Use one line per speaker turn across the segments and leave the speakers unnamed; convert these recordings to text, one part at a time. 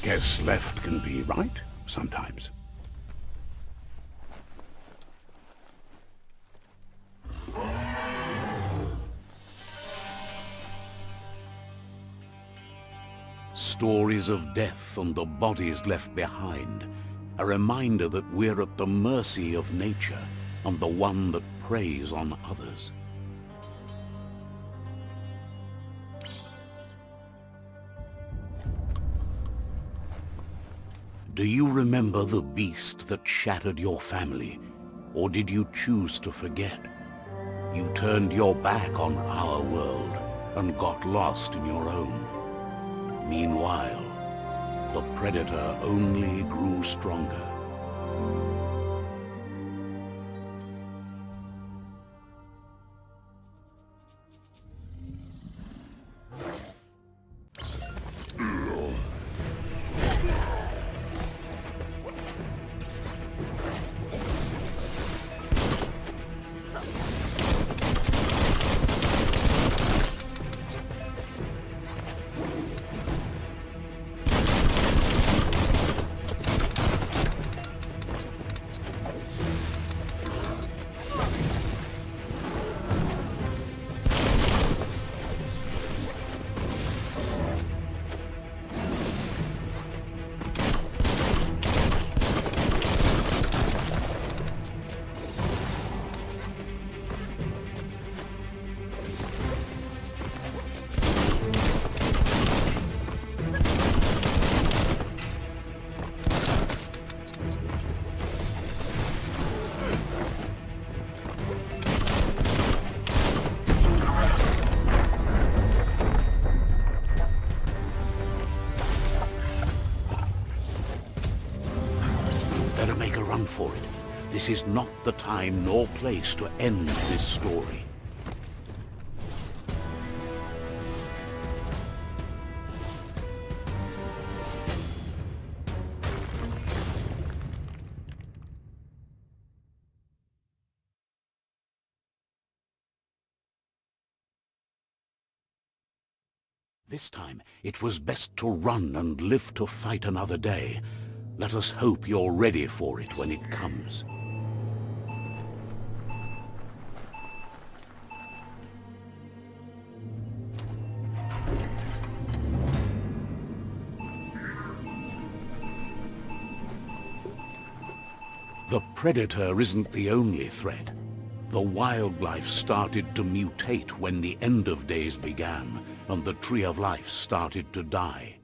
Guess left can be right sometimes. Stories of death and the bodies left behind. A reminder that we're at the mercy of nature and the one that preys on others. Do you remember the beast that shattered your family? Or did you choose to forget? You turned your back on our world and got lost in your own. Meanwhile, the predator only grew stronger. Better make a run for it. This is not the time nor place to end this story. This time, it was best to run and live to fight another day. Let us hope you're ready for it when it comes. The predator isn't the only threat. The wildlife started to mutate when the end of days began, and the tree of life started to die.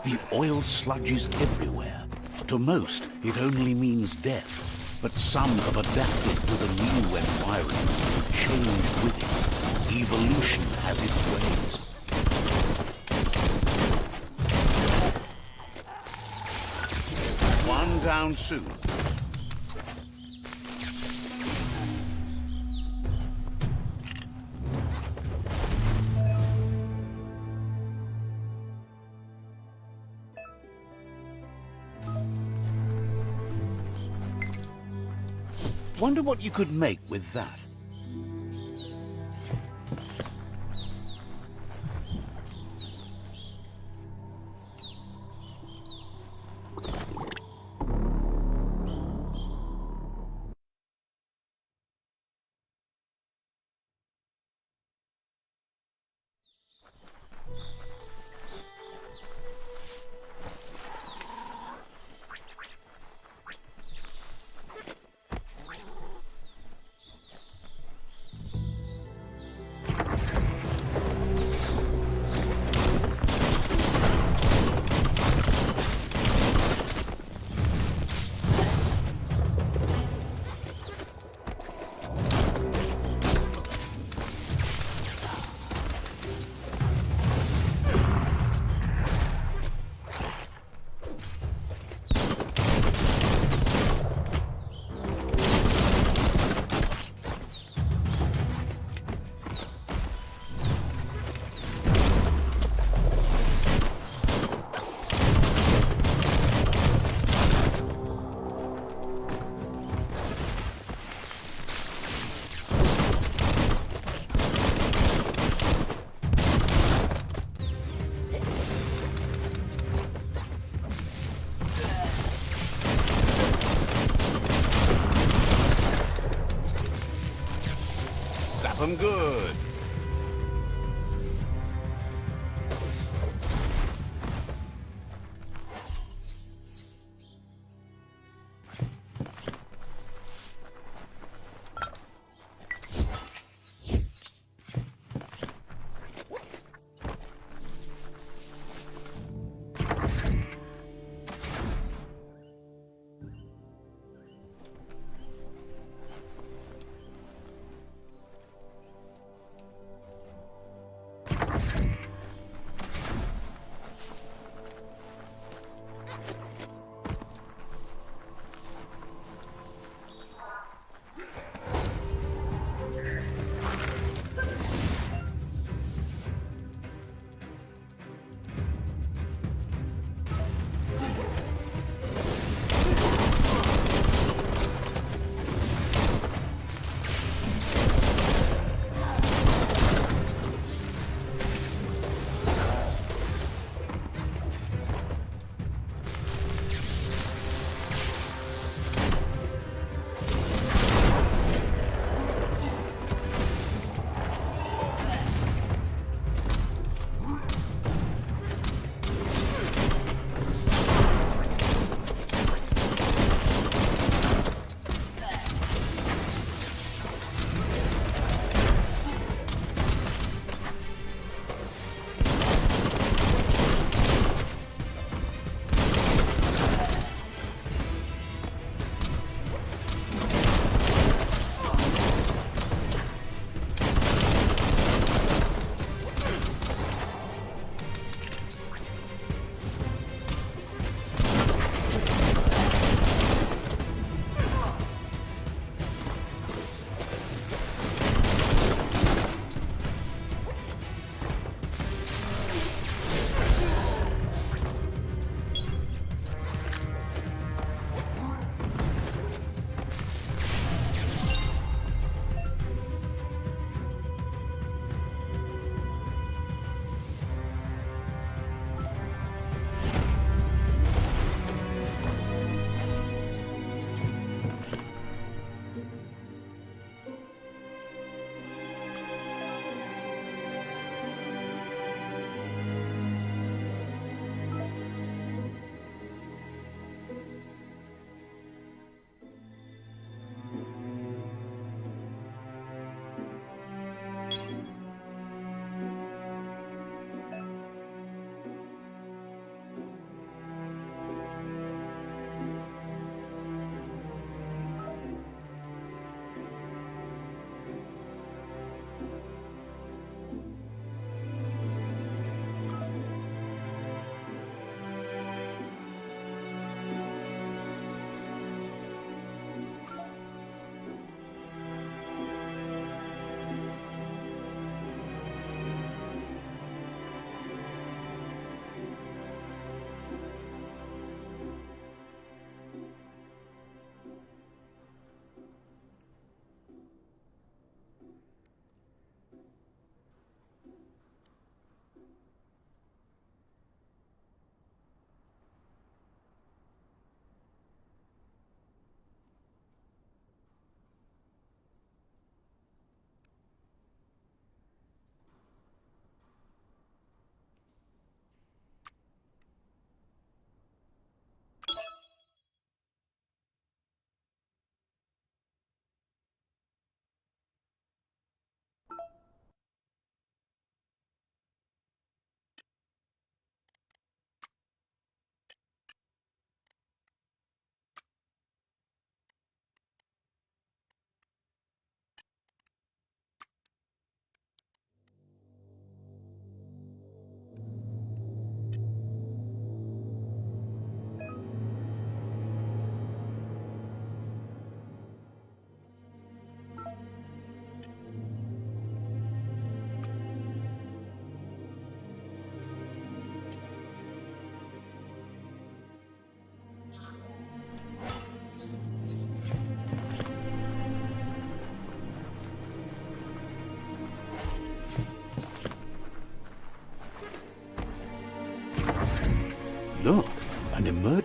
The oil sludges everywhere. To most, it only means death, but some have adapted to the new environment and changed with it. Evolution has its ways. One down soon. Wonder what you could make with that. I'm good.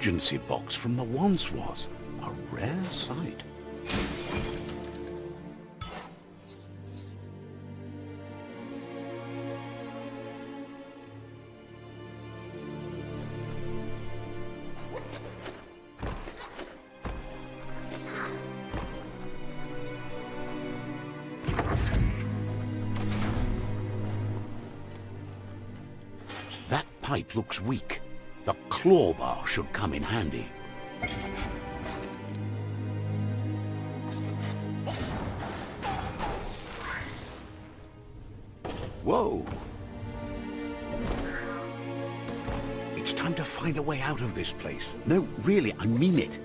emergency box from the once was. A rare sight. That pipe looks weak. The claw bar should come in handy. Whoa! It's time to find a way out of this place. No, really, I mean it.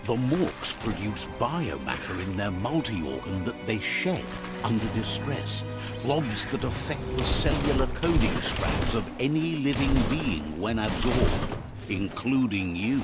The morks produce biomatter in their multi-organ that they shed under distress. Blobs that affect the cellular coding strands of any living being when absorbed, including you.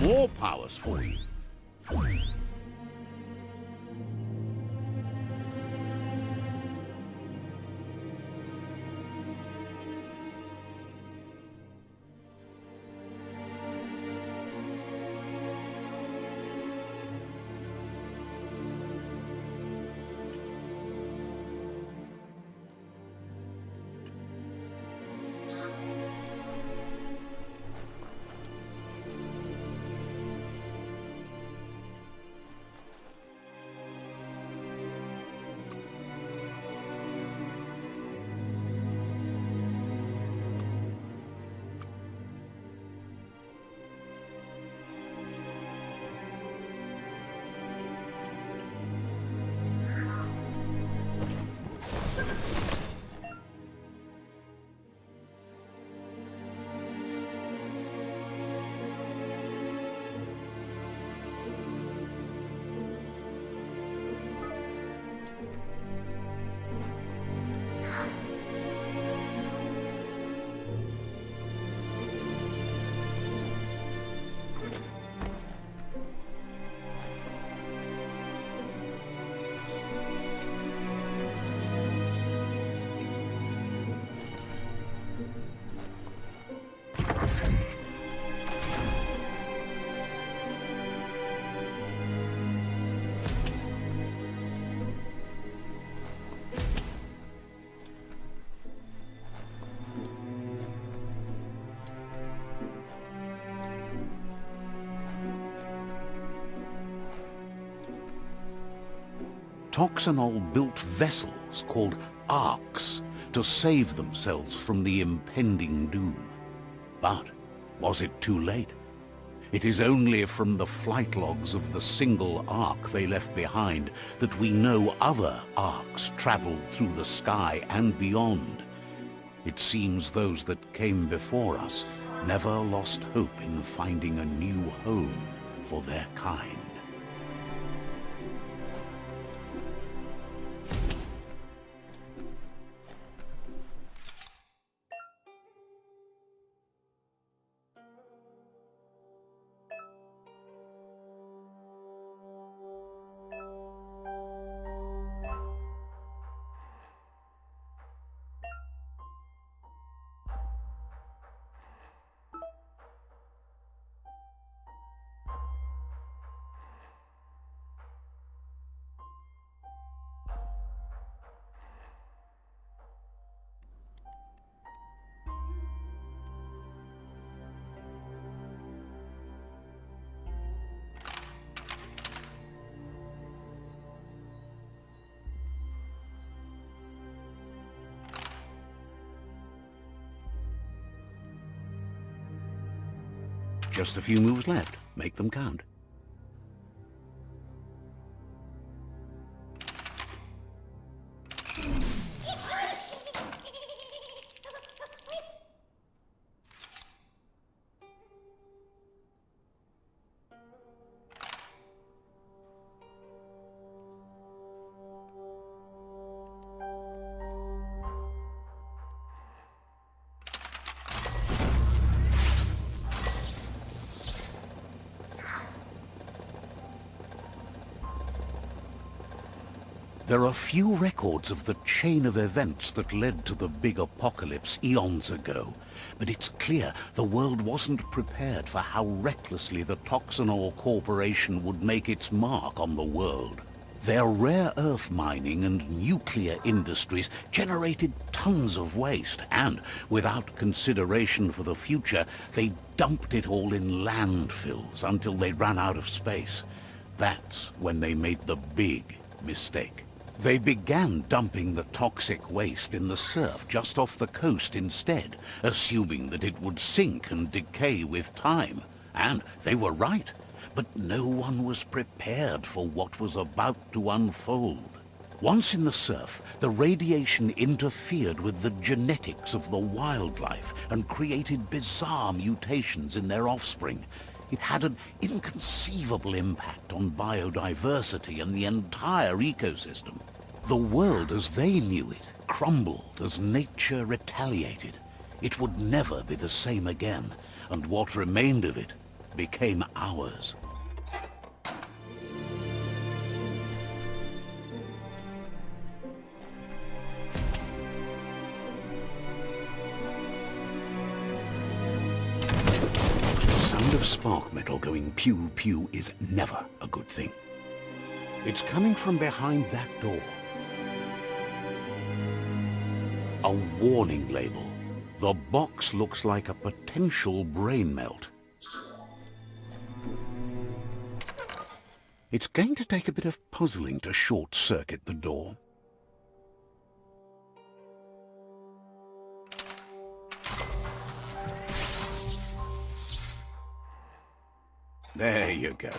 More powers for you. Toxanol built vessels called arks to save themselves from the impending doom. But was it too late? It is only from the flight logs of the single ark they left behind that we know other arks traveled through the sky and beyond. It seems those that came before us never lost hope in finding a new home for their kind. Just a few moves left. Make them count. There are few records of the chain of events that led to the big apocalypse eons ago, but it's clear the world wasn't prepared for how recklessly the Toxanol Corporation would make its mark on the world. Their rare earth mining and nuclear industries generated tons of waste, and without consideration for the future, they dumped it all in landfills until they ran out of space. That's when they made the big mistake. They began dumping the toxic waste in the surf just off the coast instead, assuming that it would sink and decay with time. And they were right, but no one was prepared for what was about to unfold. Once in the surf, the radiation interfered with the genetics of the wildlife and created bizarre mutations in their offspring. It had an inconceivable impact on biodiversity and the entire ecosystem. The world as they knew it crumbled as nature retaliated. It would never be the same again, and what remained of it became ours. Of spark metal going pew-pew is never a good thing. It's coming from behind that door. A warning label. The box looks like a potential brain melt. It's going to take a bit of puzzling to short-circuit the door. There you go.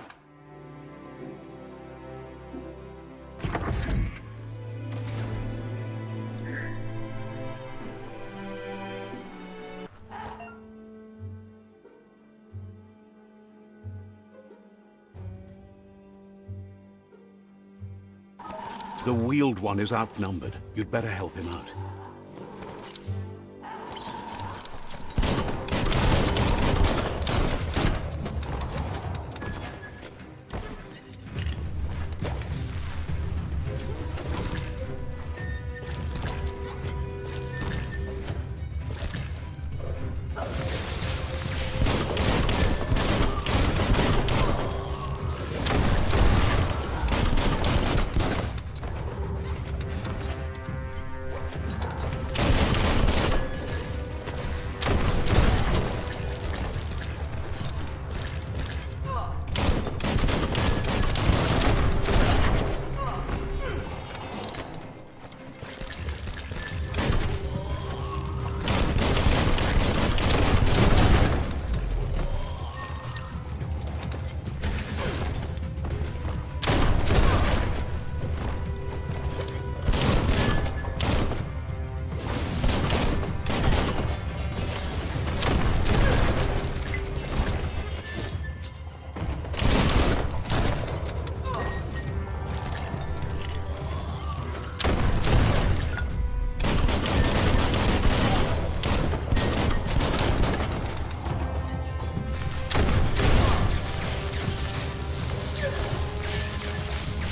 The wheeled one is outnumbered. You'd better help him out.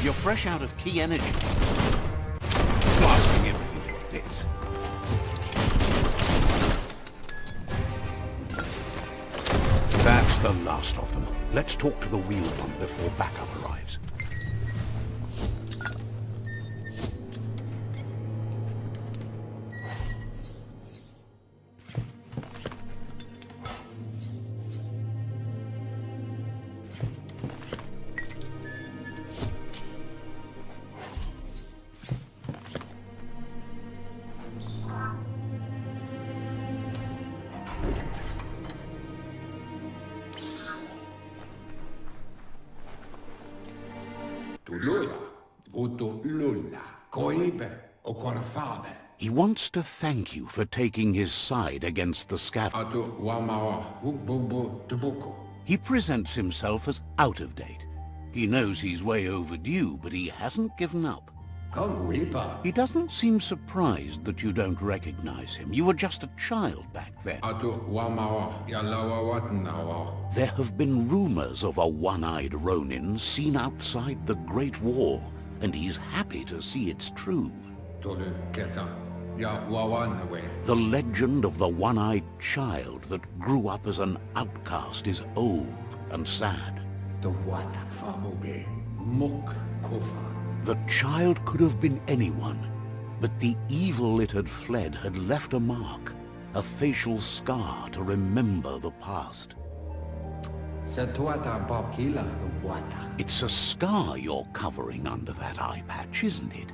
You're fresh out of key energy. Blasting everything to bits. That's the last of them. Let's talk to the wheel pump before backup arrives. He wants to thank you for taking his side against the scavengers. He presents himself as out of date. He knows he's way overdue, but he hasn't given up. He doesn't seem surprised that you don't recognize him. You were just a child back then. There have been rumors of a one-eyed Ronin seen outside the Great Wall, and he's happy to see it's true. The legend of the one-eyed child that grew up as an outcast is old and sad. The child could have been anyone, but the evil it had fled had left a mark, a facial scar to remember the past. It's a scar you're covering under that eye patch, isn't it?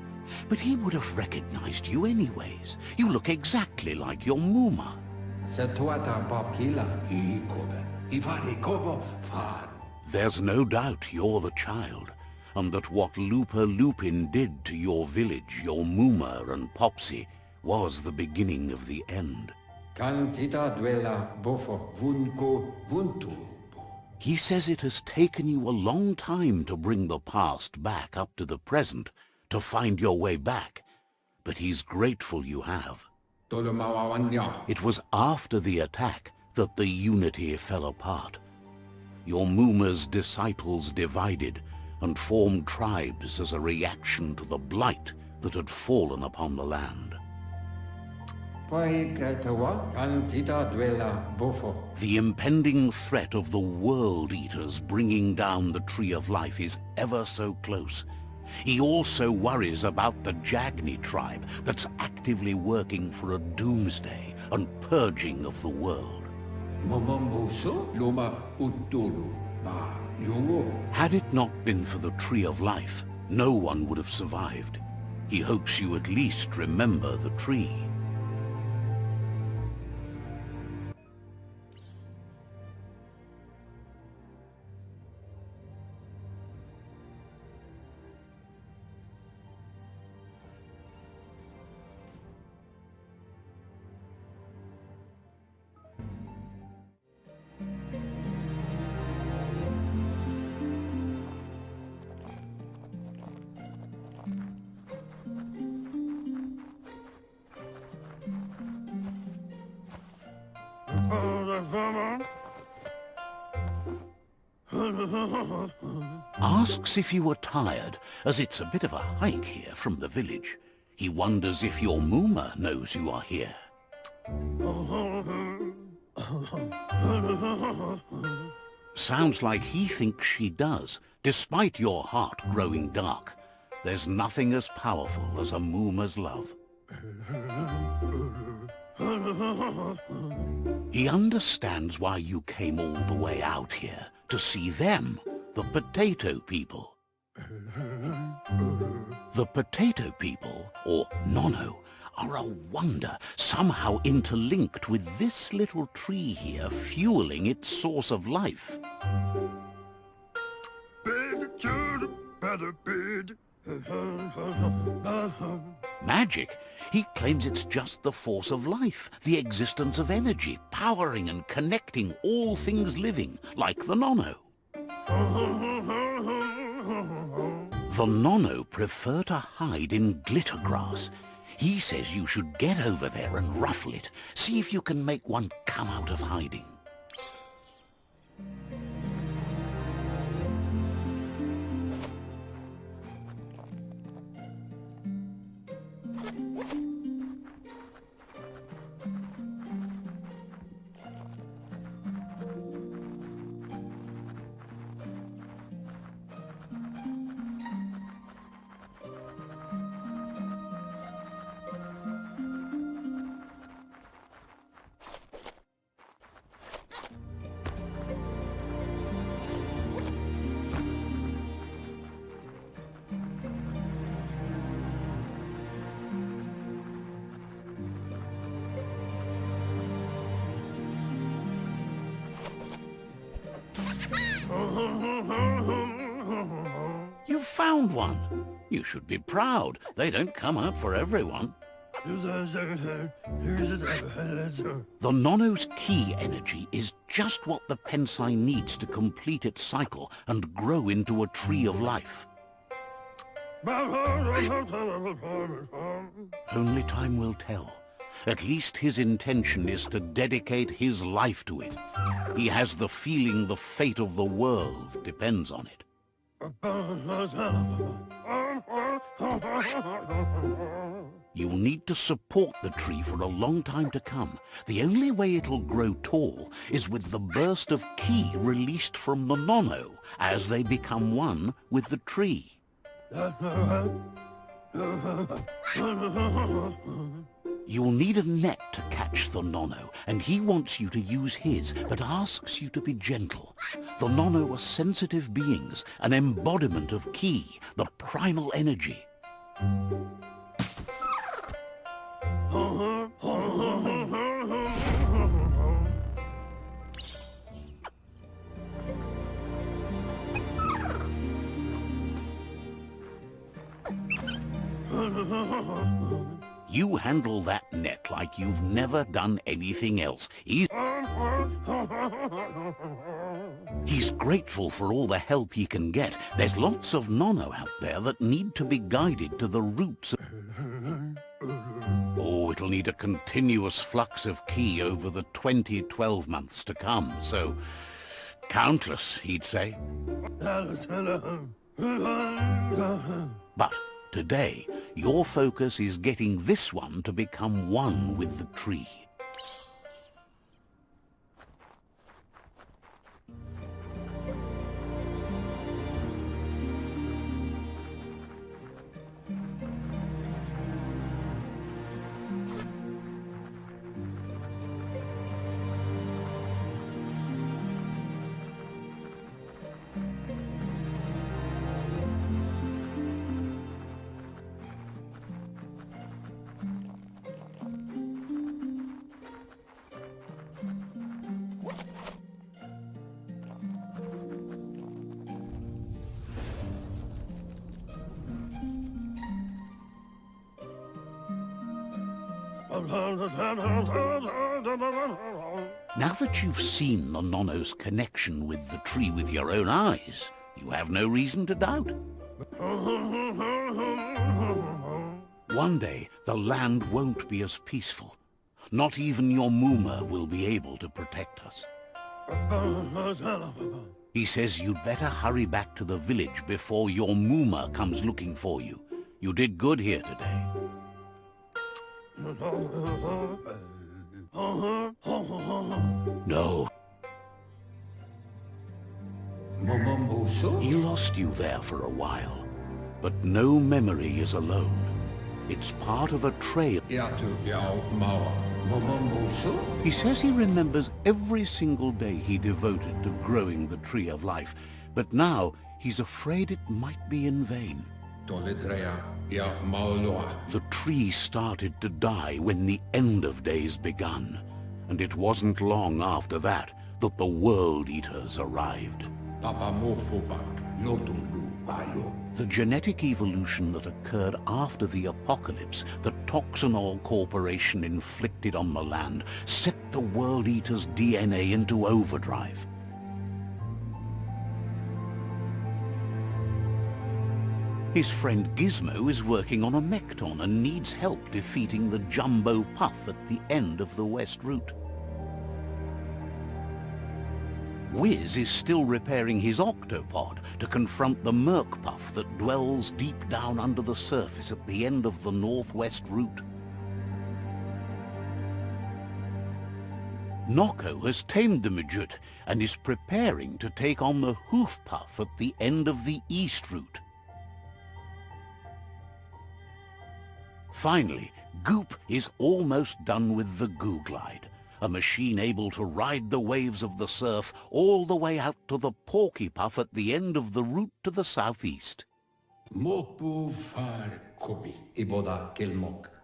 But he would have recognized you anyways. You look exactly like your Muma. There's no doubt you're the child, and that what Lupa Lupin did to your village, your Muma and Popsy, was the beginning of the end. He says it has taken you a long time to bring the past back up to the present, to find your way back, but he's grateful you have. It was after the attack that the unity fell apart. Your Muma's disciples divided and formed tribes as a reaction to the blight that had fallen upon the land. The impending threat of the World Eaters bringing down the Tree of Life is ever so close. He also worries about the Jagni tribe that's actively working for a doomsday and purging of the world. Had it not been for the Tree of Life, no one would have survived. He hopes you at least remember the tree. Asks if you were tired, as it's a bit of a hike here from the village. He wonders if your Muma knows you are here. Sounds like he thinks she does, despite your heart growing dark. There's nothing as powerful as a Muma's love. He understands why you came all the way out here, to see them, the potato people. The potato people, or Nono, are a wonder, somehow interlinked with this little tree here, fueling its source of life. Magic? He claims it's just the force of life, the existence of energy, powering and connecting all things living, like the Nono. The Nono prefer to hide in glitter grass. He says you should get over there and ruffle it. See if you can make one come out of hiding. You found one. You should be proud. They don't come out for everyone. The Nono's key energy is just what the Pensai needs to complete its cycle and grow into a tree of life. Only time will tell. At least his intention is to dedicate his life to it. He has the feeling the fate of the world depends on it. You'll need to support the tree for a long time to come. The only way it'll grow tall is with the burst of ki released from the Nono as they become one with the tree. You'll need a net to catch the Nono, and he wants you to use his, but asks you to be gentle. The Nono are sensitive beings, an embodiment of ki, the primal energy. You handle that net like you've never done anything else. He's grateful for all the help he can get. There's lots of Nono out there that need to be guided to the roots. Oh, it'll need a continuous flux of ki over the 12 months to come, so countless, he'd say. But today, your focus is getting this one to become one with the tree. Now that you've seen the Nono's connection with the tree with your own eyes, you have no reason to doubt. One day, the land won't be as peaceful. Not even your Muma will be able to protect us. He says you'd better hurry back to the village before your Muma comes looking for you. You did good here today. No. He lost you there for a while, but no memory is alone. It's part of a trail. He says he remembers every single day he devoted to growing the Tree of Life, but now he's afraid it might be in vain. The tree started to die when the end of days begun, and it wasn't long after that that the World Eaters arrived. The genetic evolution that occurred after the apocalypse that Toxanol Corporation inflicted on the land set the World Eaters' DNA into overdrive. His friend Gizmo is working on a Mekton and needs help defeating the Jumbo Puff at the end of the West Route. Wiz is still repairing his octopod to confront the Merkpuff that dwells deep down under the surface at the end of the northwest route. Nocco has tamed the Midget and is preparing to take on the Hoofpuff at the end of the east route. Finally, Goop is almost done with the Googlide, a machine able to ride the waves of the surf all the way out to the Porkypuff at the end of the route to the southeast.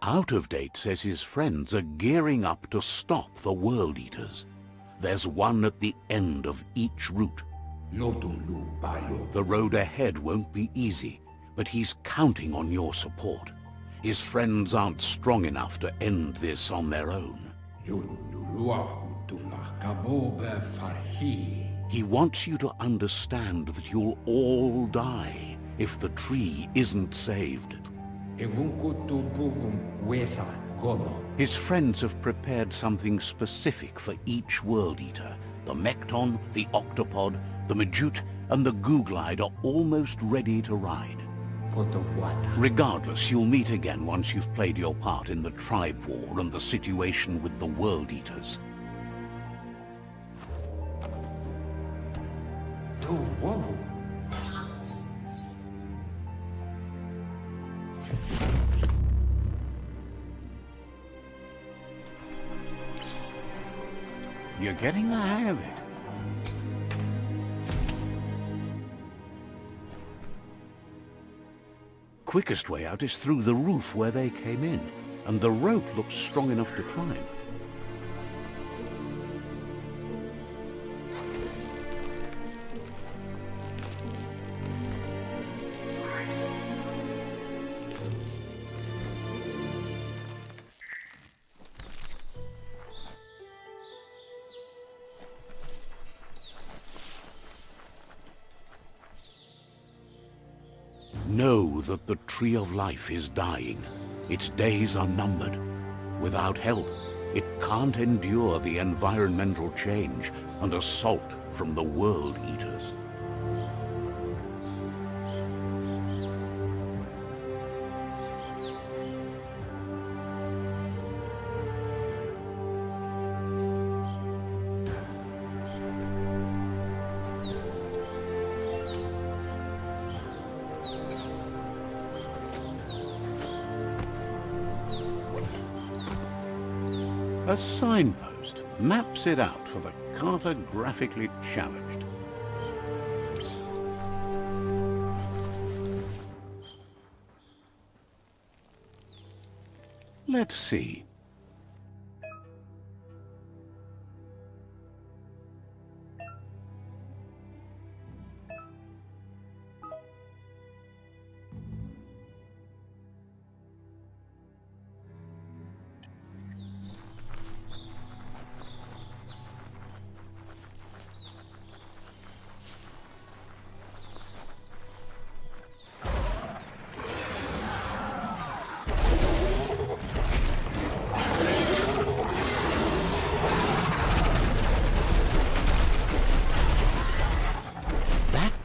Out of Date says his friends are gearing up to stop the World Eaters. There's one at the end of each route. The road ahead won't be easy, but he's counting on your support. His friends aren't strong enough to end this on their own. He wants you to understand that you'll all die if the tree isn't saved. His friends have prepared something specific for each World Eater. The Mekton, the Octopod, the Majute, and the Googlide are almost ready to ride. Regardless, you'll meet again once you've played your part in the tribe war and the situation with the World Eaters. You're getting the hang of it. Quickest way out is through the roof where they came in, and the rope looks strong enough to climb. Know that the Tree of Life is dying. Its days are numbered. Without help, it can't endure the environmental change and assault from the World Eaters. A signpost maps it out for the cartographically challenged. Let's see.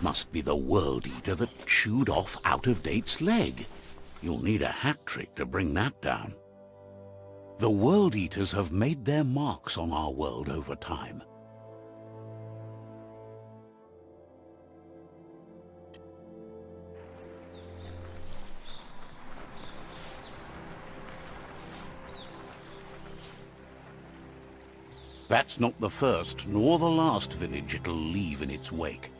Must be the World Eater that chewed off Out of Date's leg. You'll need a hat trick to bring that down. The World Eaters have made their marks on our world over time. That's not the first nor the last village it'll leave in its wake.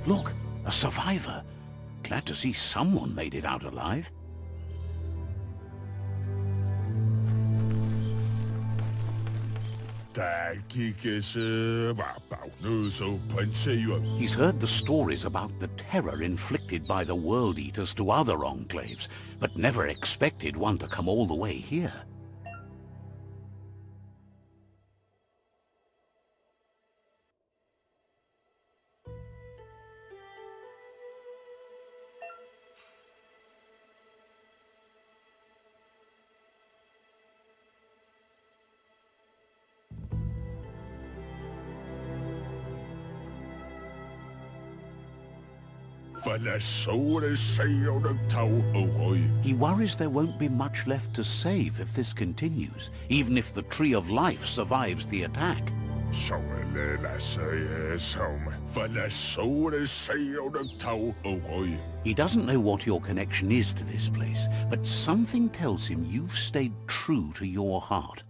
Look, a survivor. Glad to see someone made it out alive. He's heard the stories about the terror inflicted by the World Eaters to other enclaves, but never expected one to come all the way here. He worries there won't be much left to save if this continues, even if the Tree of Life survives the attack. He doesn't know what your connection is to this place, but something tells him you've stayed true to your heart.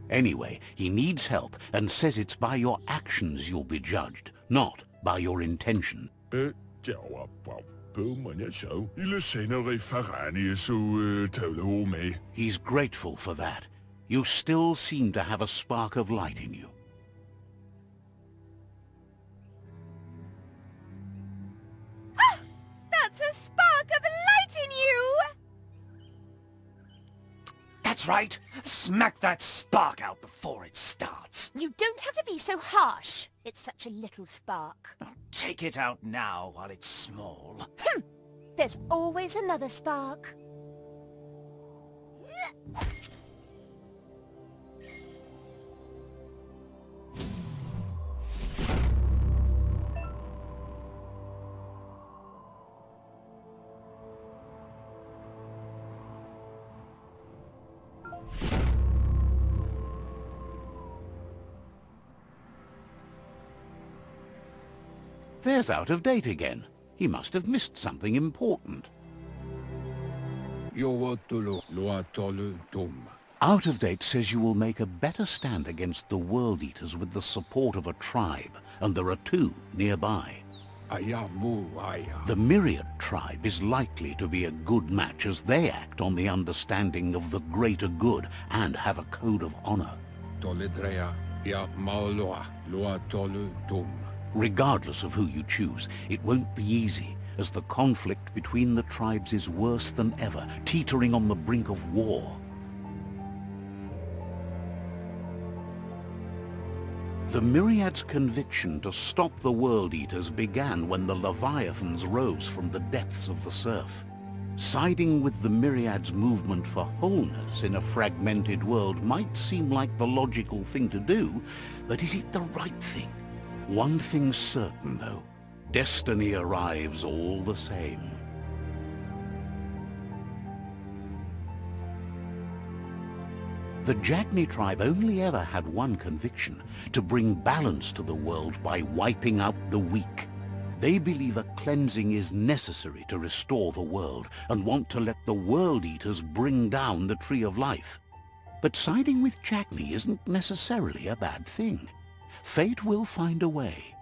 Anyway, he needs help and says it's by your actions you'll be judged, not by your intention. He's grateful for that. You still seem to have a spark of light in you.
Ah! That's a spark of light in you!
That's right. Smack that spark out before it starts.
You don't have to be so harsh. It's such a little spark.
Take it out now while it's small.
There's always another spark.
There's Out of Date again. He must have missed something important. Out of Date says you will make a better stand against the World Eaters with the support of a tribe, and there are two nearby. The Myriad tribe is likely to be a good match as they act on the understanding of the greater good and have a code of honor. Regardless of who you choose, it won't be easy, as the conflict between the tribes is worse than ever, teetering on the brink of war. The Myriad's conviction to stop the World Eaters began when the Leviathans rose from the depths of the surf. Siding with the Myriad's movement for wholeness in a fragmented world might seem like the logical thing to do, but is it the right thing? One thing's certain, though. Destiny arrives all the same. The Jagni tribe only ever had one conviction, to bring balance to the world by wiping out the weak. They believe a cleansing is necessary to restore the world, and want to let the World Eaters bring down the Tree of Life. But siding with Jagni isn't necessarily a bad thing. Fate will find a way.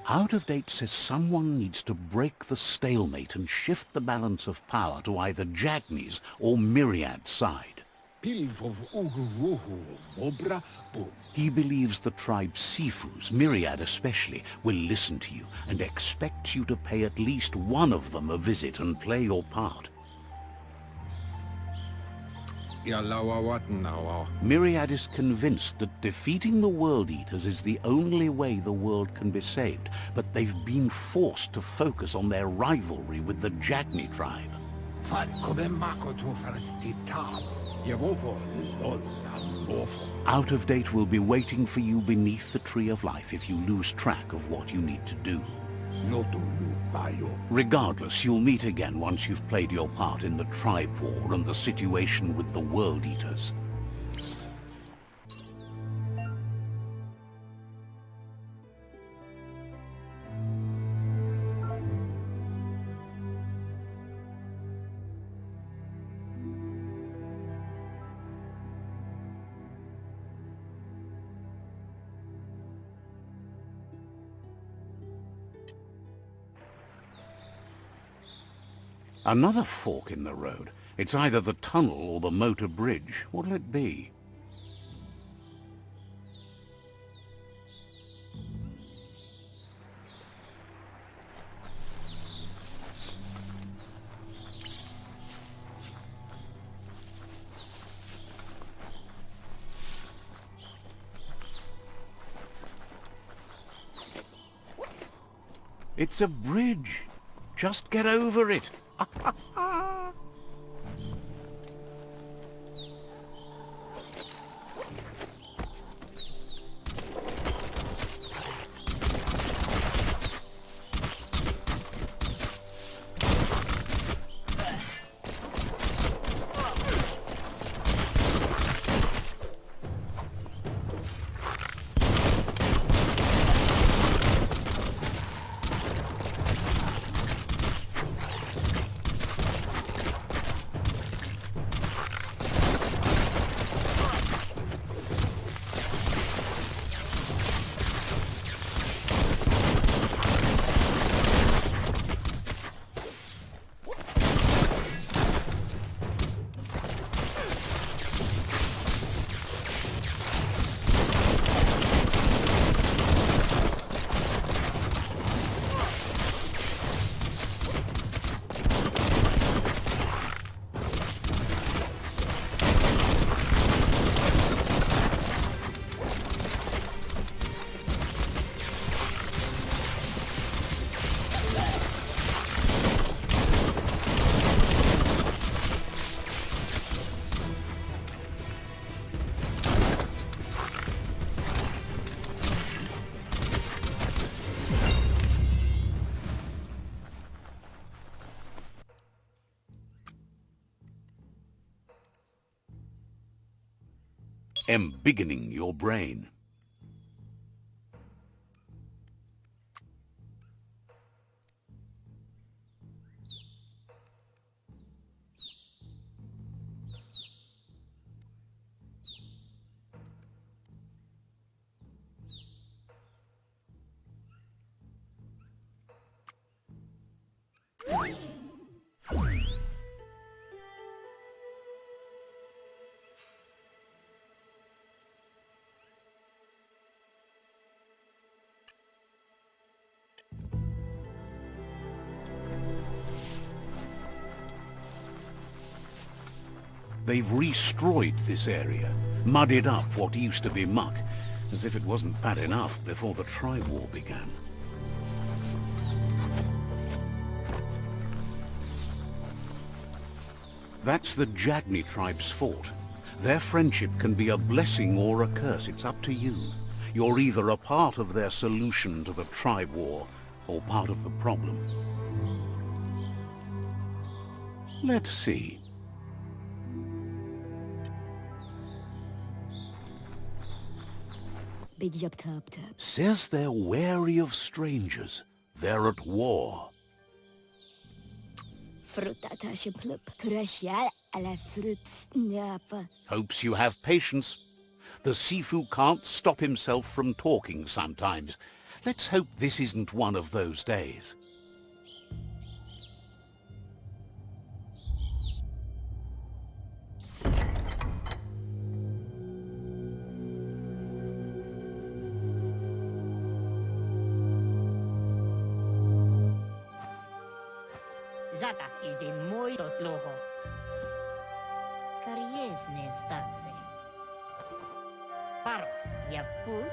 Out of Date says someone needs to break the stalemate and shift the balance of power to either Jagni's or Myriad's side. He believes the tribe Sifus, Myriad especially, will listen to you and expects you to pay at least one of them a visit and play your part. Myriad is convinced that defeating the World Eaters is the only way the world can be saved, but they've been forced to focus on their rivalry with the Jagni tribe. Out of Date will be waiting for you beneath the Tree of Life if you lose track of what you need to do. Regardless, you'll meet again once you've played your part in the tribe war and the situation with the World Eaters. Another fork in the road. It's either the tunnel or the motor bridge. What'll it be? It's a bridge. Just get over it. Embiggening your brain. They've destroyed this area, muddied up what used to be muck, as if it wasn't bad enough before the tribe war began. That's the Jagni tribe's fort. Their friendship can be a blessing or a curse. It's up to you. You're either a part of their solution to the tribe war, or part of the problem. Let's see.
Big job top.
Says they're wary of strangers. They're at war.
Frutata shiplup. Krashal ala fruit snapper.
Hopes you have patience. The Sifu can't stop himself from talking sometimes. Let's hope this isn't one of those days.
Zata is the muy totloho. Kariesne statse. Paro, ya put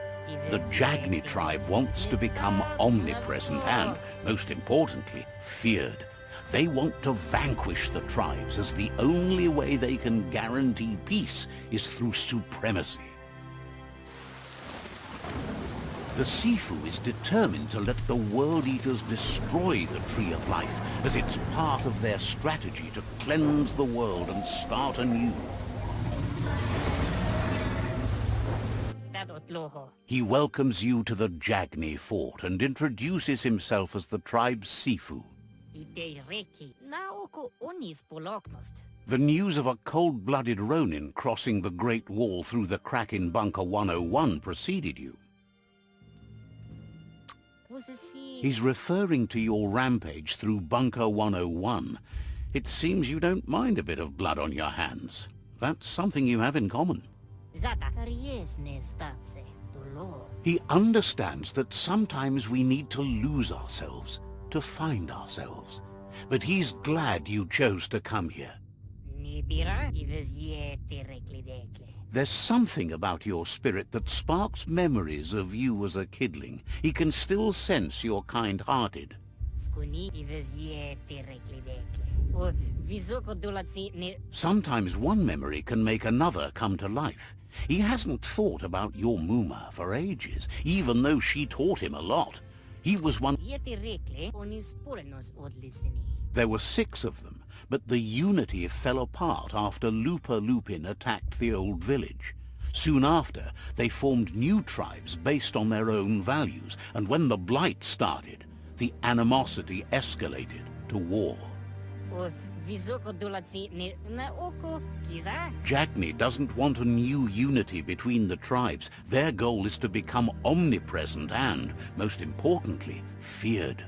The Jagni tribe wants to become omnipresent and, most importantly, feared. They want to vanquish the tribes, as the only way they can guarantee peace is through supremacy. The Sifu is determined to let the World Eaters destroy the Tree of Life, as it's part of their strategy to cleanse the world and start anew. He welcomes you to the Jagni fort and introduces himself as the tribe's Sifu. The news of a cold-blooded Ronin crossing the Great Wall through the crack in Bunker 101 preceded you. He's referring to your rampage through Bunker 101. It seems you don't mind a bit of blood on your hands. That's something you have in common. He understands that sometimes we need to lose ourselves, to find ourselves. But he's glad you chose to come here.
Bira, ives jätteräcklig dekle.
There's something about your spirit that sparks memories of you as a kidling. He can still sense you're kind-hearted.
Skuni ives jätteräcklig dekle. Och visoko dolatsi ne...
Sometimes one memory can make another come to life. He hasn't thought about your Muma for ages, even though she taught him a lot. He was one...
Jätteräcklig onis sporenos odlisini.
There were 6 of them, but the unity fell apart after Lupa Lupin attacked the old village. Soon after, they formed new tribes based on their own values, and when the Blight started, the animosity escalated to war.
Och visoko dolatsi ne... Na oko kiza?
Jackney doesn't want a new unity between the tribes. Their goal is to become omnipresent and, most importantly, feared.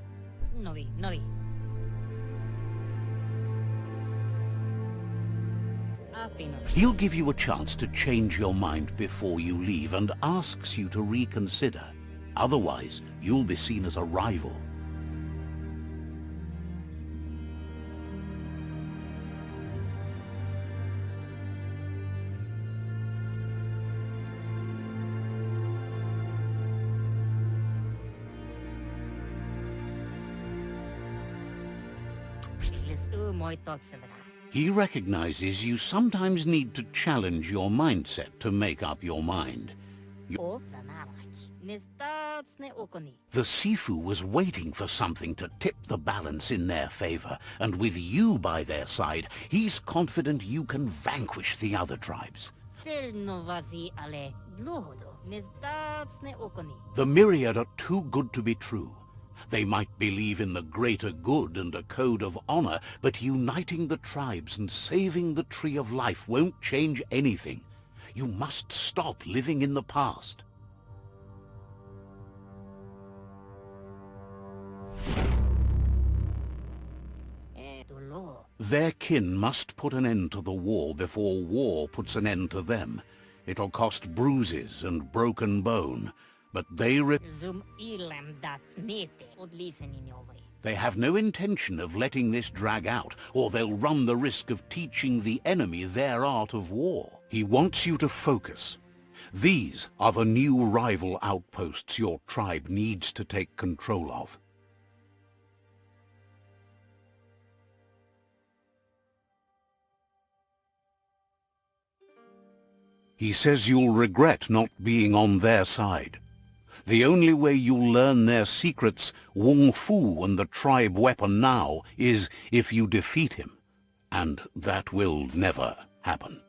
Novi, novi. Apinos.
He'll give you a chance to change your mind before you leave and asks you to reconsider. Otherwise, you'll be seen as a rival.
Islis moi toksevra.
He recognizes you sometimes need to challenge your mindset to make up your mind.
O zanarach. Nestats ne okoni.
The Sifu was waiting for something to tip the balance in their favor, and with you by their side, he's confident you can vanquish the other tribes.
Tel novazi ale dlohodo. Nestats ne okoni.
The myriad are too good to be true. They might believe in the greater good and a code of honor, but uniting the tribes and saving the Tree of Life won't change anything. You must stop living in the past.
Dolo.
Their kin must put an end to the war before war puts an end to them. It'll cost bruises and broken bone, but
Zum ilam dat nete odliseni nove.
they have no intention of letting this drag out, or they'll run the risk of teaching the enemy their art of war. He wants you to focus. These are the new rival outposts your tribe needs to take control of. He says you'll regret not being on their side. The only way you'll learn their secrets, Wung Fu and the tribe weapon now, is if you defeat him. And that will never happen.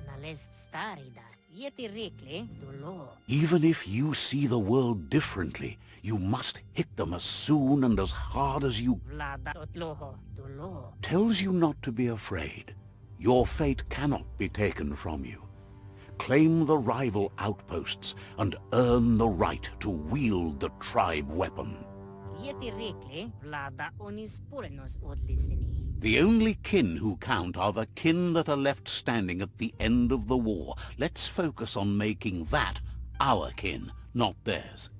Nalest stari dat. Jätteräcklig dolo.
Even if you see the world differently, you must hit them as soon and as hard as you...
Vlada otloho dolo.
Tells you not to be afraid. Your fate cannot be taken from you. Claim the rival outposts and earn the right to wield the tribe weapon.
Jätteräcklig vlada onis sporenos odliseni.
The only kin who count are the kin that are left standing at the end of the war. Let's focus on making that our kin, not theirs.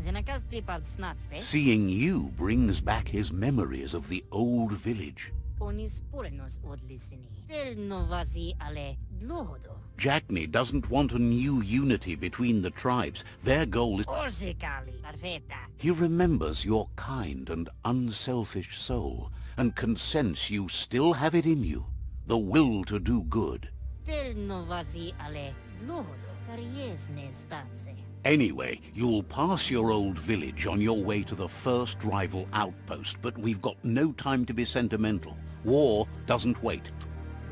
Zenakas pripad snatste.
Seeing you brings back his memories of the old village.
Onis sporenos odliseni. Tel novazi ale dlohodo.
Jackney doesn't want a new unity between the tribes. Their goal is...
Orsekali. Perfetta.
He remembers your kind and unselfish soul, and can sense you still have it in you, the will to do good.
Tel novazi ale dlohodo. Kariesne statse.
Anyway, you'll pass your old village on your way to the first rival outpost, but we've got no time to be sentimental. War doesn't wait.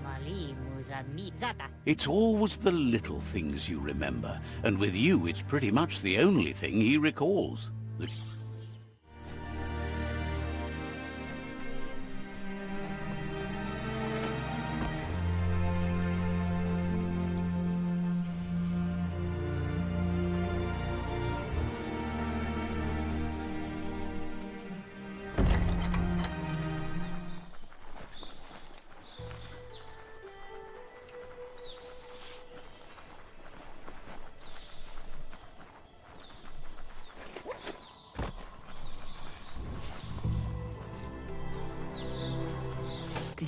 Mali muzami zata.
It's always the little things you remember, and with you it's pretty much the only thing he recalls.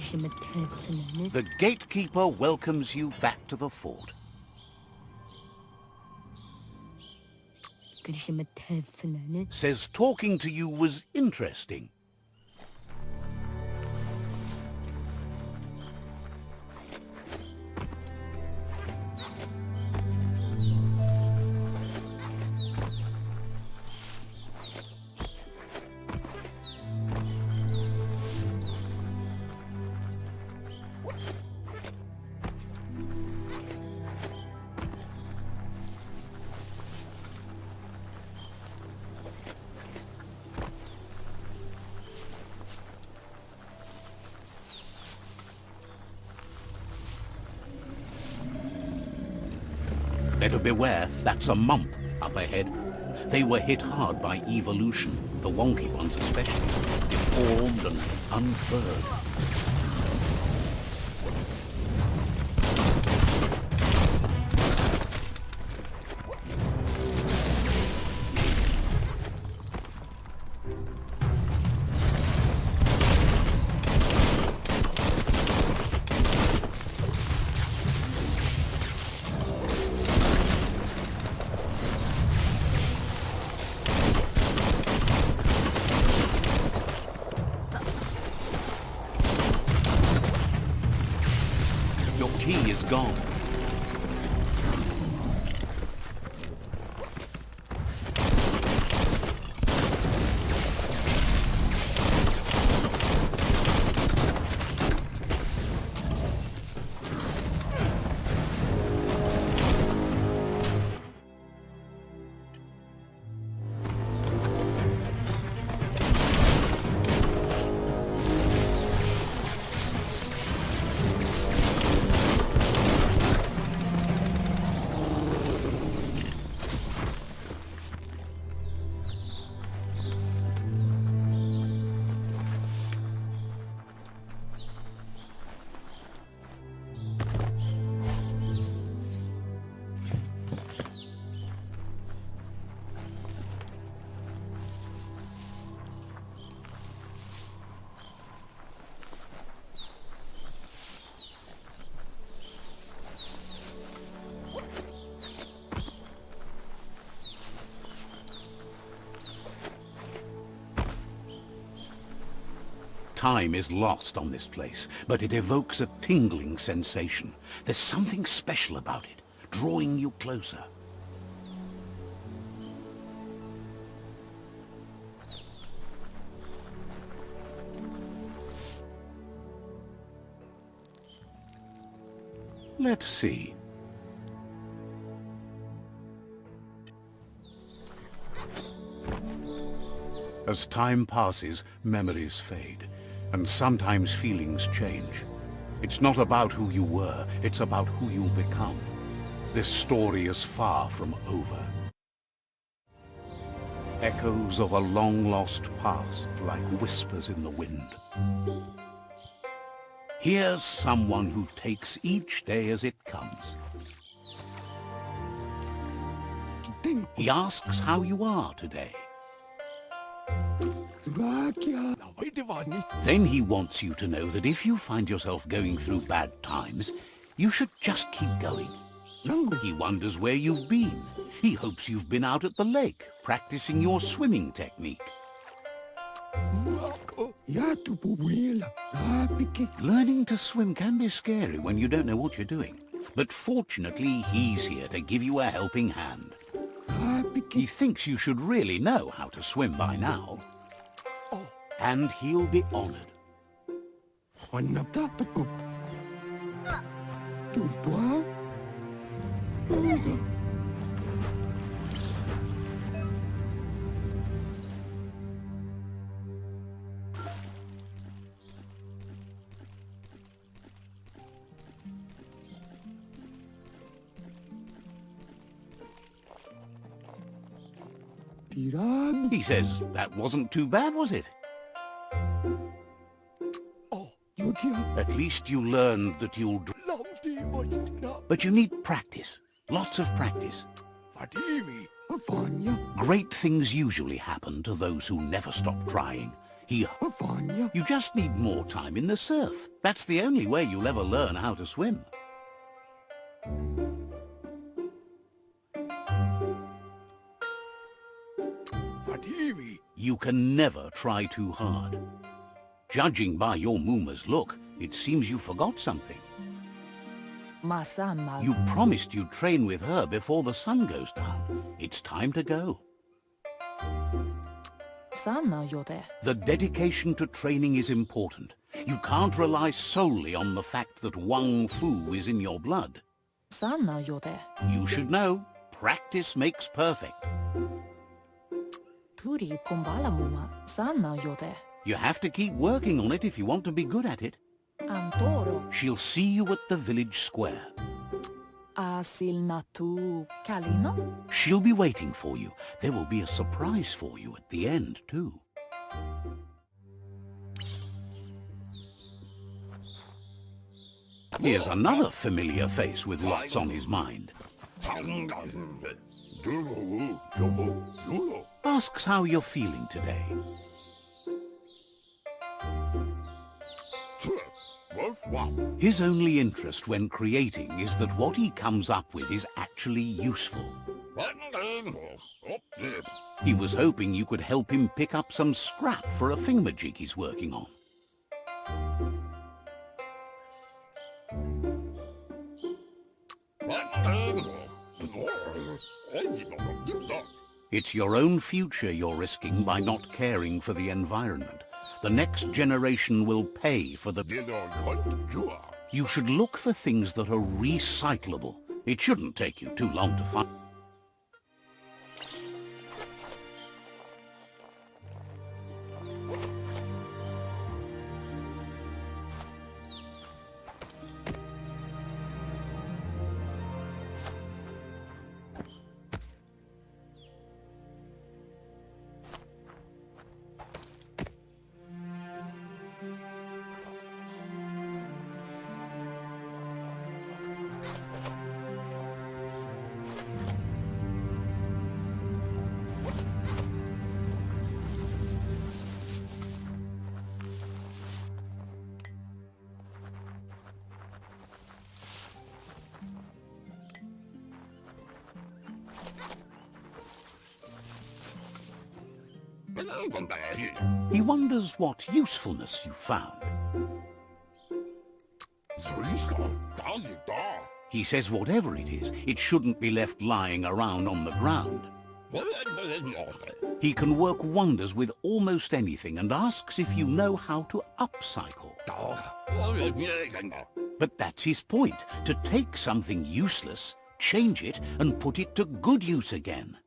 그러시면 태프나는
The gatekeeper welcomes you back to the fort.
그러시면 태프나는
Says talking to you was interesting. Better beware, that's a mump up ahead. They were hit hard by evolution, the wonky ones especially, deformed and unfurred. Your key is gone. Time is lost on this place, but it evokes a tingling sensation. There's something special about it, drawing you closer. Let's see. As time passes, memories fade, and sometimes feelings change. It's not about who you were, it's about who you'll become. This story is far from over. Echoes of a long-lost past, like whispers in the wind. Here's someone who takes each day as it comes. He asks how you are today. Then he wants you to know that if you find yourself going through bad times, you should just keep going. He wonders where you've been. He hopes you've been out at the lake, practicing your swimming technique. Learning to swim can be scary when you don't know what you're doing. But fortunately, he's here to give you a helping hand. He thinks you should really know how to swim by now. And he'll be honored. He says, that wasn't too bad, was it? At least you learned that you'll... But you need practice. Lots of practice. Great things usually happen to those who never stop trying. He... You just need more time in the surf. That's the only way you'll ever learn how to swim. You can never try too hard. Judging by your Mooma's look, it seems you forgot something. You promised you'd train with her before the sun goes down. It's time to go. The dedication to training is important. You can't rely solely on the fact that Wang Fu is in your blood. You should know, practice makes perfect. You have to keep working on it if you want to be good at it. She'll see you at the village square. She'll be waiting for you. There will be a surprise for you at the end, too. Here's another familiar face with lots on his mind. Asks how you're feeling today. His only interest when creating is that what he comes up with is actually useful. He was hoping you could help him pick up some scrap for a thingamajig he's working on. It's your own future you're risking by not caring for the environment. The next generation will pay for the... You should look for things that are recyclable. It shouldn't take you too long to find... He wonders what usefulness you found. He says whatever it is, it shouldn't be left lying around on the ground. He can work wonders with almost anything and asks if you know how to upcycle. But that's his point, to take something useless, change it, and put it to good use again.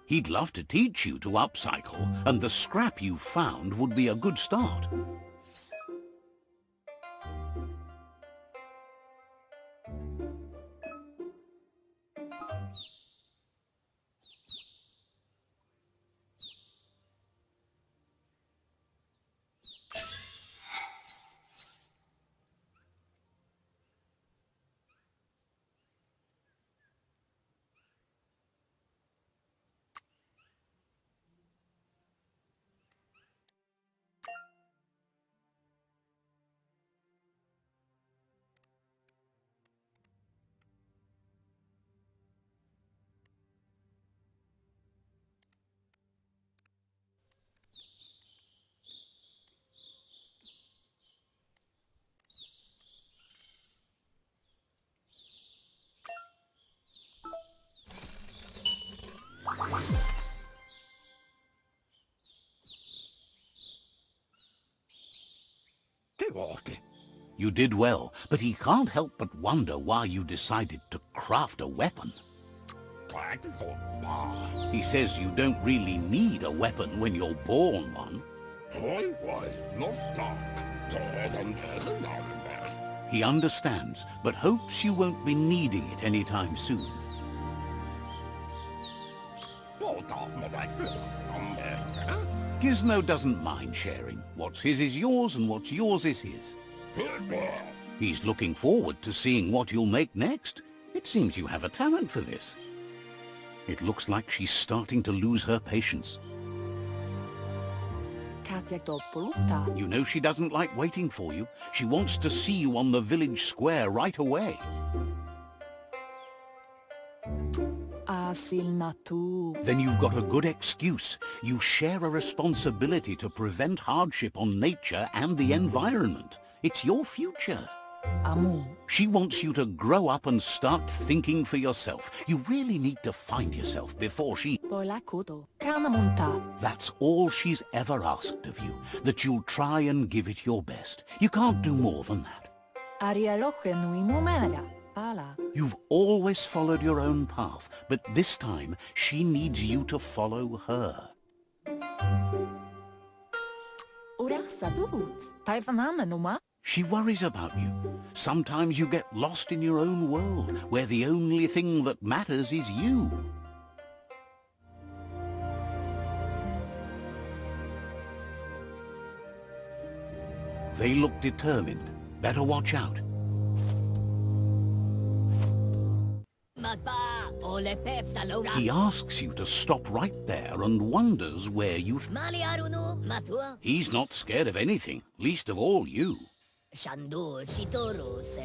He'd love to teach you to upcycle, and the scrap you found would be a good start. You did well, but he can't help but wonder why you decided to craft a weapon. He says you don't really need a weapon when you're born one. He understands, but hopes you won't be needing it anytime soon. Gizmo doesn't mind sharing. What's his is yours, and what's yours is his. He's looking forward to seeing what you'll make next. It seems you have a talent for this. It looks like she's starting to lose her patience. You know she doesn't like waiting for you. She wants to see you on the village square right away. Then you've got a good excuse. You share a responsibility to prevent hardship on nature and the environment. It's your future. She wants you to grow up and start thinking for yourself. You really need to find yourself before she... That's all she's ever asked of you, that you'll try and give it your best. You can't do more than that. You've always followed your own path, but this time she needs you to follow her. She worries about you. Sometimes you get lost in your own world, where the only thing that matters is you. They look determined. Better watch out. He asks you to stop right there and wonders where you... He's not scared of anything, least of all you.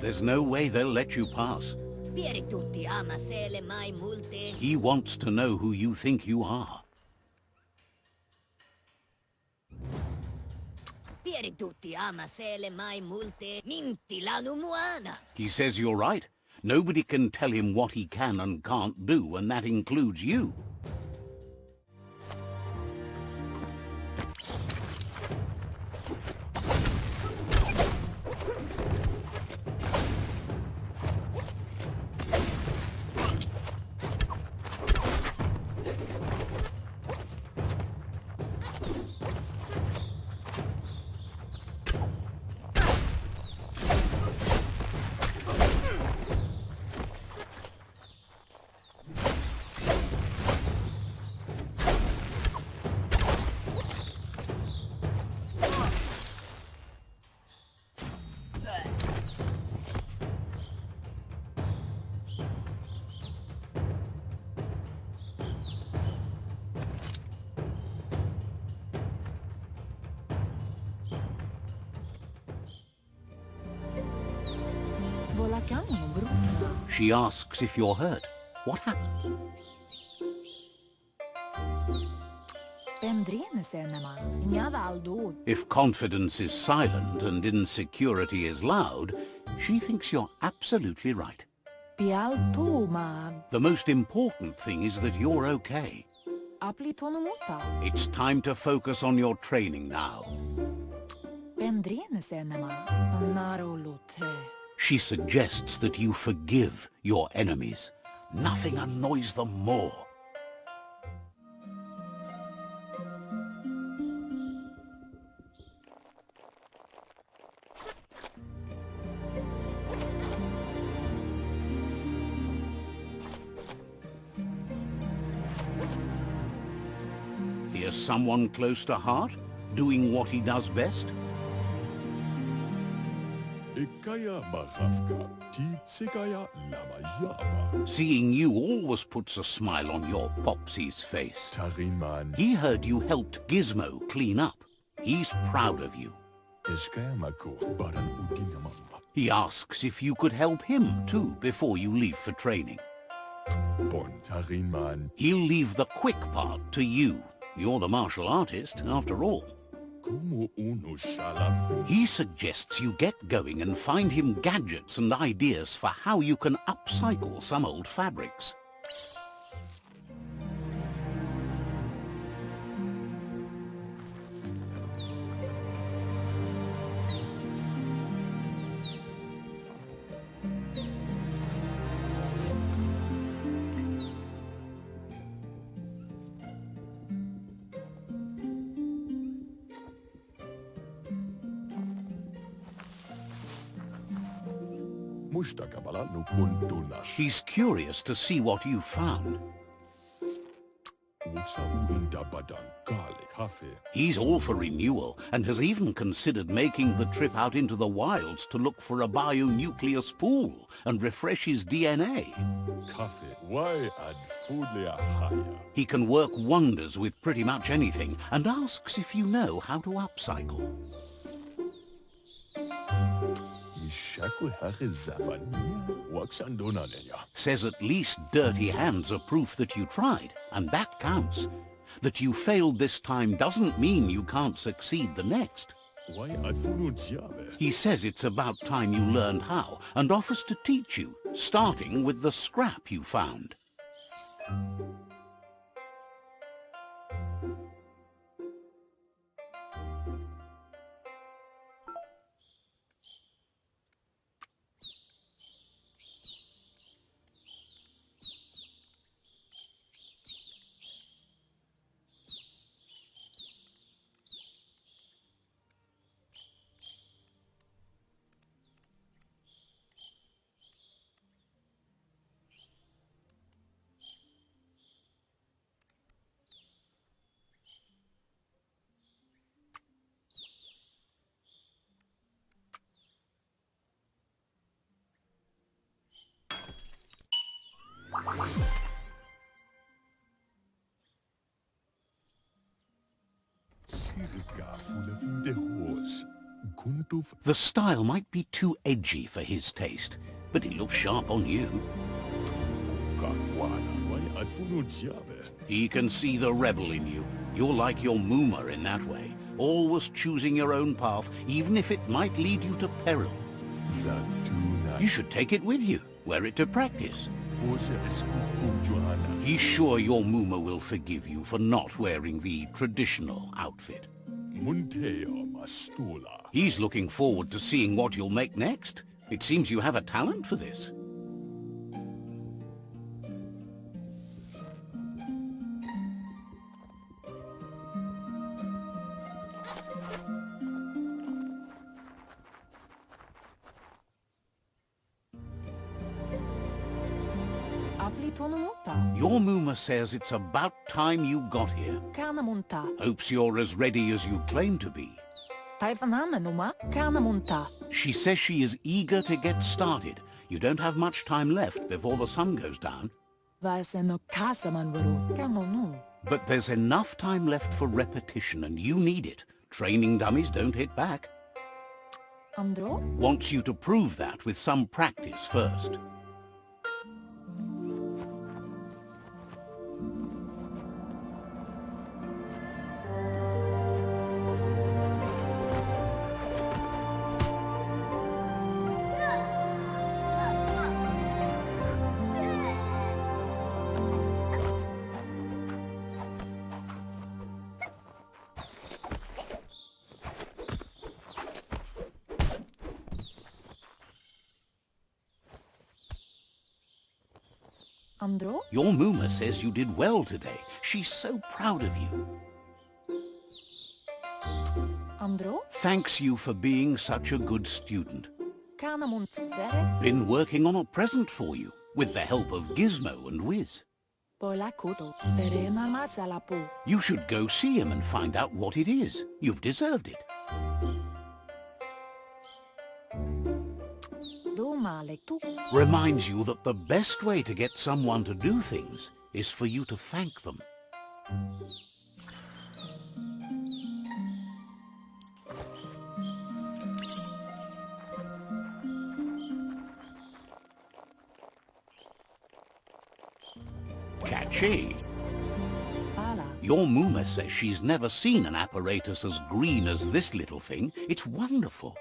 There's no way they'll let you pass. He wants to know who you think you are. He says you're right. Nobody can tell him what he can and can't do, and that includes you. She asks if you're hurt. What happened? If confidence is silent and insecurity is loud, she thinks you're absolutely right. The most important thing is that you're okay. It's time to focus on your training now. She suggests that you forgive your enemies. Nothing annoys them more. Here's someone close to heart, doing what he does best. Seeing you always puts a smile on your Popsy's face. He heard you helped Gizmo clean up. He's proud of you. He asks if you could help him too before you leave for training. He'll leave the quick part to you. You're the martial artist, after all. He suggests you get going and find him gadgets and ideas for how you can upcycle some old fabrics. He's curious to see what you found. He's all for renewal and has even considered making the trip out into the wilds to look for a bionucleus pool and refresh his DNA. He can work wonders with pretty much anything and asks if you know how to upcycle. Says at least dirty hands are proof that you tried, and that counts. That you failed this time doesn't mean you can't succeed the next. He says it's about time you learned how, and offers to teach you, starting with the scrap you found. The style might be too edgy for his taste, but it looks sharp on you. He can see the rebel in you. You're like your Mooma in that way, always choosing your own path, even if it might lead you to peril. You should take it with you, wear it to practice. He's sure your Mooma will forgive you for not wearing the traditional outfit. He's looking forward to seeing what you'll make next. It seems you have a talent for this. Your Mooma says it's about time you got here. Hopes you're as ready as you claim to be. She says she is eager to get started. You don't have much time left before the sun goes down. But there's enough time left for repetition, and you need it. Training dummies don't hit back. Wants you to prove that with some practice first. Your Mooma says you did well today. She's so proud of you. Thanks you for being such a good student. Been working on a present for you, with the help of Gizmo and Wiz. You should go see him and find out what it is. You've deserved it. Reminds you that the best way to get someone to do things is for you to thank them. Catchy. Your Mooma says she's never seen an apparatus as green as this little thing. It's wonderful.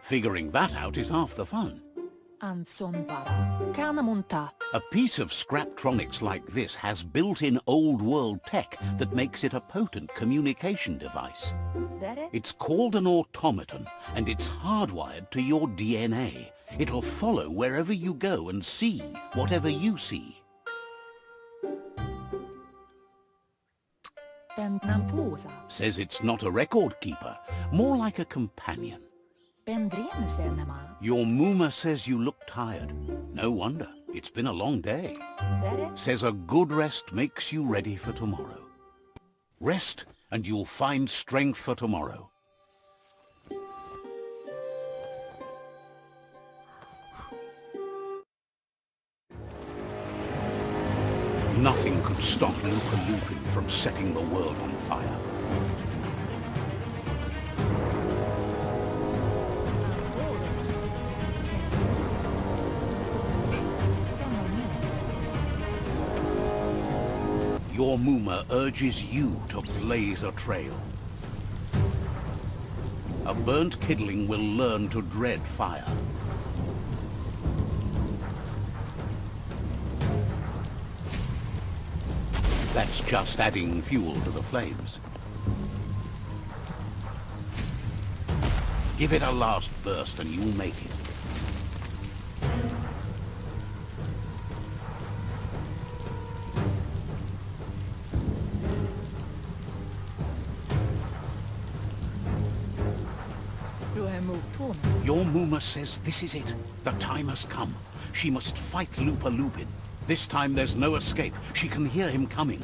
Figuring that out is half the fun. A piece of Scraptronics like this has built-in old-world tech that makes it a potent communication device. It's called an automaton, and it's hardwired to your DNA. It'll follow wherever you go and see whatever you see. Says it's not a record keeper, more like a companion. Your Mooma says you look tired. No wonder. It's been a long day.
That it?
Says a good rest makes you ready for tomorrow. Rest, and you'll find strength for tomorrow. Nothing could stop Lupin from setting the world on fire. Your Muma urges you to blaze a trail. A burnt kidling will learn to dread fire. That's just adding fuel to the flames. Give it a last burst and you'll make it. Your Muma says this is it. The time has come. She must fight Lupin. This time there's no escape. She can hear him coming.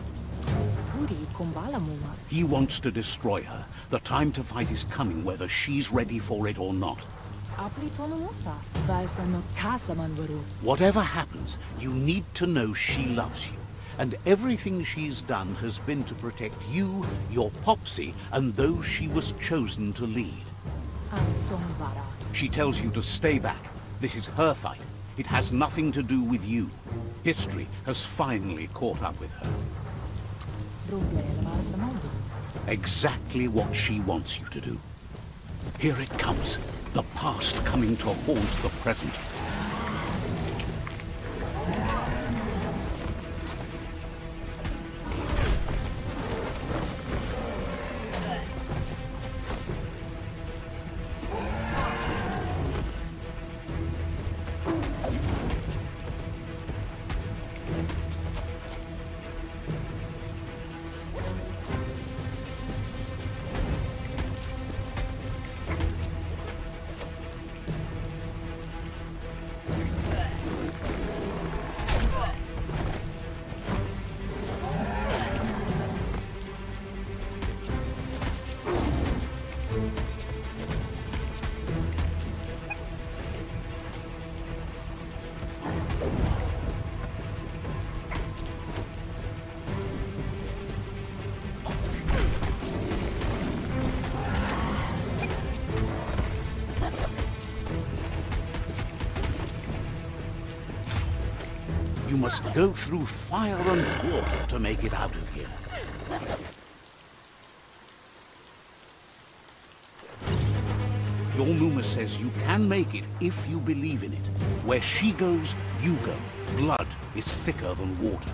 He wants to destroy her. The time to fight is coming, whether she's ready for it or not. Whatever happens, you need to know she loves you. And everything she's done has been to protect you, your Popsy, and those she was chosen to lead. She tells you to stay back. This is her fight. It has nothing to do with you. History has finally caught up with her. Exactly what she wants you to do. Here it comes. The past coming to haunt the present. You must go through fire and water to make it out of here. Your Muma says you can make it if you believe in it. Where she goes, you go. Blood is thicker than water.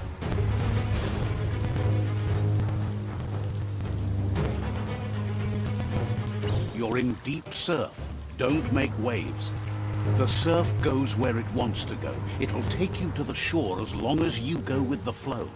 You're in deep surf. Don't make waves. The surf goes where it wants to go. It'll take you to the shore as long as you go with the flow.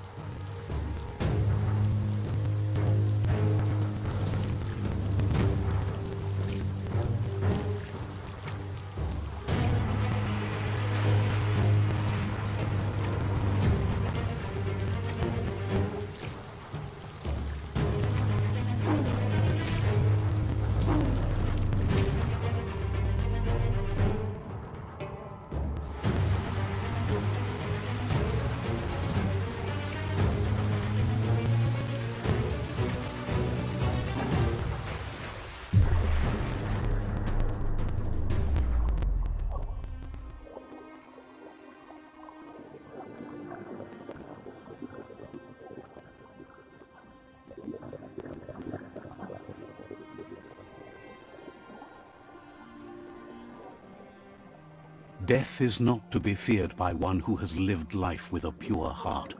Death is not to be feared by one who has lived life with a pure heart.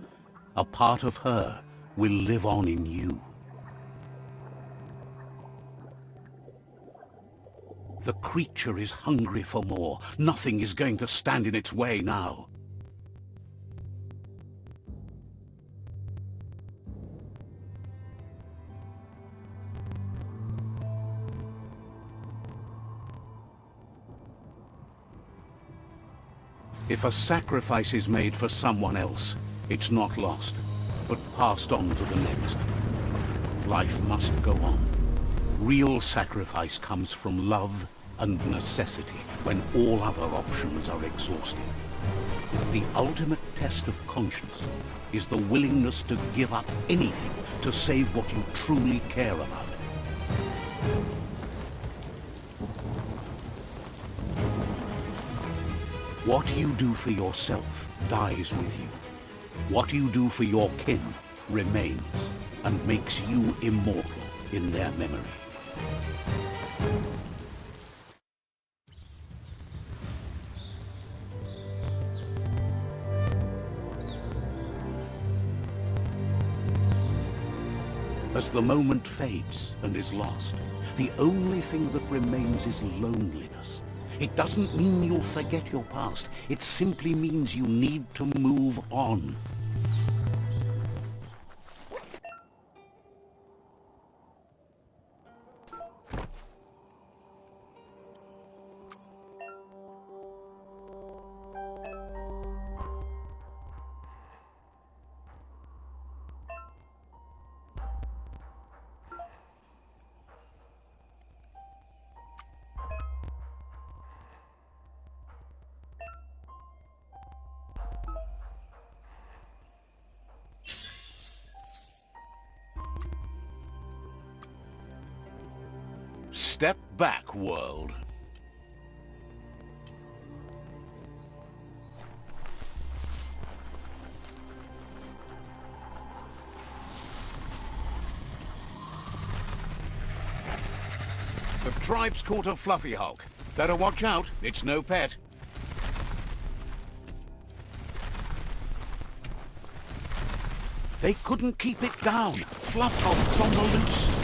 A part of her will live on in you. The creature is hungry for more. Nothing is going to stand in its way now. If a sacrifice is made for someone else, it's not lost, but passed on to the next. Life must go on. Real sacrifice comes from love and necessity when all other options are exhausted. The ultimate test of conscience is the willingness to give up anything to save what you truly care about. What you do for yourself dies with you. What you do for your kin remains and makes you immortal in their memory. As the moment fades and is lost, the only thing that remains is loneliness. It doesn't mean you'll forget your past. It simply means you need to move on. Step back, world. The tribe's caught a fluffy Hulk. Better watch out, it's no pet. They couldn't keep it down. Fluff Hulk's on the loose.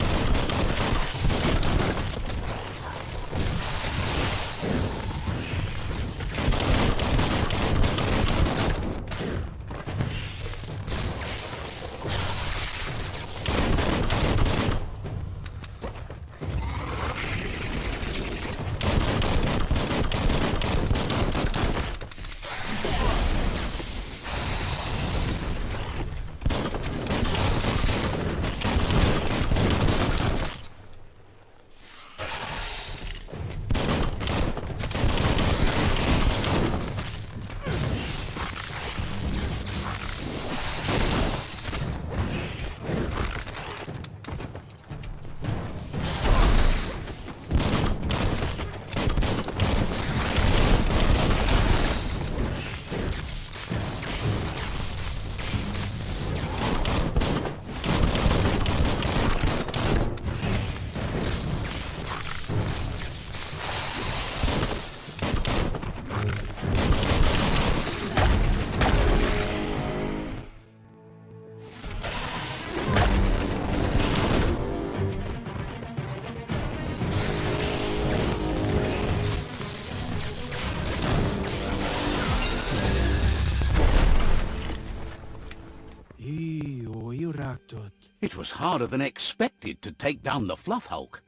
It was harder than expected to take down the Fluff Hulk.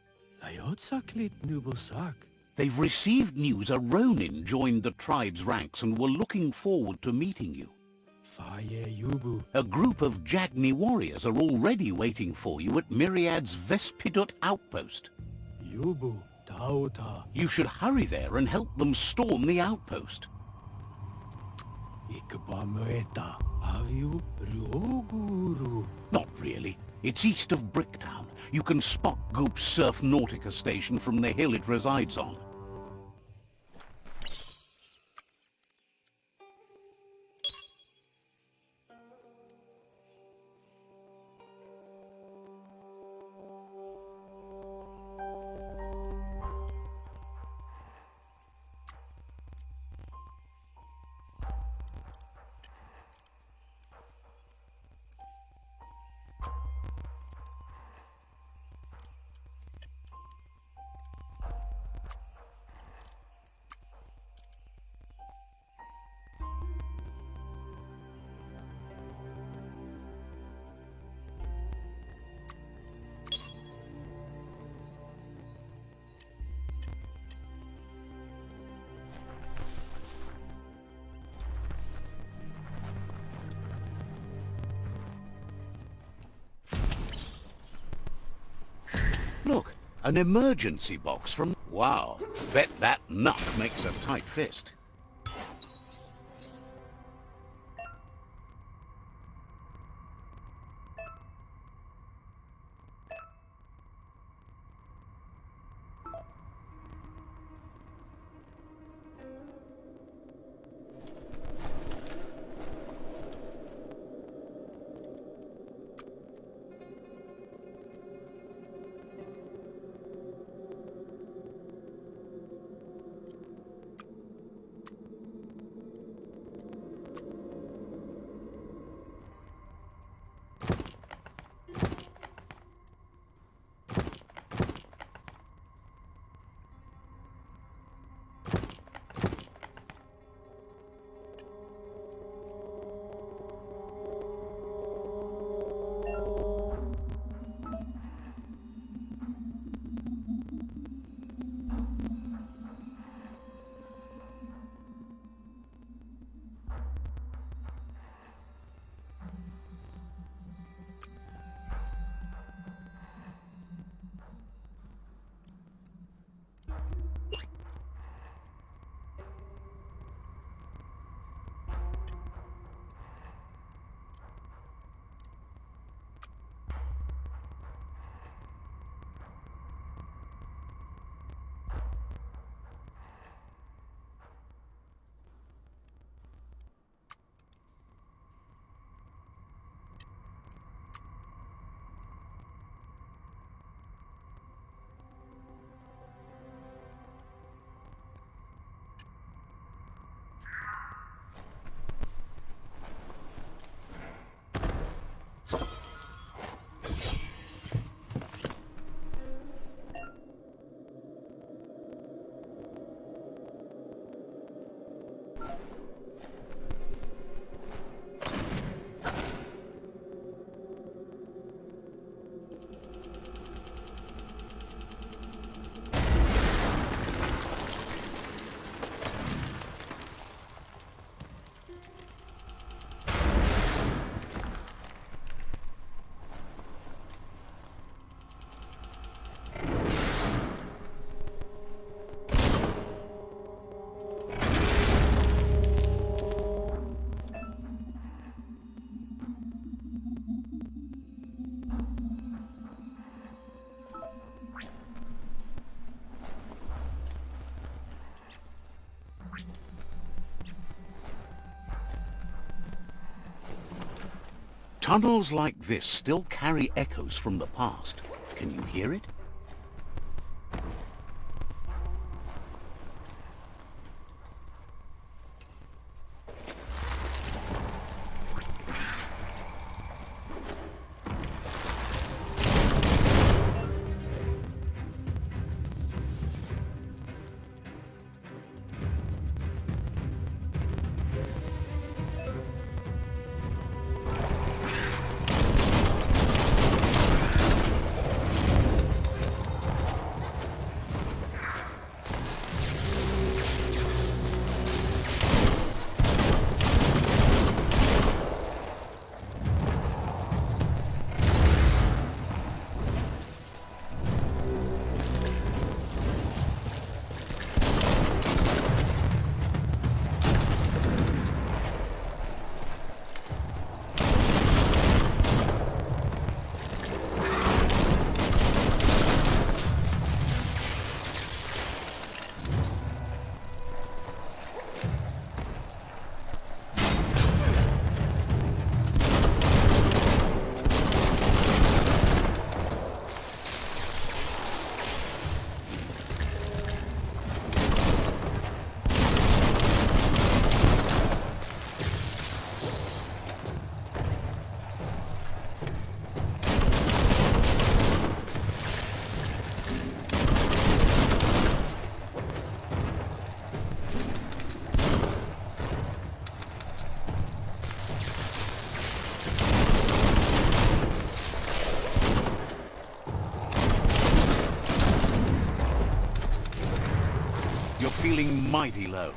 They've received news a Ronin joined the tribe's ranks and were looking forward to meeting you. A group of Jagni warriors are already waiting for you at Myriad's Vespidut outpost. You should hurry there and help them storm the outpost. Not really. It's east of Bricktown. You can spot Goop's Surf Nautica station from the hill it resides on. An emergency box from... Wow, bet that nut makes a tight fist. Tunnels like this still carry echoes from the past. Can you hear it? You're feeling mighty low.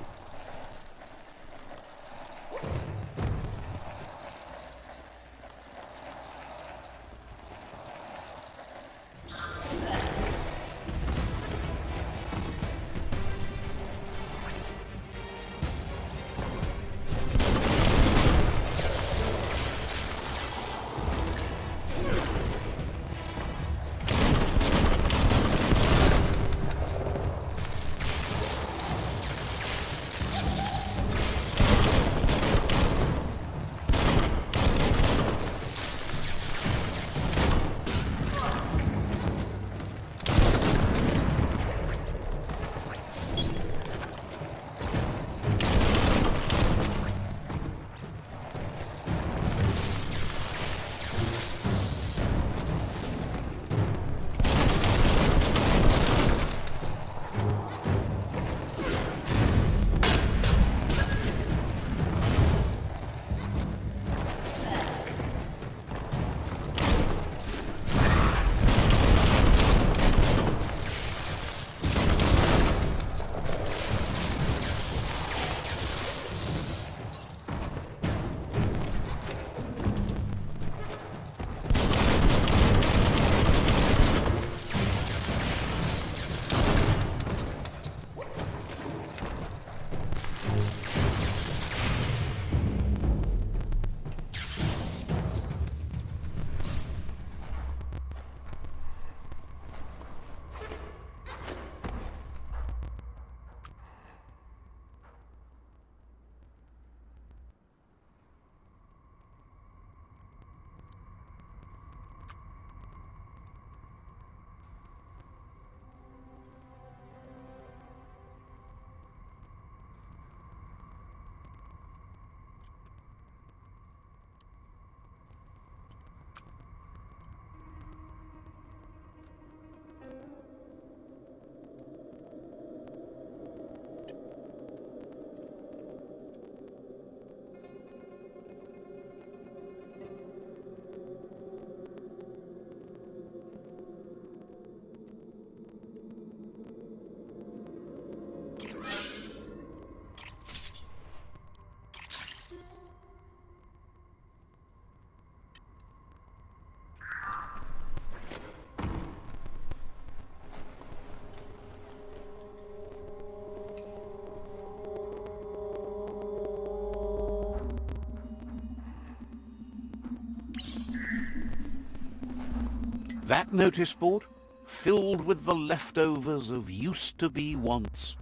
That notice board? Filled with the leftovers of used-to-be once.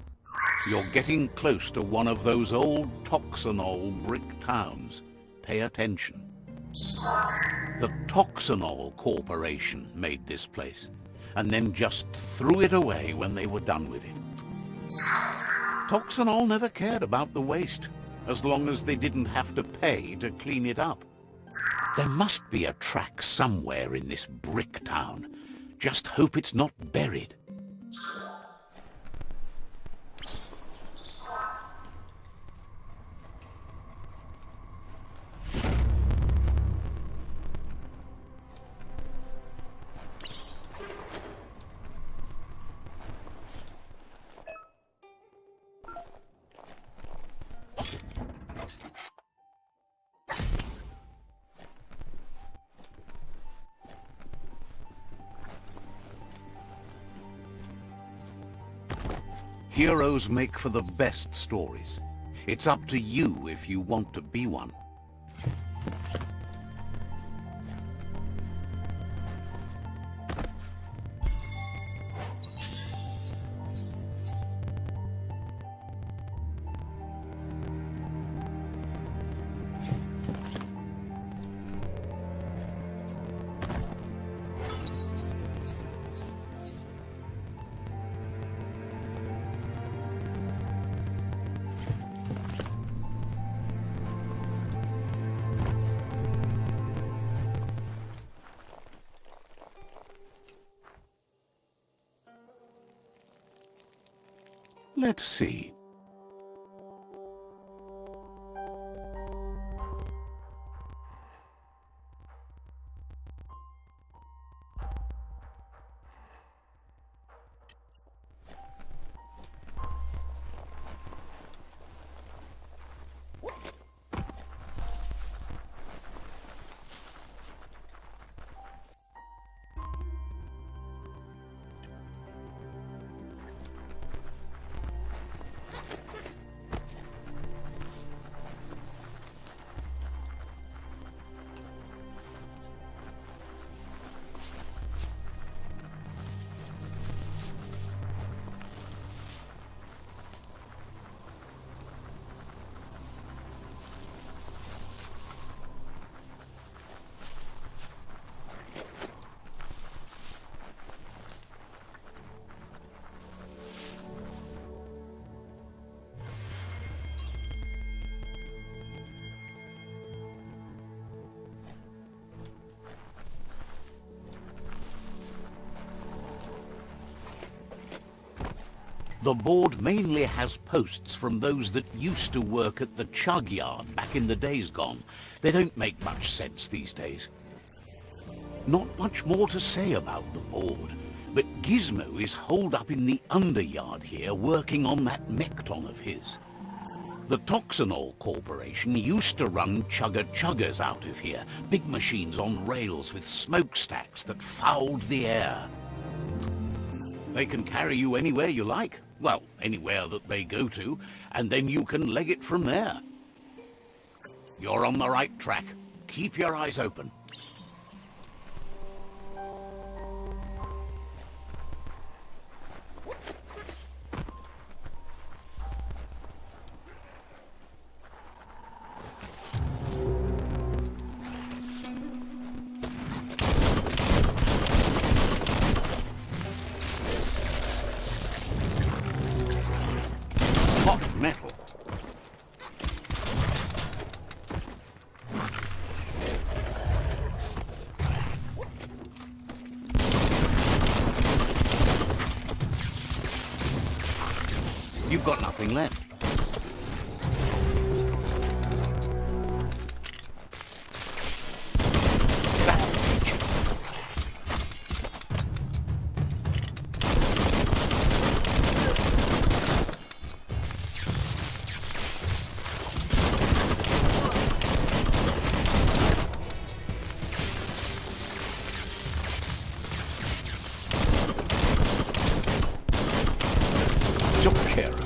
You're getting close to one of those old Toxanol brick towns. Pay attention. The Toxanol Corporation made this place, and then just threw it away when they were done with it. Toxanol never cared about the waste, as long as they didn't have to pay to clean it up. There must be a track somewhere in this brick town. Just hope it's not buried. Heroes make for the best stories. It's up to you if you want to be one. Let's see. The board mainly has posts from those that used to work at the chug yard back in the days gone. They don't make much sense these days. Not much more to say about the board, but Gizmo is holed up in the underyard here working on that Mekton of his. The Toxanol Corporation used to run chugger-chuggers out of here, big machines on rails with smokestacks that fouled the air. They can carry you anywhere you like. Well, anywhere that they go to, and then you can leg it from there. You're on the right track. Keep your eyes open. Hot metal. You've got nothing left. That'll teach you. Took care of it.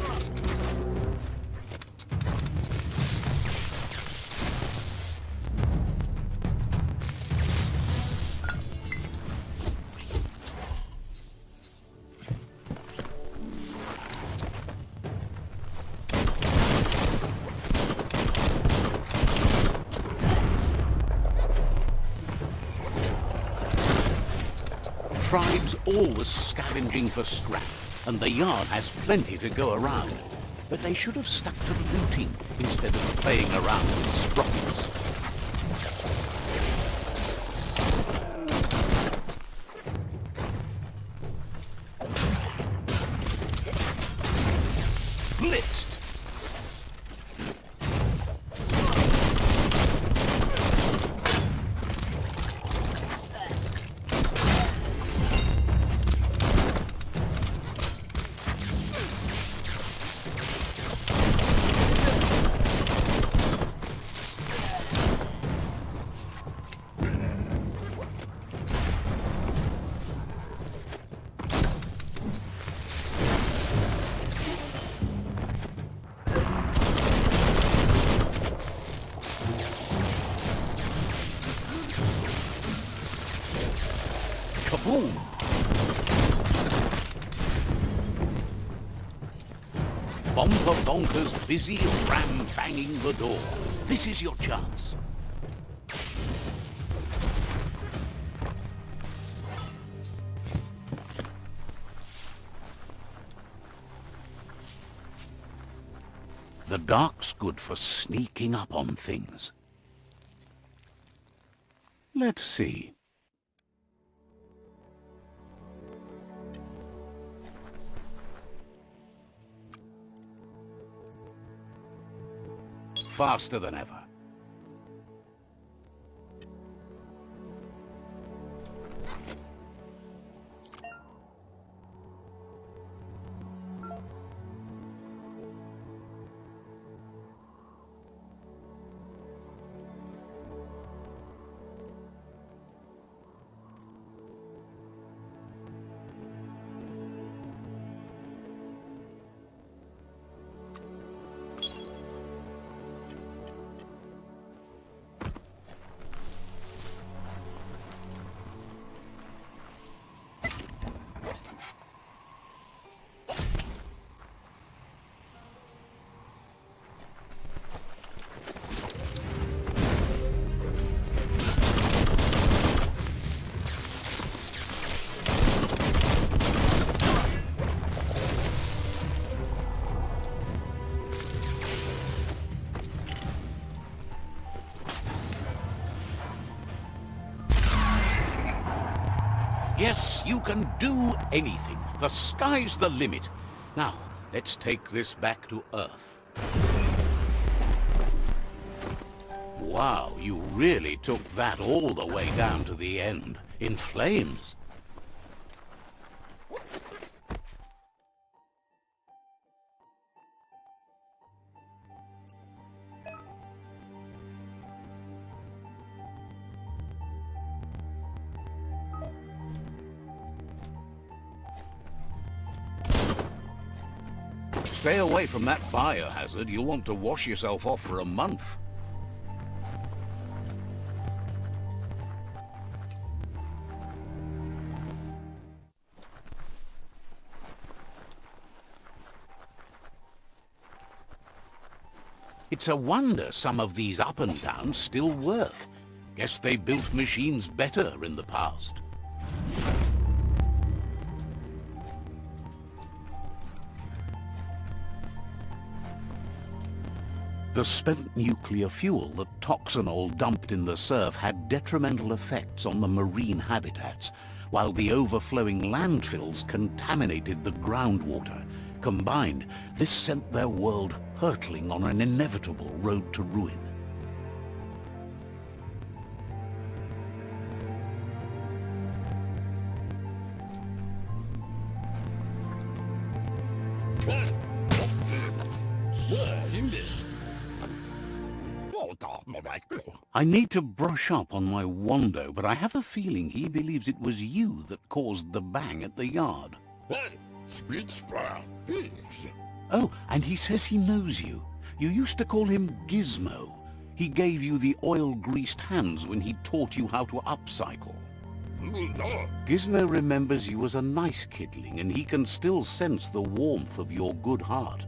tribe's always scavenging for scrap, and the yard has plenty to go around. But they should have stuck to looting instead of playing around with sprockets. Blitzed! Kaboom! Bomber Bonker's busy ram-banging the door. This is your chance. The dark's good for sneaking up on things. Let's see. Faster than ever. Yes, you can do anything. The sky's the limit. Now, let's take this back to Earth. Wow, you really took that all the way down to the end, in flames. Stay away from that biohazard. You'll want to wash yourself off for a month. It's a wonder some of these up and downs still work. Guess they built machines better in the past. The spent nuclear fuel that Toxanol dumped in the surf had detrimental effects on the marine habitats, while the overflowing landfills contaminated the groundwater. Combined, this sent their world hurtling on an inevitable road to ruin. I need to brush up on my Wando, but I have a feeling he believes it was you that caused the bang at the yard. Oh, and he says he knows you. You used to call him Gizmo. He gave you the oil-greased hands when he taught you how to upcycle. Gizmo remembers you as a nice kidling, and he can still sense the warmth of your good heart.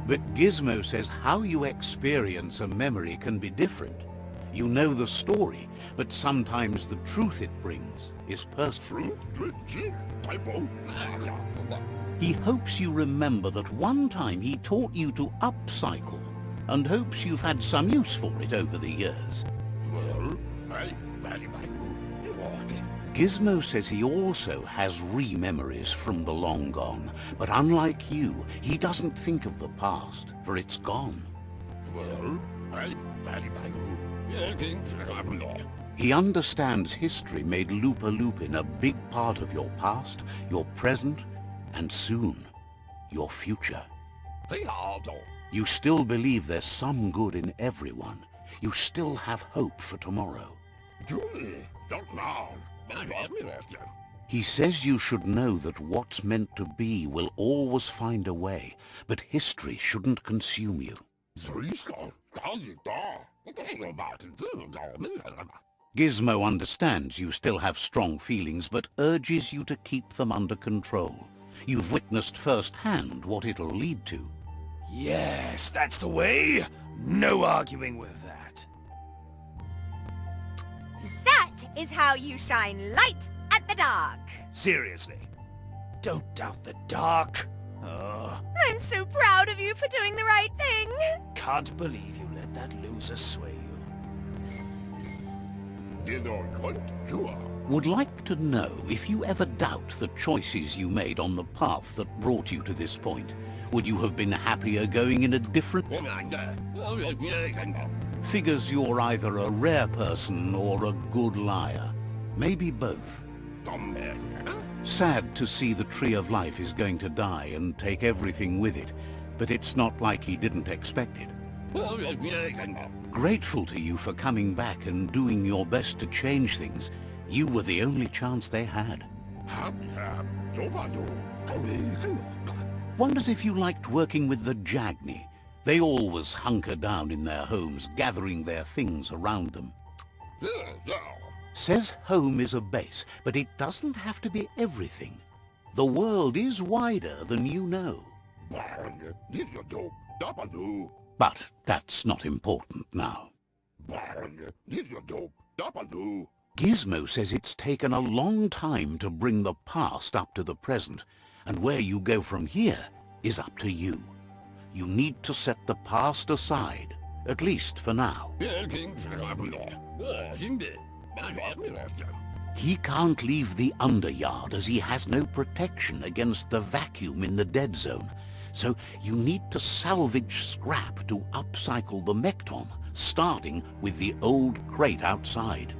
But Gizmo says how you experience a memory can be different. You know the story, but sometimes the truth it brings is personal. He hopes you remember that one time he taught you to upcycle, and hopes you've had some use for it over the years. Gizmo says he also has re-memories from the long gone, but unlike you, he doesn't think of the past, for it's gone. He understands history made Lupa Lupin a big part of your past, your present, and soon, your future. You still believe there's some good in everyone. You still have hope for tomorrow. He says you should know that what's meant to be will always find a way, but history shouldn't consume you. Gizmo understands you still have strong feelings, but urges you to keep them under control. You've witnessed firsthand what it'll lead to.
Yes, that's the way. No arguing with that.
That is how you shine light at the dark.
Seriously. Don't doubt the dark.
I'm so proud of you for doing the right thing.
Can't believe you let that loser sway you.
Would like to know if you ever doubt the choices you made on the path that brought you to this point. Would you have been happier going in a different... Figures you're either a rare person or a good liar. Maybe both. Sad to see the Tree of Life is going to die and take everything with it, but it's not like he didn't expect it. Grateful to you for coming back and doing your best to change things. You were the only chance they had. Wonders if you liked working with the Jagni. They always hunker down in their homes, gathering their things around them. Says home is a base, but it doesn't have to be everything. The world is wider than you know. But that's not important now. Gizmo says it's taken a long time to bring the past up to the present, and where you go from here is up to you. You need to set the past aside, at least for now. He can't leave the Underyard as he has no protection against the vacuum in the dead zone, so you need to salvage scrap to upcycle the Mekton, starting with the old crate outside.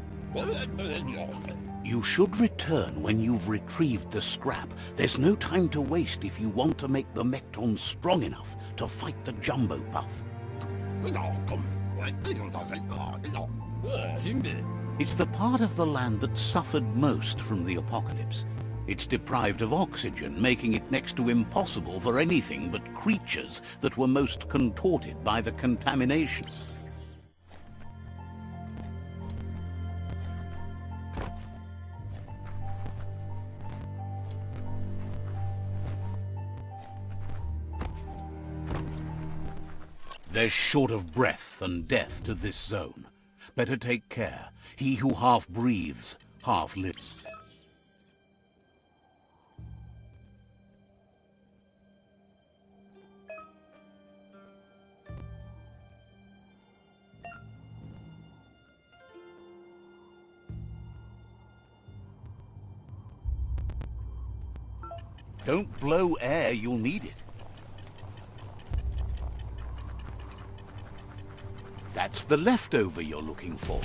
You should return when you've retrieved the scrap. There's no time to waste if you want to make the Mekton strong enough to fight the Jumbo Puff. It's the part of the land that suffered most from the apocalypse. It's deprived of oxygen, making it next to impossible for anything but creatures that were most contorted by the contamination. There's short of breath and death to this zone. Better take care. He who half breathes, half lives. Don't blow air, you'll need it. That's the leftover you're looking for.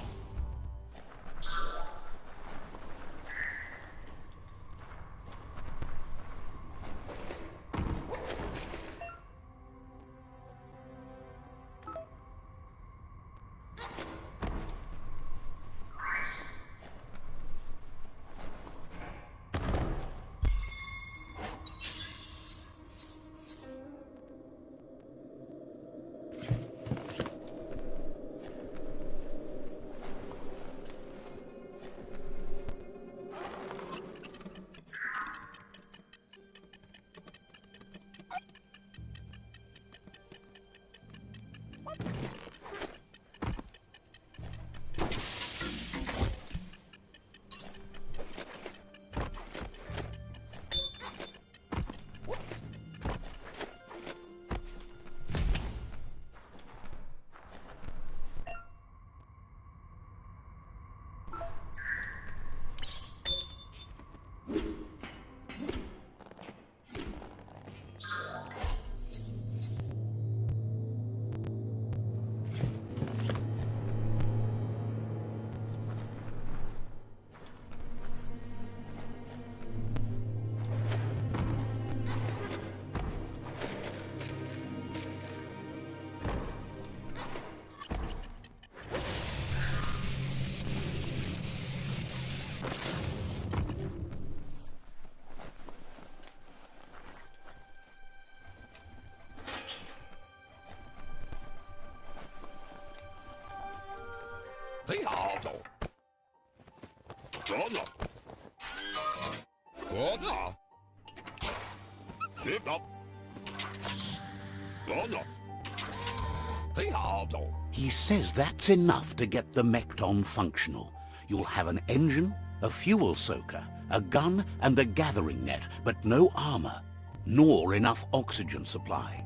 He says that's enough to get the Mekton functional. You'll have an engine, a fuel soaker, a gun and a gathering net, but no armor, nor enough oxygen supply.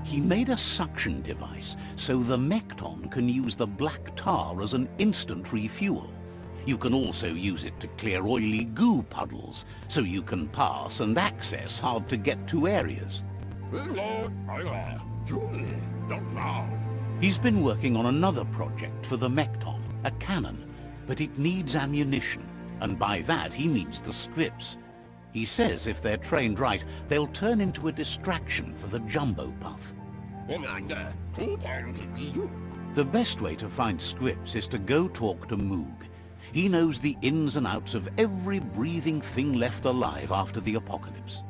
He made a suction device so the Mekton can use the black tar as an instant refuel. You can also use it to clear oily goo puddles, so you can pass and access hard-to-get-to areas. He's been working on another project for the Mekton, a cannon, but it needs ammunition, and by that he means the scripts. He says if they're trained right, they'll turn into a distraction for the Jumbo Puff. The best way to find scripts is to go talk to Moog. He knows the ins and outs of every breathing thing left alive after the apocalypse.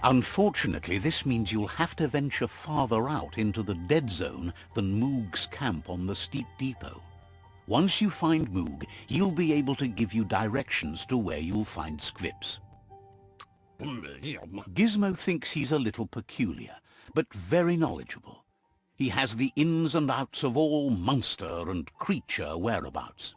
Unfortunately, this means you'll have to venture farther out into the dead zone than Moog's camp on the steep depot. Once you find Moog, he'll be able to give you directions to where you'll find scripts. Gizmo thinks he's a little peculiar, but very knowledgeable. He has the ins and outs of all monster and creature whereabouts.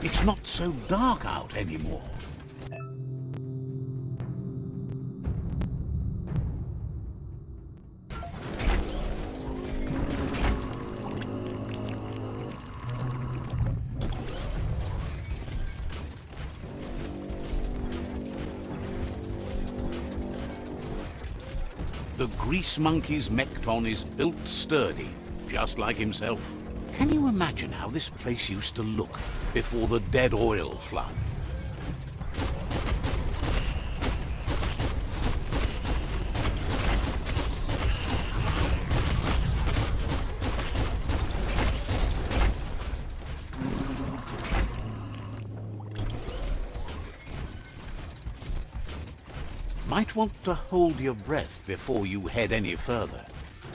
It's not so dark out anymore. The Grease Monkey's Mekton is built sturdy, just like himself. Can you imagine how this place used to look before the dead oil flood? Might want to hold your breath before you head any further.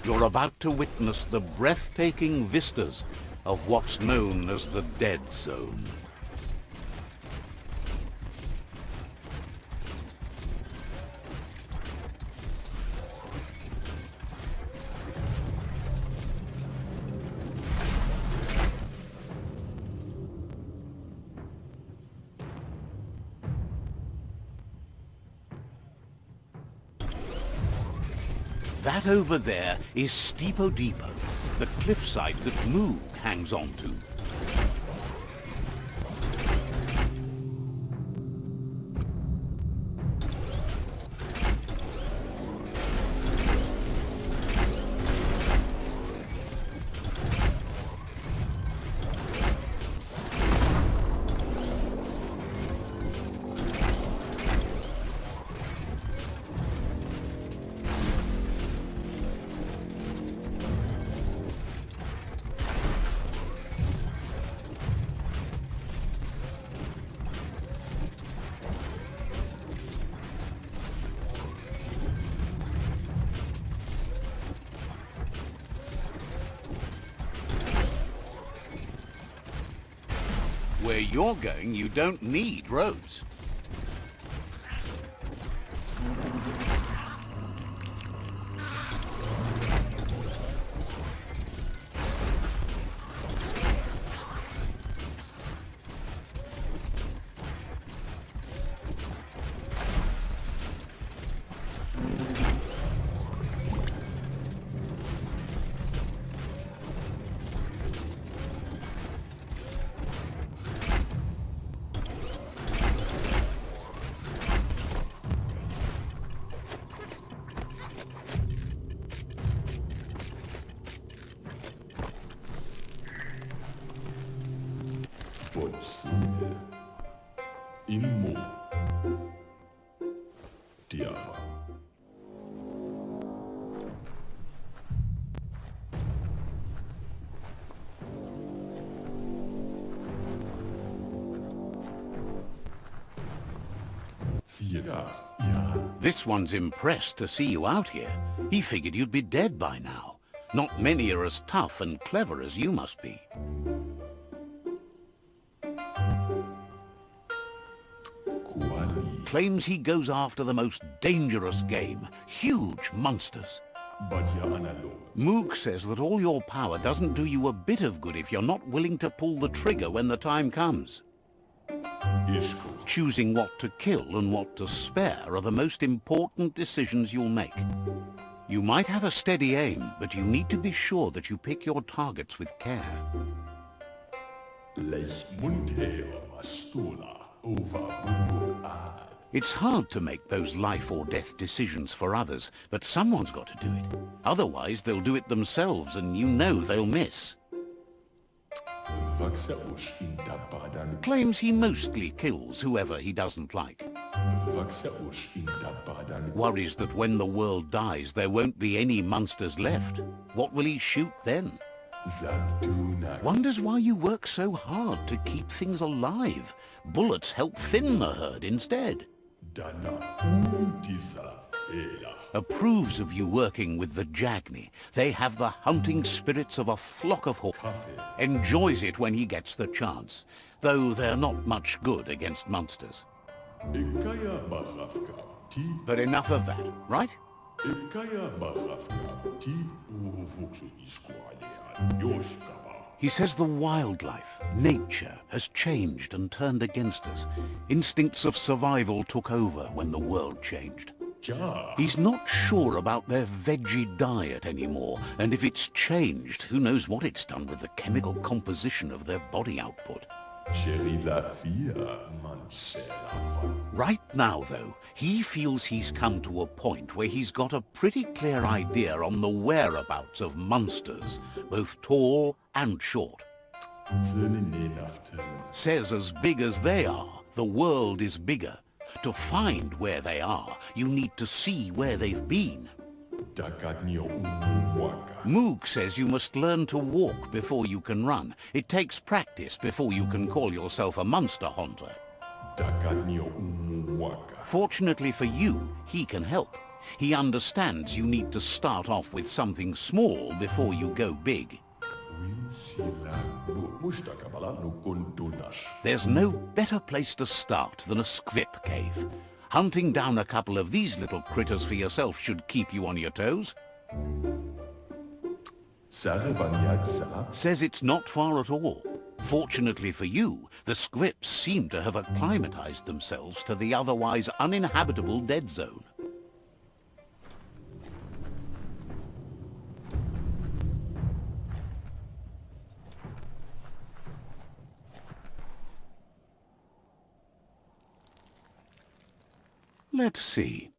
You're about to witness the breathtaking vistas of what's known as the Dead Zone. That over there is Steepo Depot, the cliffside that Moog hangs on to. Where you're going, you don't need roads.
Possibile. Il mo. Diava.
This one's impressed to see you out here. He figured you'd be dead by now. Not many are as tough and clever as you must be. Claims he goes after the most dangerous game, huge monsters. Moog says that all your power doesn't do you a bit of good if you're not willing to pull the trigger when the time comes. Choosing what to kill and what to spare are the most important decisions you'll make. You might have a steady aim, but you need to be sure that you pick your targets with care. It's hard to make those life or death decisions for others, but someone's got to do it. Otherwise, they'll do it themselves, and you know they'll miss. Claims he mostly kills whoever he doesn't like. Worries that when the world dies, there won't be any monsters left. What will he shoot then? Wonders why you work so hard to keep things alive. Bullets help thin the herd instead. Approves of you working with the Jagni. They have the hunting spirits of a flock of hawks. Enjoys it when he gets the chance, though they're not much good against monsters. But enough of that, right? He says the wildlife, nature, has changed and turned against us. Instincts of survival took over when the world changed. He's not sure about their veggie diet anymore, and if it's changed, who knows what it's done with the chemical composition of their body output. Right now, though, he feels he's come to a point where he's got a pretty clear idea on the whereabouts of monsters, both tall and short. Says as big as they are, the world is bigger. To find where they are, you need to see where they've been. Moog says you must learn to walk before you can run. It takes practice before you can call yourself a monster hunter. Fortunately for you, he can help. He understands you need to start off with something small before you go big. There's no better place to start than a squip cave. Hunting down a couple of these little critters for yourself should keep you on your toes. Says it's not far at all. Fortunately for you, the squips seem to have acclimatized themselves to the otherwise uninhabitable dead zone. Let's see.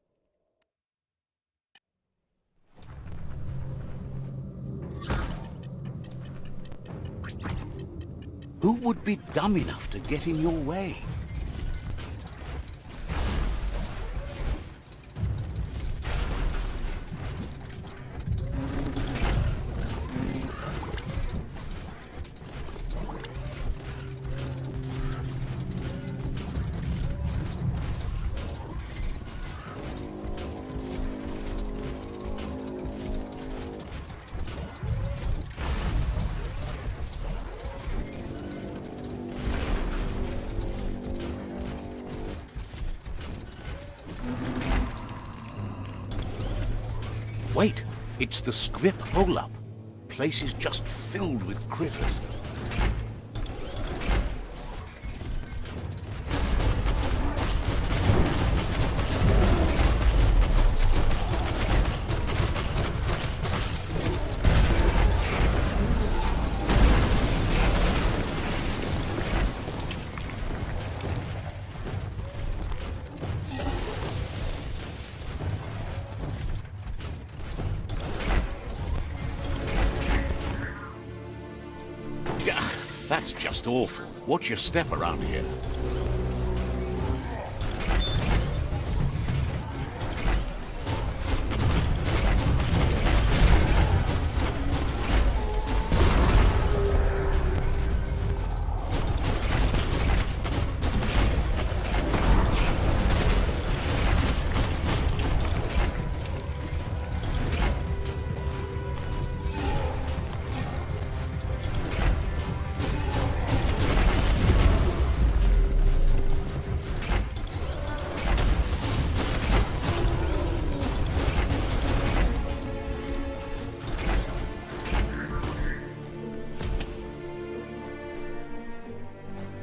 Who would be dumb enough to get in your way? Wait, it's the script hole-up. Place is just filled with critters. That's just awful. Watch your step around here.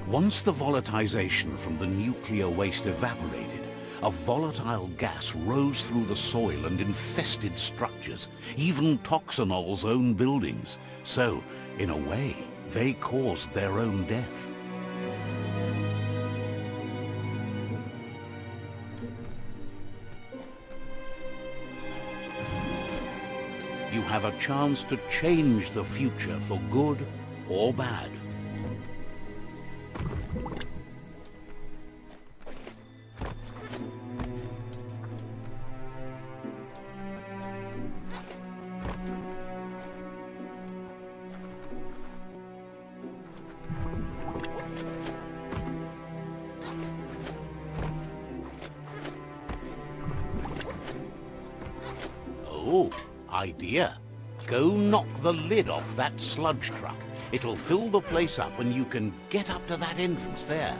Once the volatilization from the nuclear waste evaporated, a volatile gas rose through the soil and infested structures, even Toxanol's own buildings. So, in a way, they caused their own death. You have a chance to change the future for good or bad. Oh, idea. Go knock the lid off that sludge truck. It'll fill the place up and you can get up to that entrance there.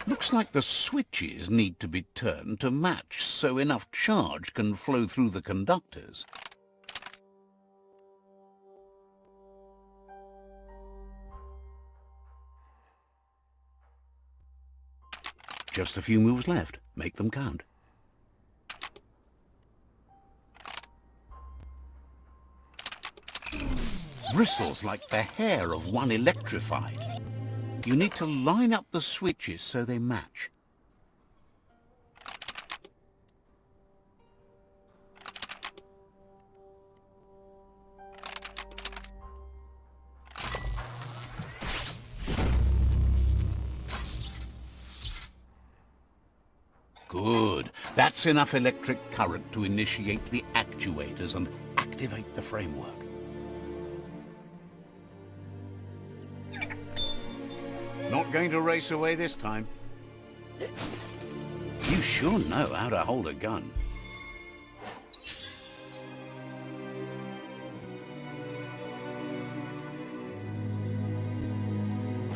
Looks like the switches need to be turned to match so enough charge can flow through the conductors. Just a few moves left. Make them count. Bristles like the hair of one electrified. You need to line up the switches so they match. Good. That's enough electric current to initiate the actuators and activate the framework. Not going to race away this time. You sure know how to hold a gun.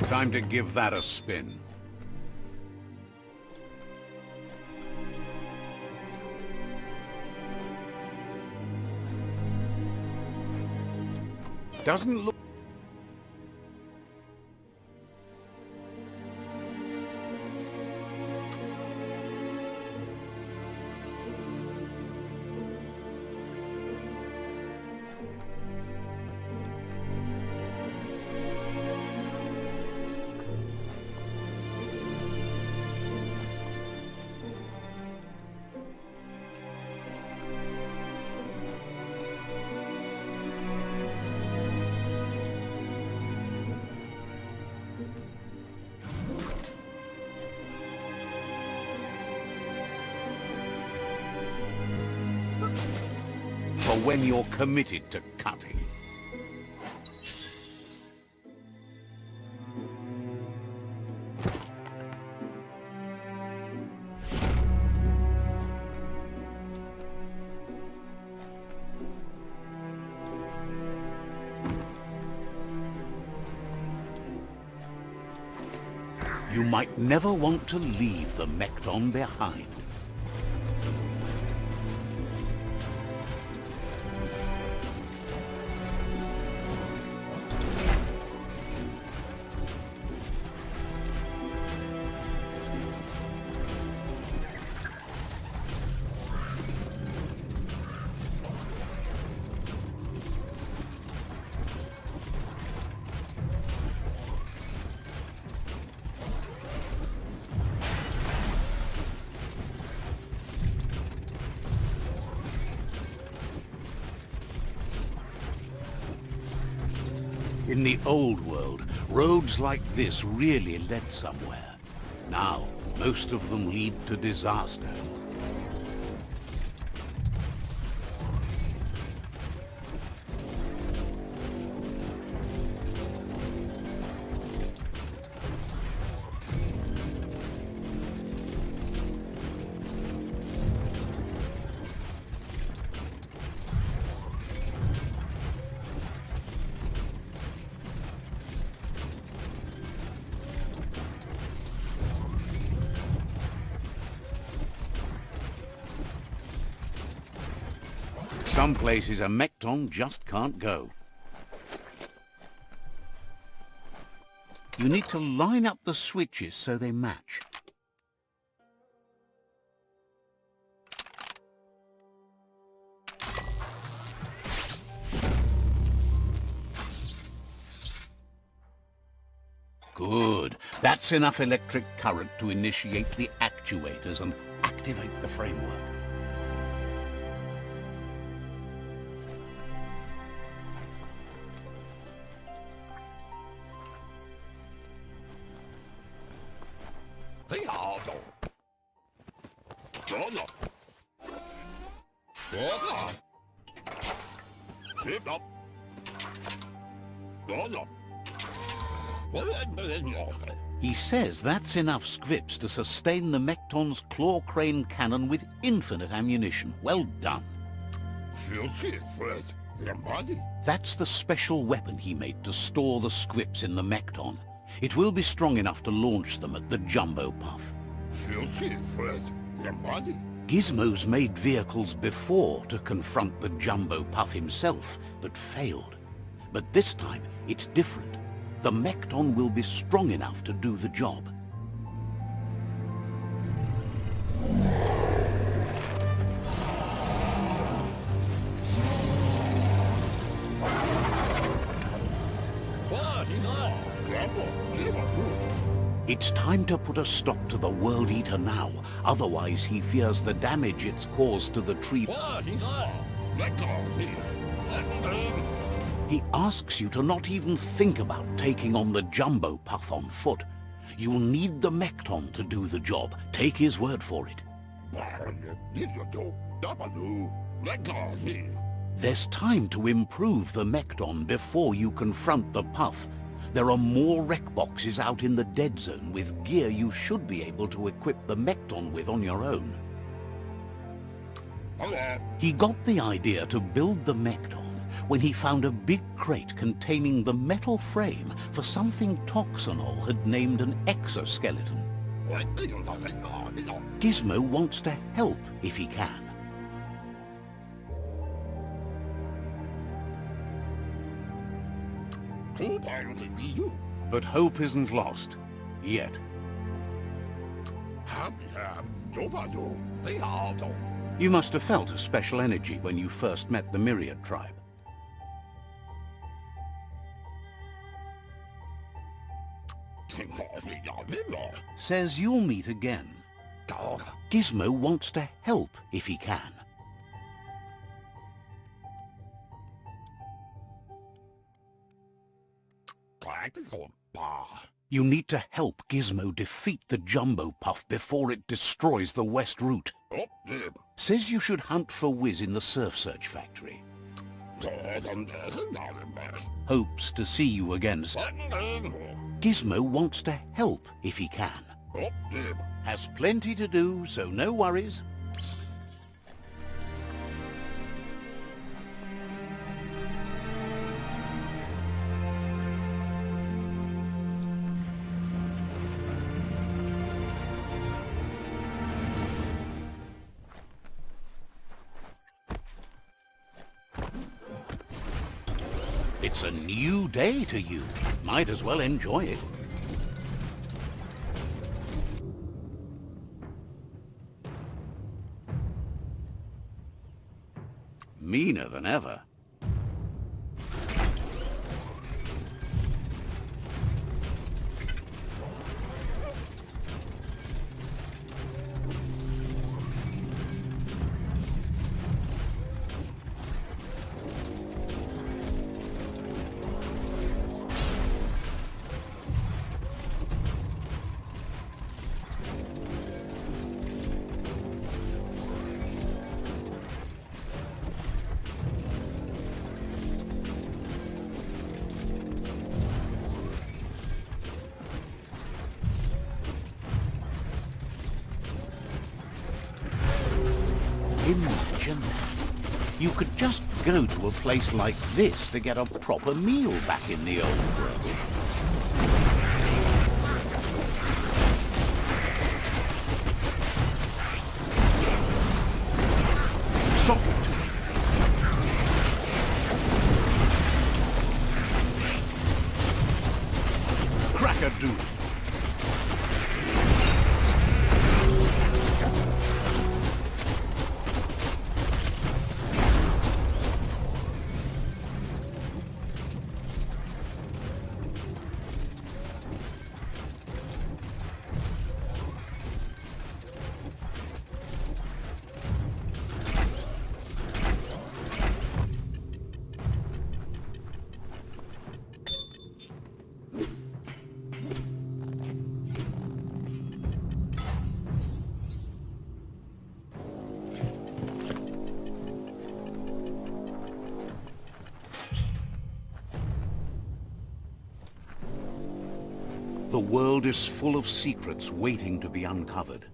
Time to give that a spin. Doesn't look... For when you're committed to cutting. You might never want to leave the Mekton behind. In the old world, roads like this really led somewhere. Now, most of them lead to disaster. Some places a Mekton just can't go. You need to line up the switches so they match. Good. That's enough electric current to initiate the actuators and activate the framework. He says that's enough scripts to sustain the Mekton's claw crane cannon with infinite ammunition. Well done. That's the special weapon he made to store the scripts in the Mekton. It will be strong enough to launch them at the Jumbo Puff. Gizmo's made vehicles before to confront the Jumbo Puff himself, but failed. But this time, it's different. The Mekton will be strong enough to do the job. It's time to put a stop to the World Eater now, otherwise he fears the damage it's caused to the tree. He asks you to not even think about taking on the Jumbo Puff on foot. You'll need the Mekton to do the job. Take his word for it. There's time to improve the Mekton before you confront the Puff. There are more wreck boxes out in the dead zone with gear you should be able to equip the Mekton with on your own. He got the idea to build the Mekton when he found a big crate containing the metal frame for something Toxanol had named an exoskeleton. Gizmo wants to help if he can. But hope isn't lost. Yet. You must have felt a special energy when you first met the Myriad tribe. Says you'll meet again. Gizmo wants to help if he can. You need to help Gizmo defeat the Jumbo Puff before it destroys the West Route. Says you should hunt for Wiz in the Surf Search Factory. Hopes to see you again. Gizmo wants to help if he can. Has plenty to do, so no worries. It's a new day to you. Might as well enjoy it. Meaner than ever. Imagine that. You could just go to a place like this to get a proper meal back in the old world. Socket to me. Crack-a-doodle. The world is full of secrets waiting to be uncovered.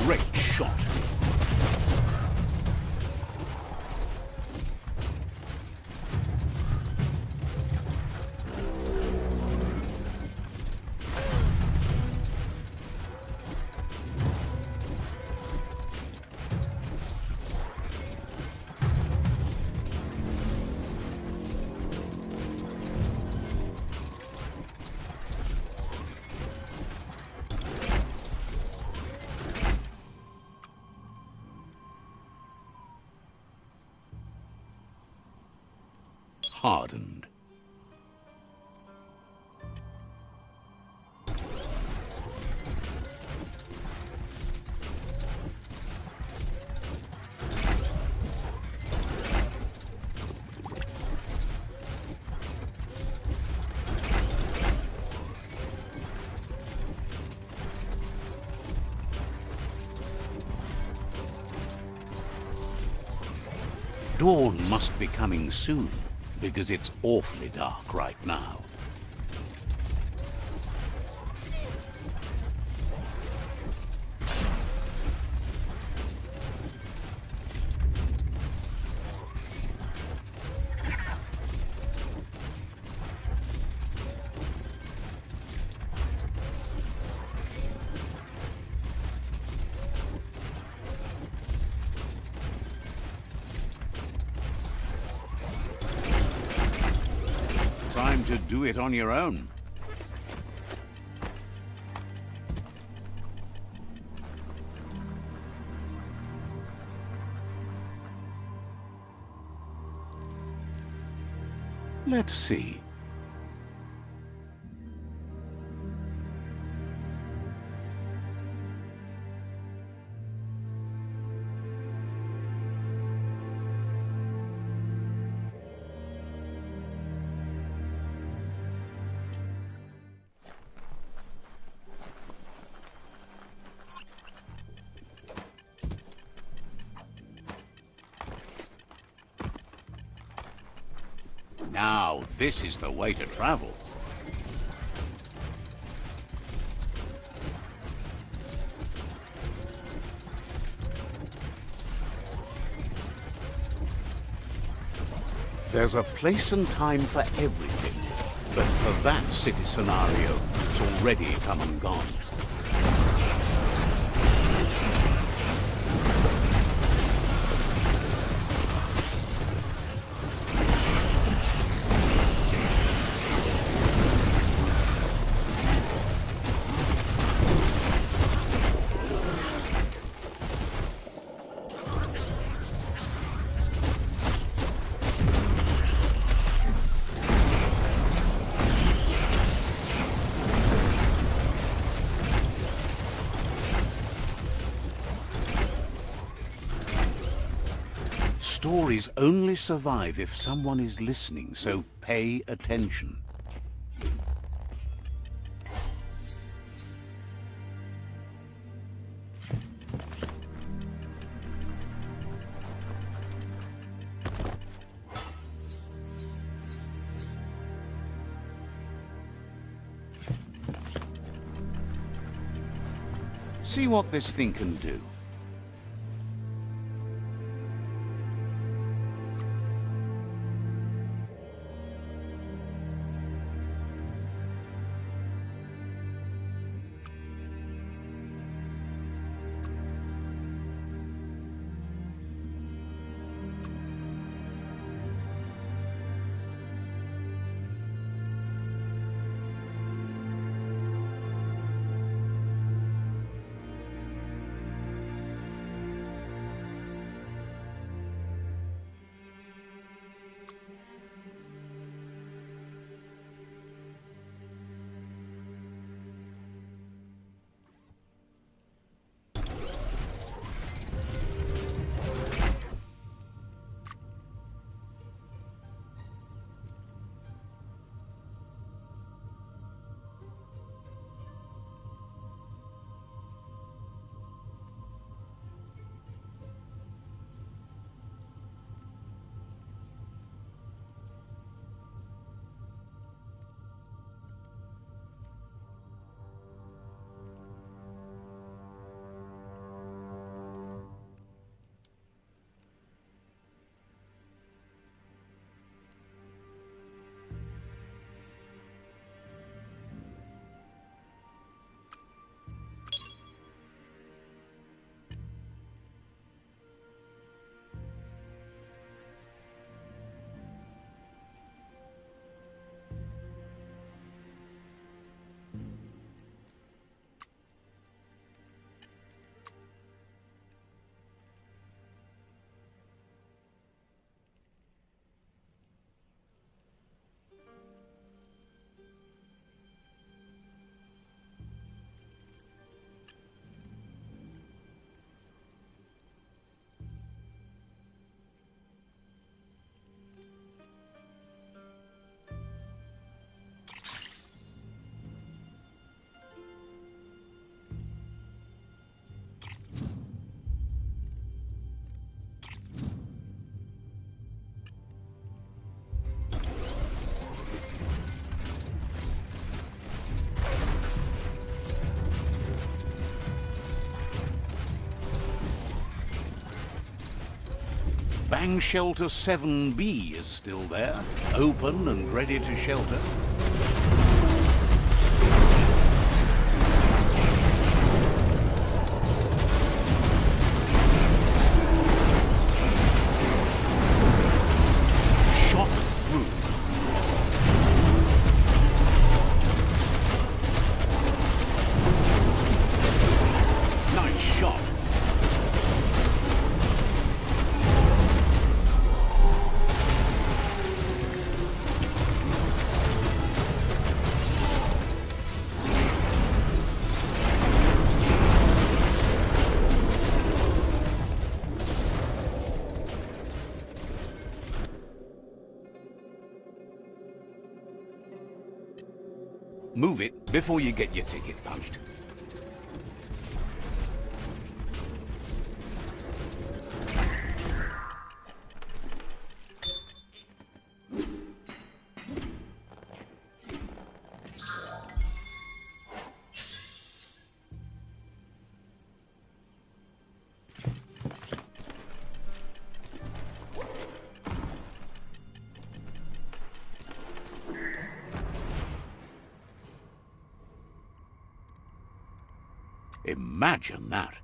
Great shot. Hardened. Dawn must be coming soon, because it's awfully dark right now. Time to do it on your own. Let's see. Now, this is the way to travel. There's a place and time for everything, but for that city scenario, it's already come and gone. Stories only survive if someone is listening, so pay attention. See what this thing can do. Bang Shelter 7B is still there, open and ready to shelter. Shot through. Nice shot. Move it before you get your ticket punched. Imagine that.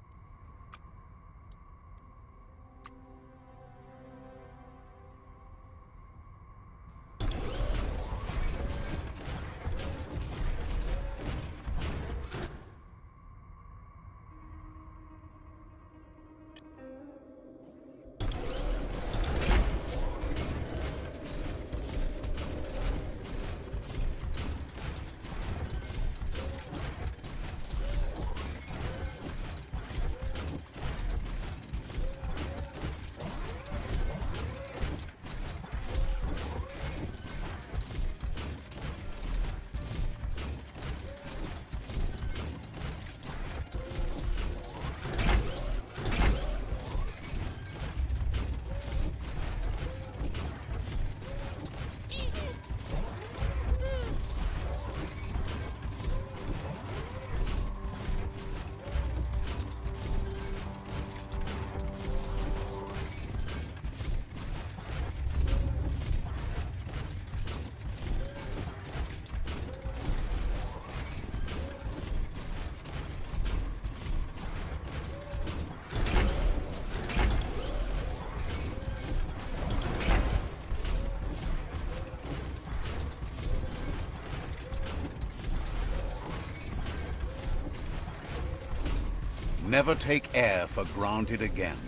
Never take air for granted again.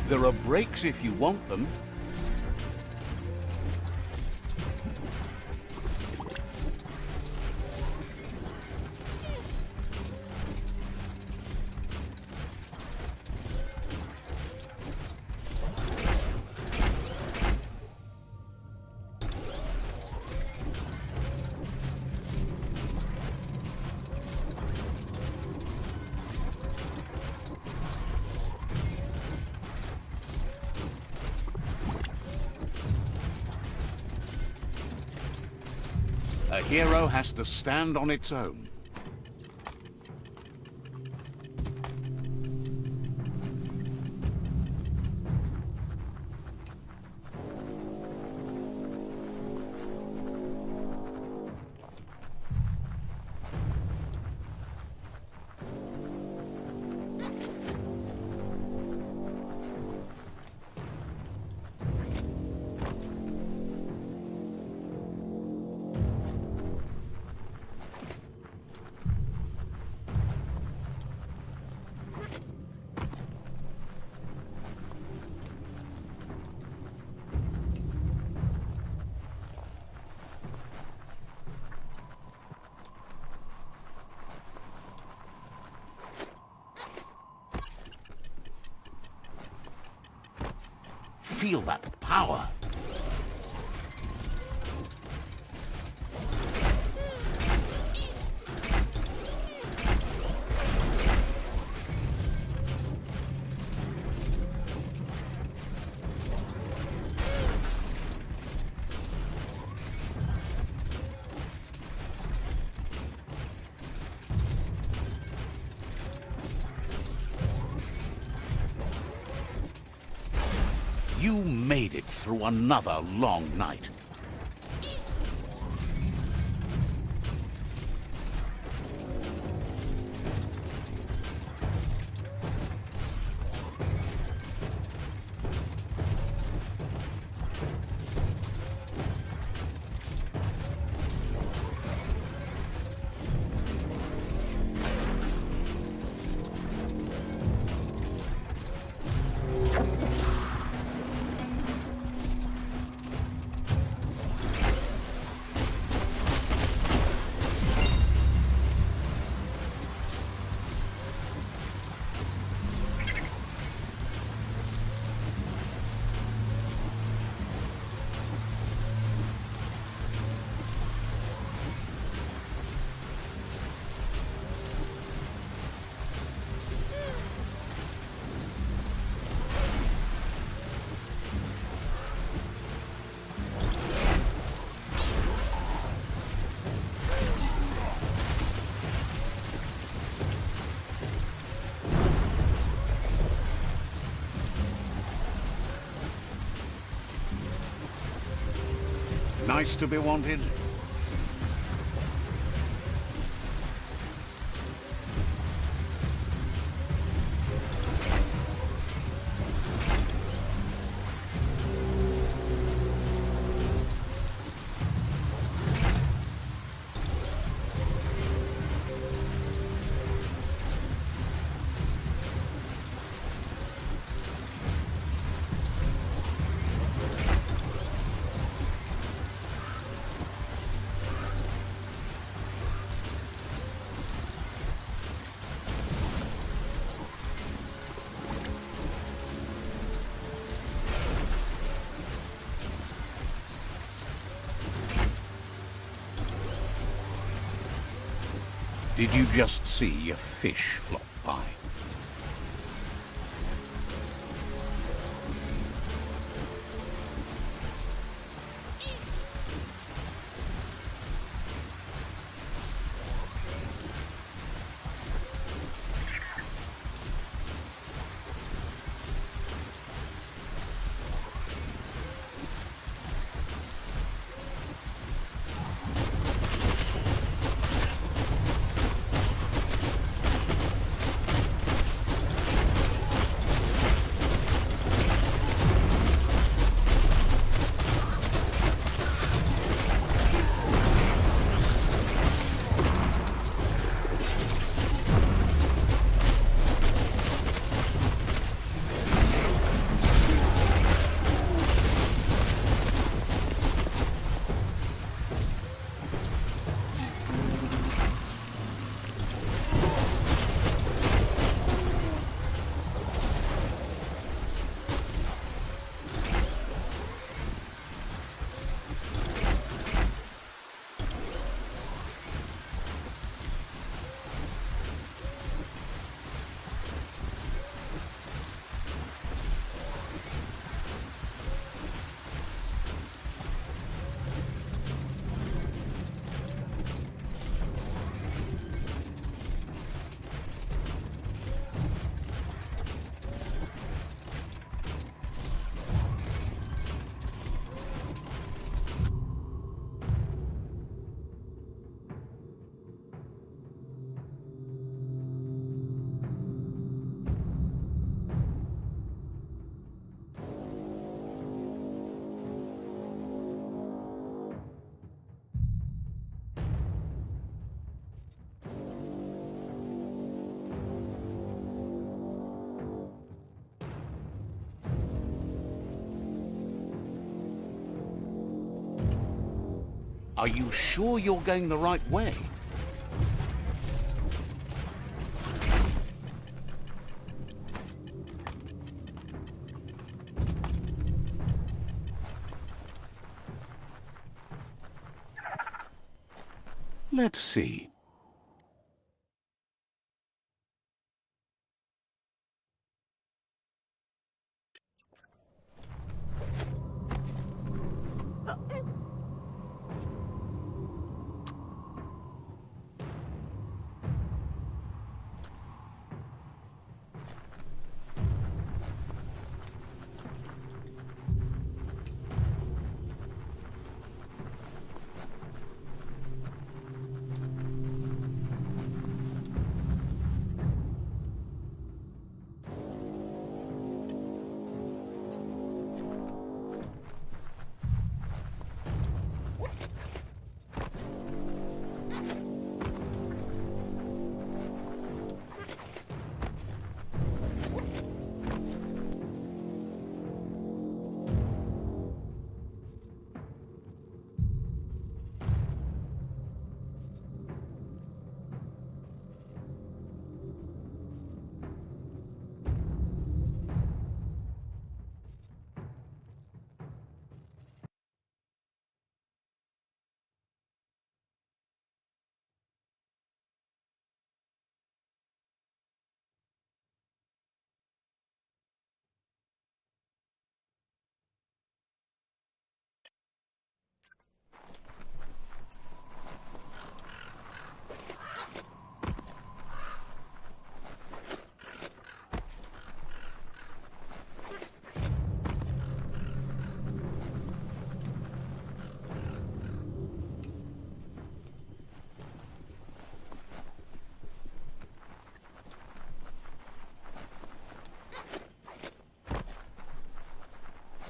There are breaks if you want them. A hero has to stand on its own. Feel that power. You made it through another long night. Nice to be wanted. Did you just see a fish flop by? Are you sure you're going the right way? Let's see.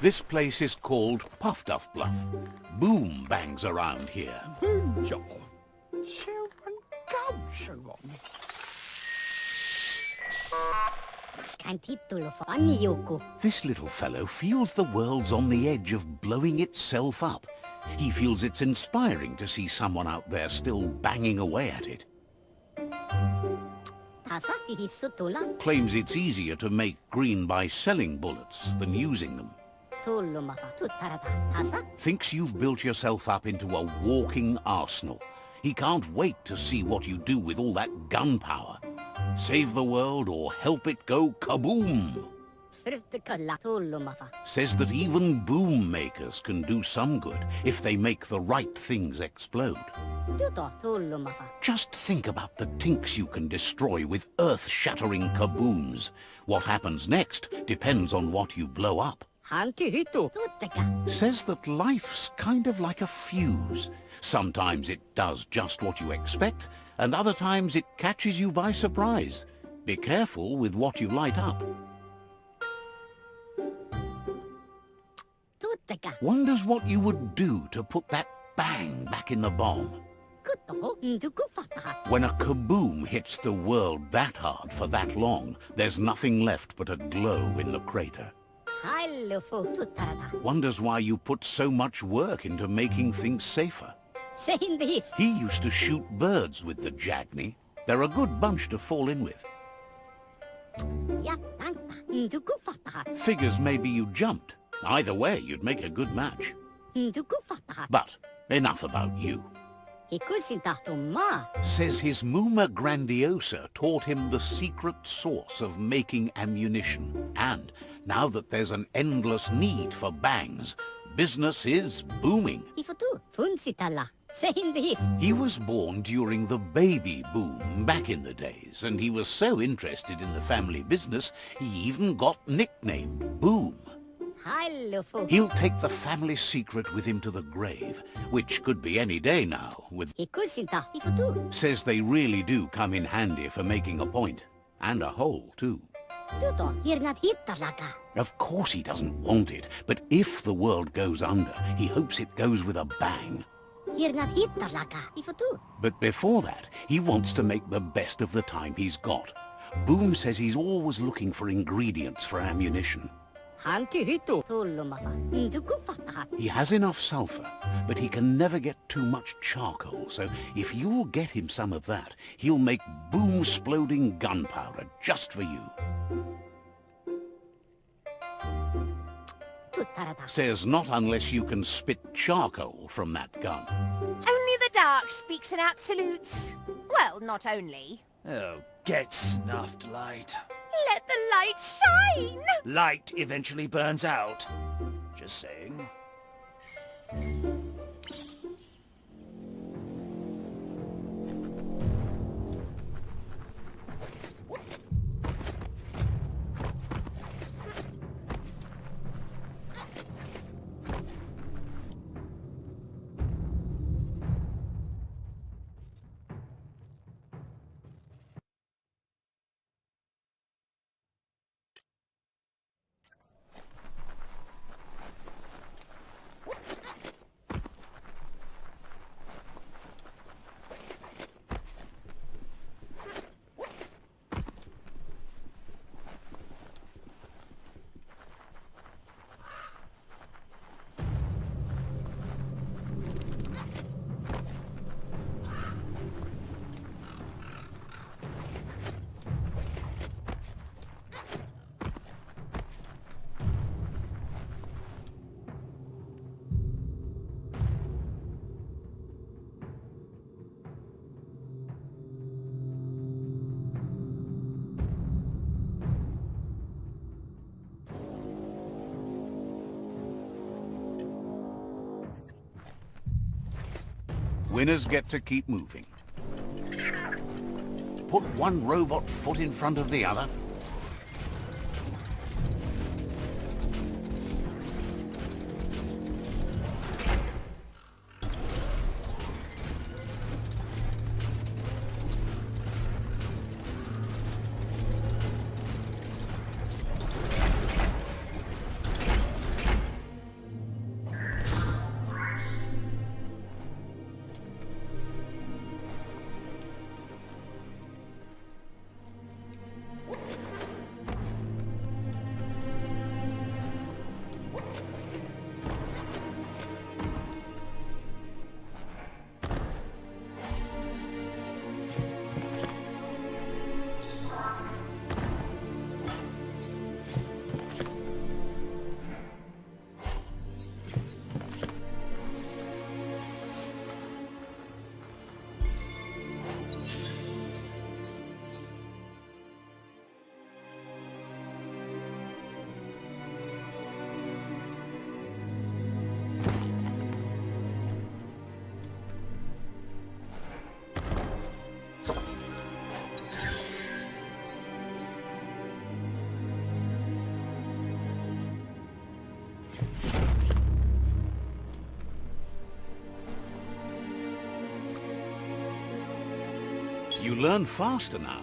This place is called Puff Duff Bluff. Boom bangs around here. This little fellow feels the world's on the edge of blowing itself up. He feels it's inspiring to see someone out there still banging away at it. Claims it's easier to make green by selling bullets than using them. Thinks you've built yourself up into a walking arsenal. He can't wait to see what you do with all that gunpowder. Save the world or help it go kaboom! Says that even boom makers can do some good if they make the right things explode. Just think about the tinks you can destroy with earth-shattering kabooms. What happens next depends on what you blow up. Says that life's kind of like a fuse. Sometimes it does just what you expect, and other times it catches you by surprise. Be careful with what you light up. Wonders what you would do to put that bang back in the bomb. When a kaboom hits the world that hard for that long, there's nothing left but a glow in the crater. Wonders why you put so much work into making things safer. He used to shoot birds with the Jagni. They're a good bunch to fall in with. Figures maybe you jumped. Either way, you'd make a good match. But enough about you. Says his Muma Grandiosa taught him the secret source of making ammunition. And now that there's an endless need for bangs, business is booming. He was born during the baby boom back in the days, and he was so interested in the family business, he even got nicknamed Boom. He'll take the family secret with him to the grave, which could be any day now, with... Says they really do come in handy for making a point. And a hole, too. Of course he doesn't want it, but if the world goes under, he hopes it goes with a bang. But before that, he wants to make the best of the time he's got. Boom says he's always looking for ingredients for ammunition. He has enough sulfur, but he can never get too much charcoal, so if you'll get him some of that, he'll make boom-sploding gunpowder just for you. Says not unless you can spit charcoal from that gun.
Only the Stark speaks in absolutes. Well, not only.
Oh, get snuffed, Light.
Let the light shine!
Light eventually burns out. Just saying.
Winners get to keep moving. Put one robot foot in front of the other. You learn faster now.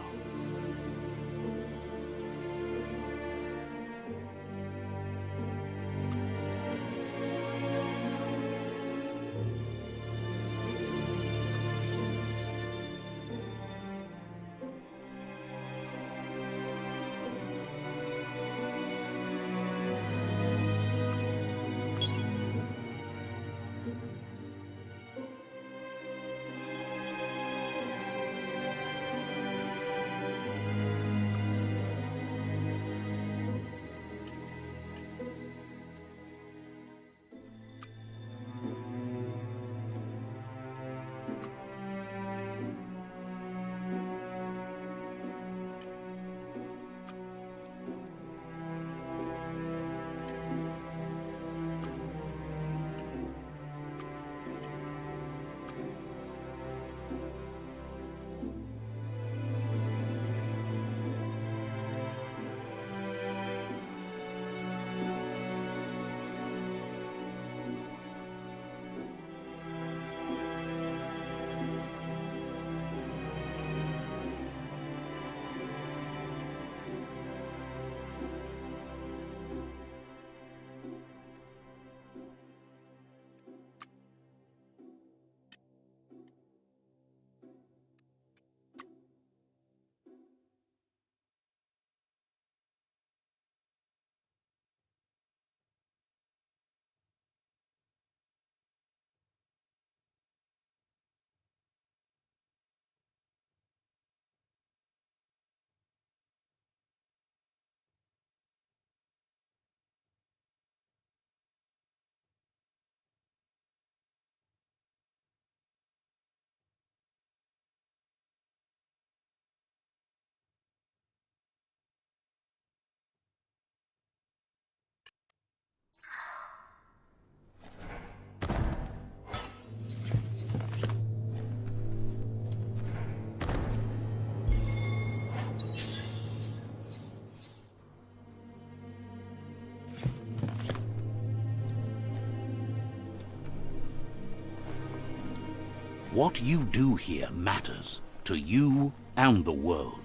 What you do here matters to you and the world.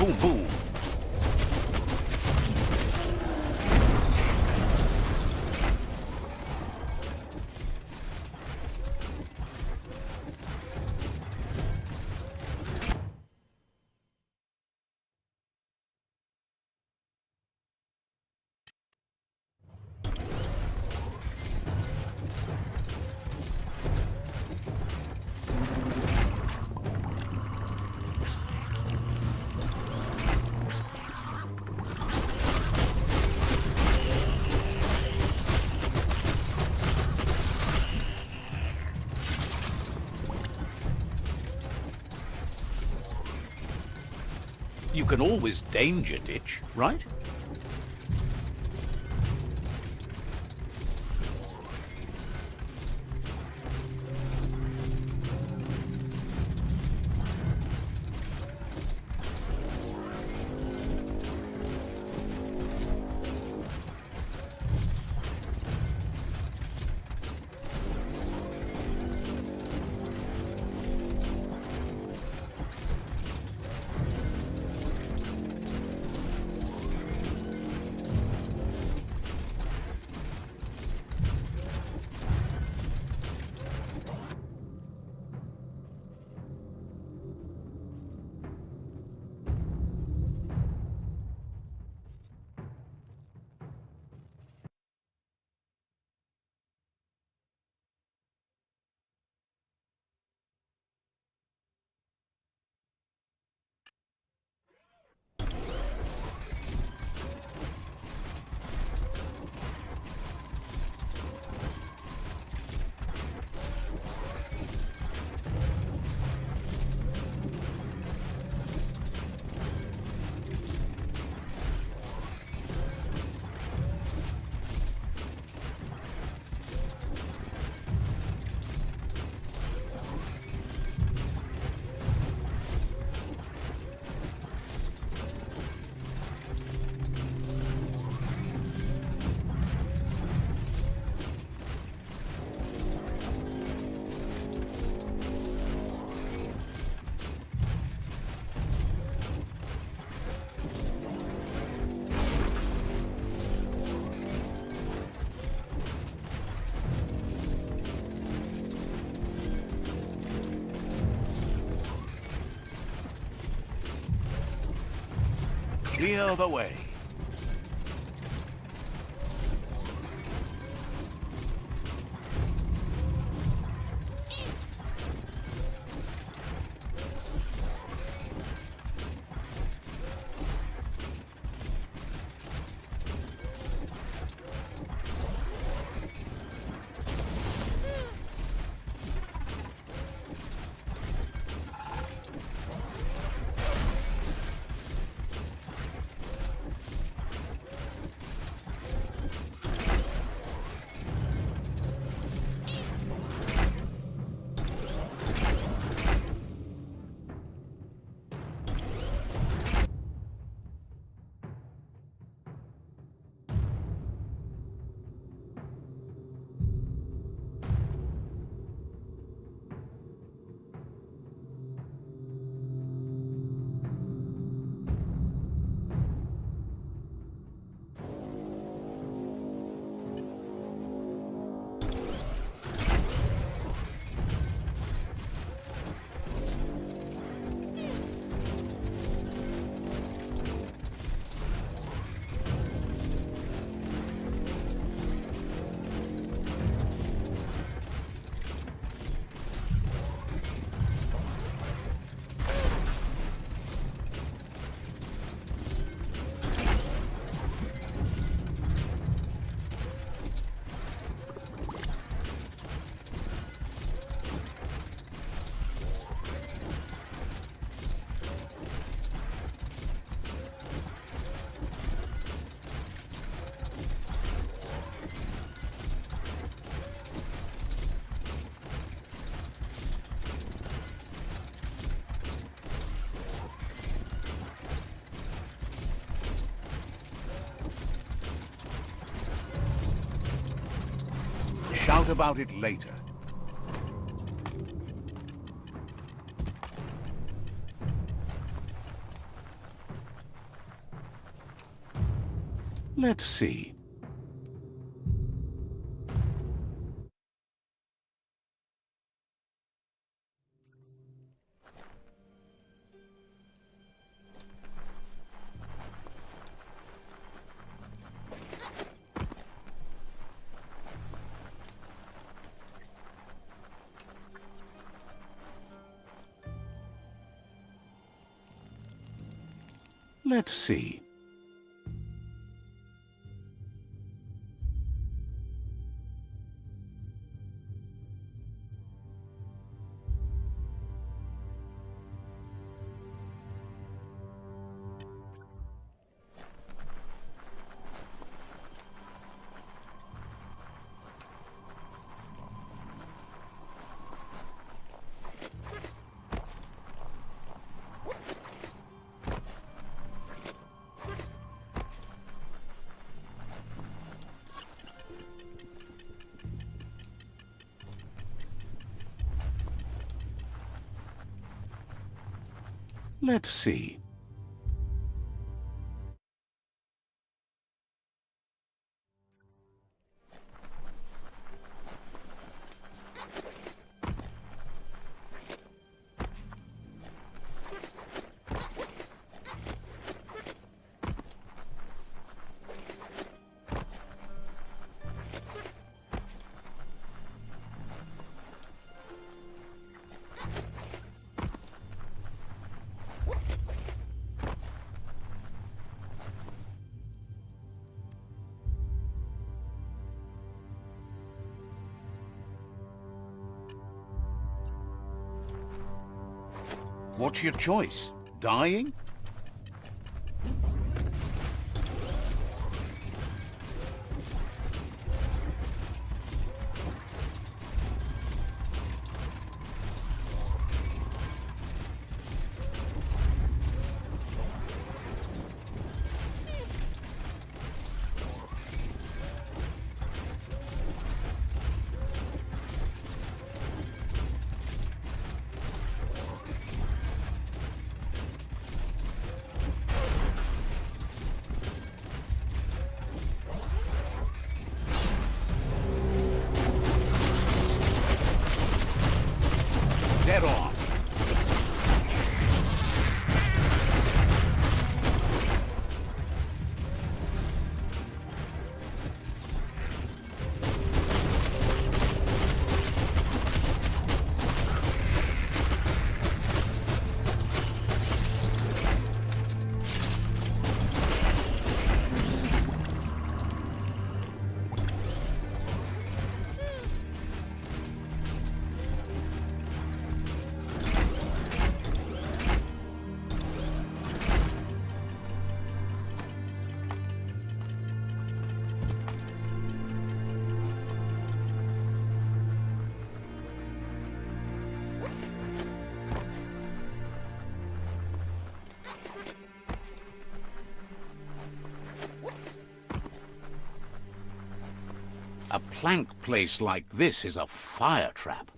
Boom, boom. You can always danger ditch, right? Clear the way. out about it later. Let's see. Let's see. Let's see. What's your choice? Dying? Dead on. A plank place like this is a fire trap.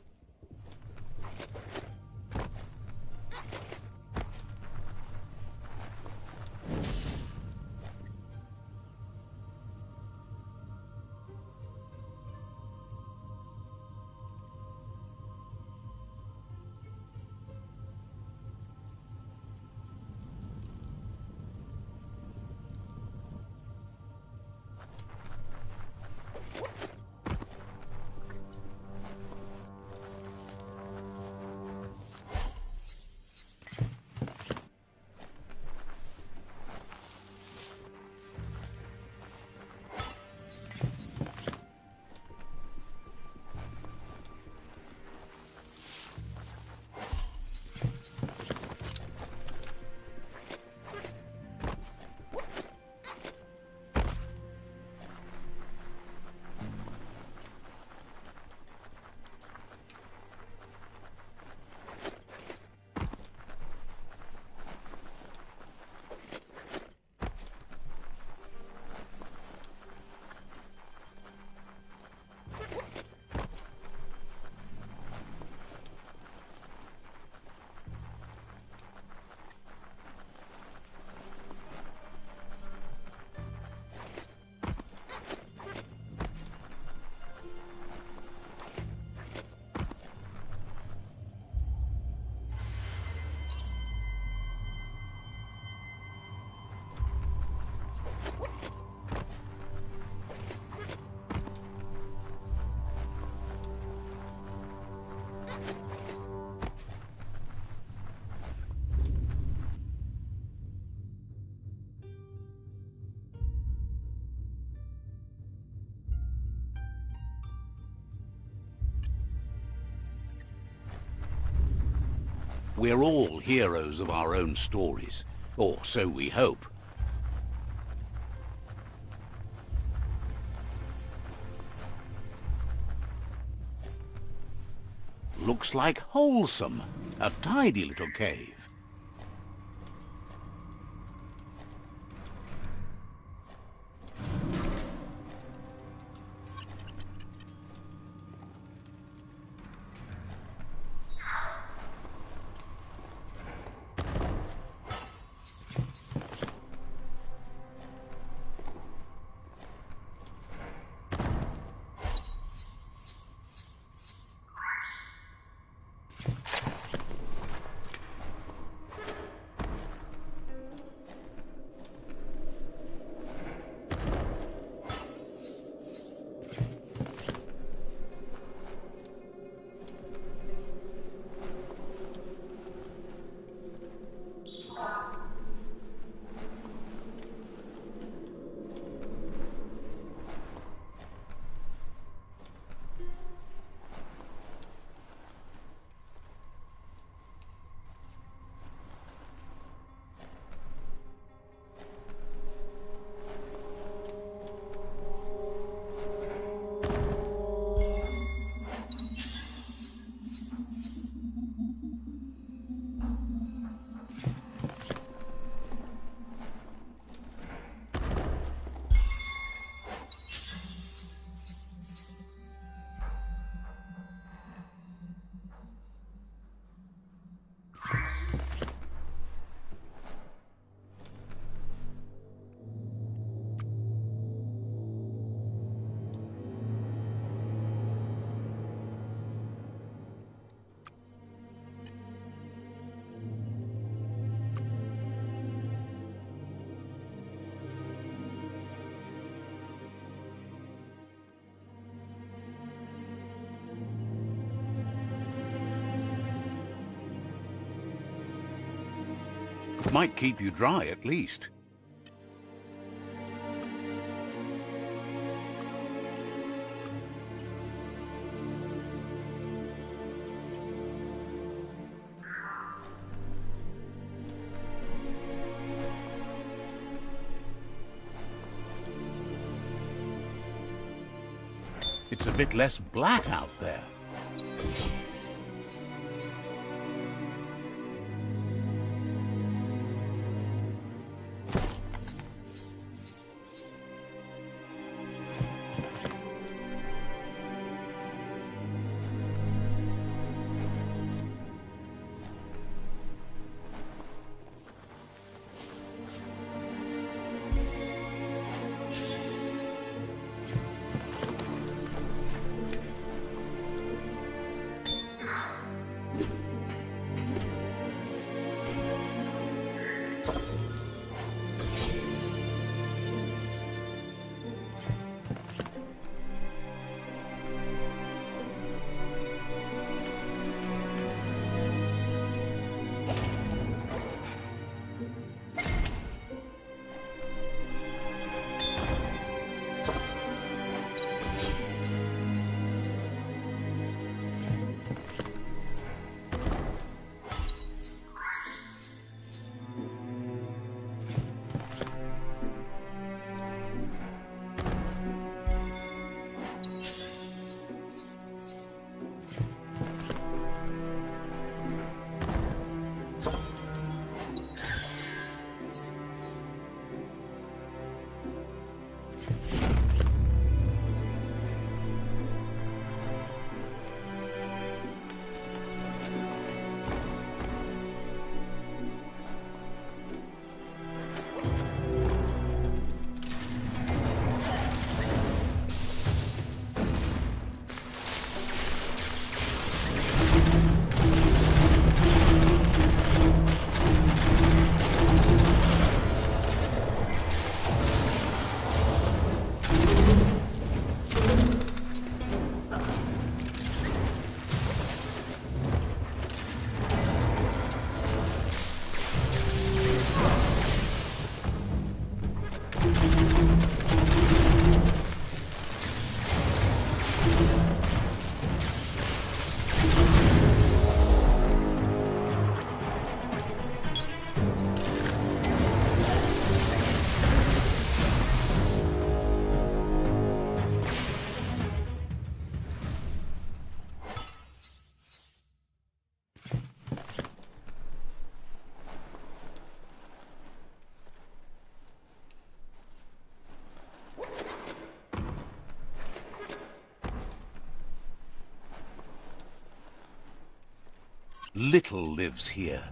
We're all heroes of our own stories, or so we hope. Looks like wholesome. A tidy little cave. Might keep you dry, at least. It's a bit less black out there. Little lives here.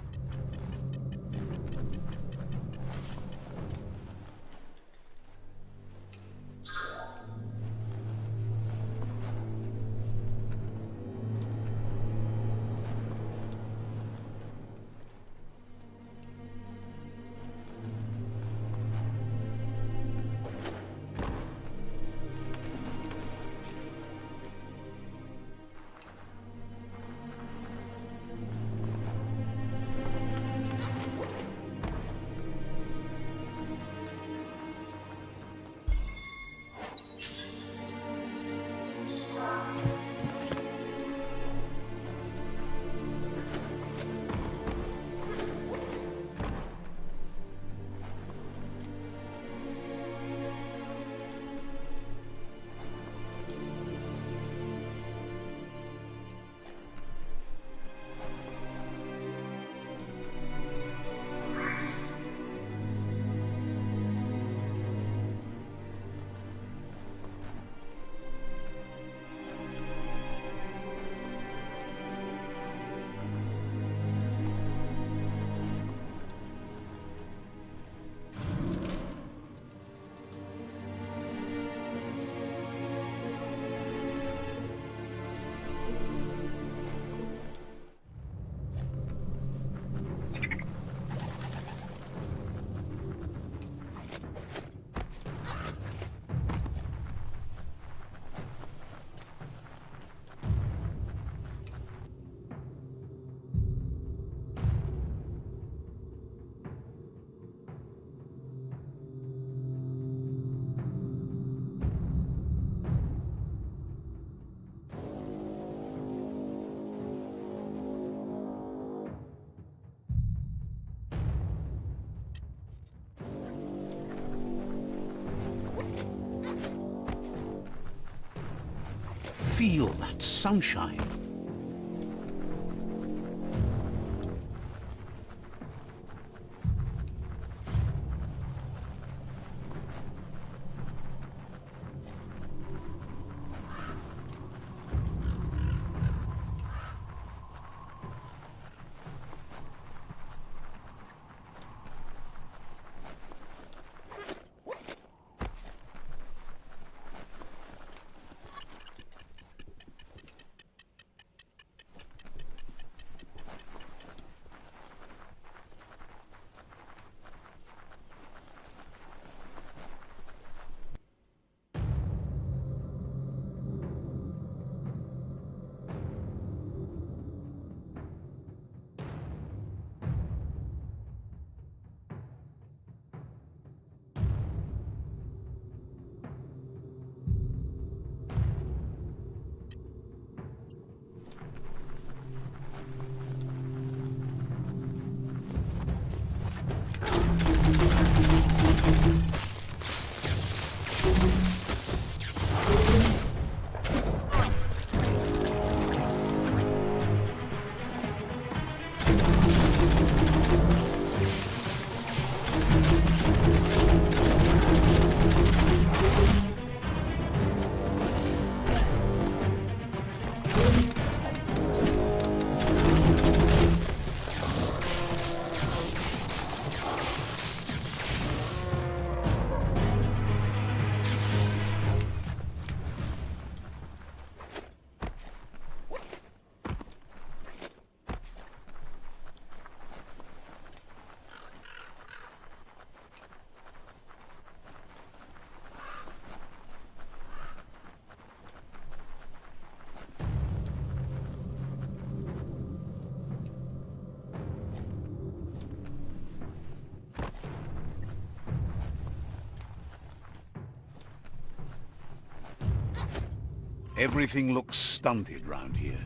Feel that sunshine. Everything looks stunted round here.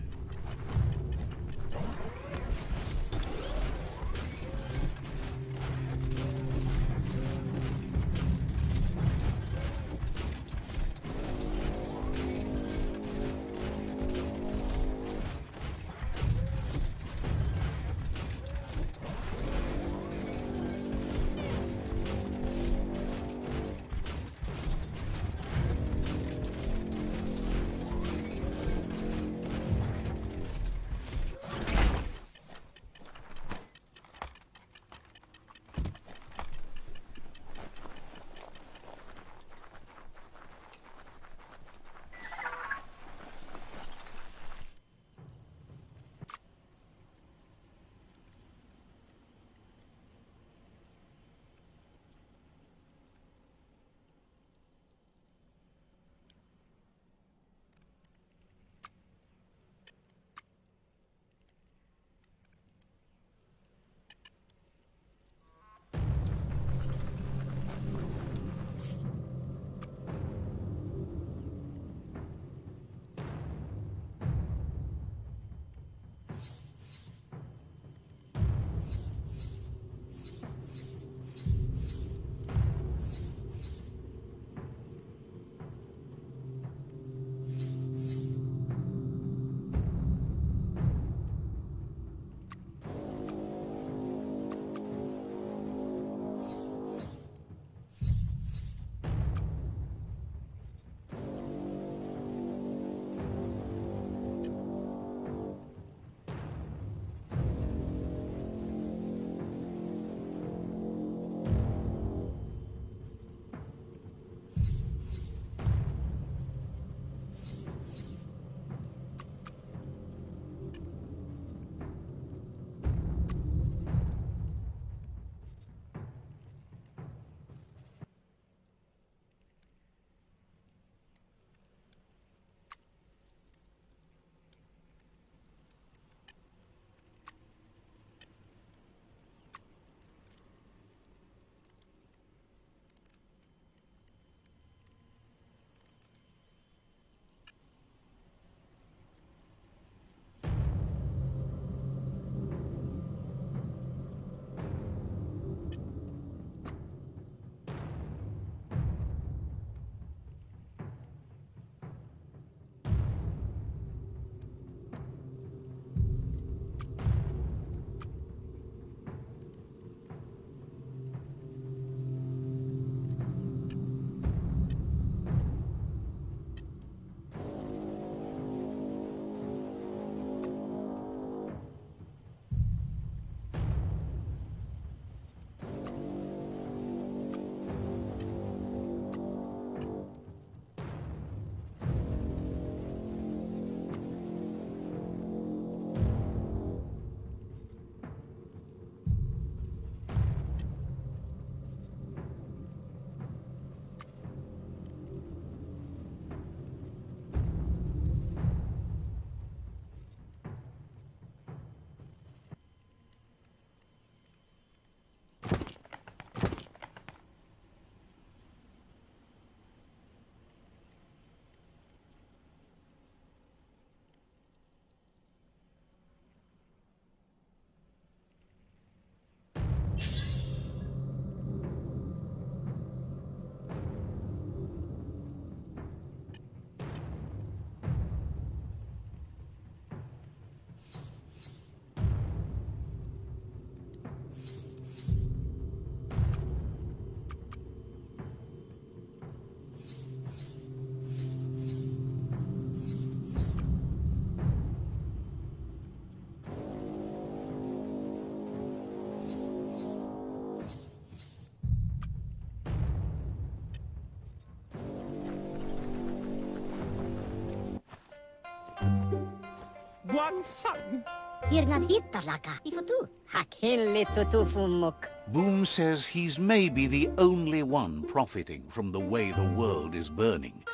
one son.
Hirnad hitalaka, ifotu. Hakenle tutufumuk.
Boom says he's maybe the only one profiting from the way the world is burning.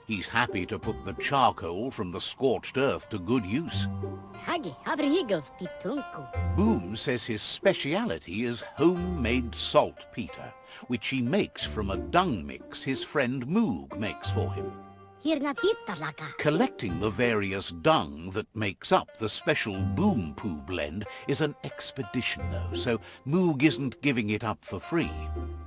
He's happy to put the charcoal from the scorched earth to good use.
Hagi, avrigov pitunku.
Boom says his speciality is homemade saltpeter, which he makes from a dung mix his friend Moog makes for him.
Hirnad hitalaka.
Collecting the various dung that makes up the special Boom Poo blend is an expedition, though, so Moog isn't giving it up for free.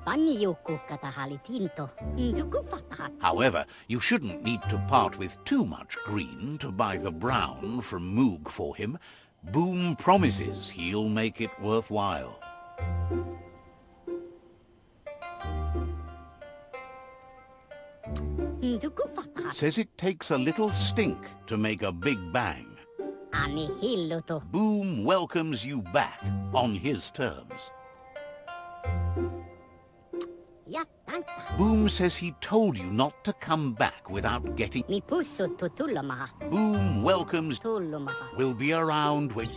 Paniyoko katahalitinto. Ndukufataha.
However, you shouldn't need to part with too much green to buy the brown from Moog for him. Boom promises he'll make it worthwhile.
Ndukufataha.
Says it takes a little stink to make a big bang.
Anihiloto.
Boom welcomes you back on his terms.
Yatanta.
Boom says he told you not to come back without getting...
Mi pusso tutulamaha.
Boom welcomes...
Tulumaha.
Will be around when...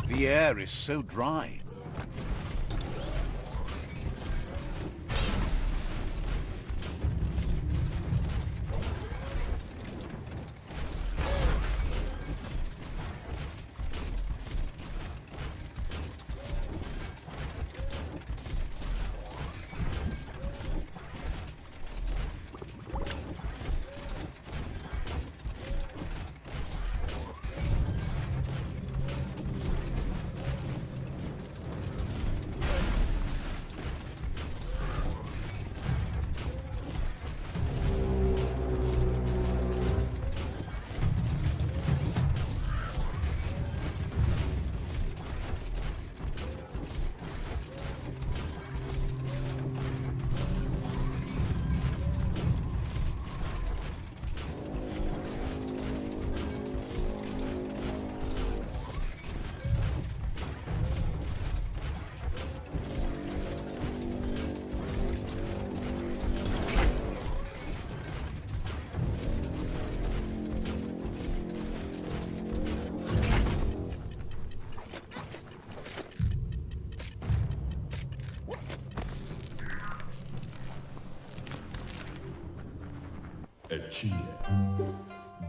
The air is so dry.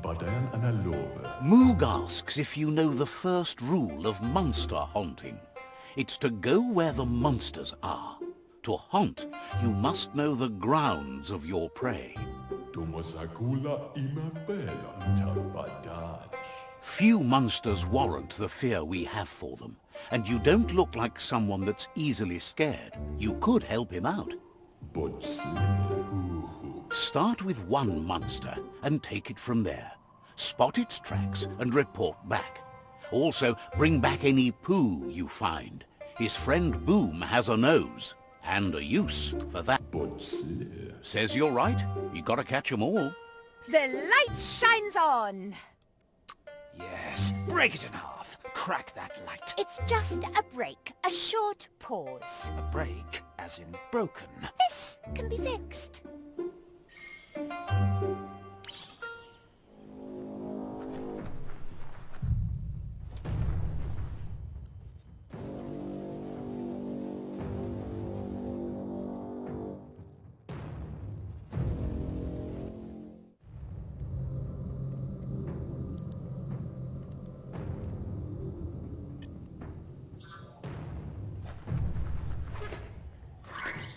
Badayan analove.
Moog asks if you know the first rule of monster haunting. It's to go where the monsters are. To haunt, you must know the grounds of your prey.
Tomosakula imabela tabadanj.
Few monsters warrant the fear we have for them, and you don't look like someone that's easily scared. You could help him out. Start with one monster and take it from there. Spot its tracks and report back. Also, bring back any poo you find. His friend Boom has a nose, and a use for that. Says you're right. You gotta catch 'em all.
The light shines on.
Yes, break it in half. Crack that light.
It's just a break, a short pause.
A break, as in broken.
This can be fixed.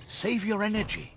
Save your energy.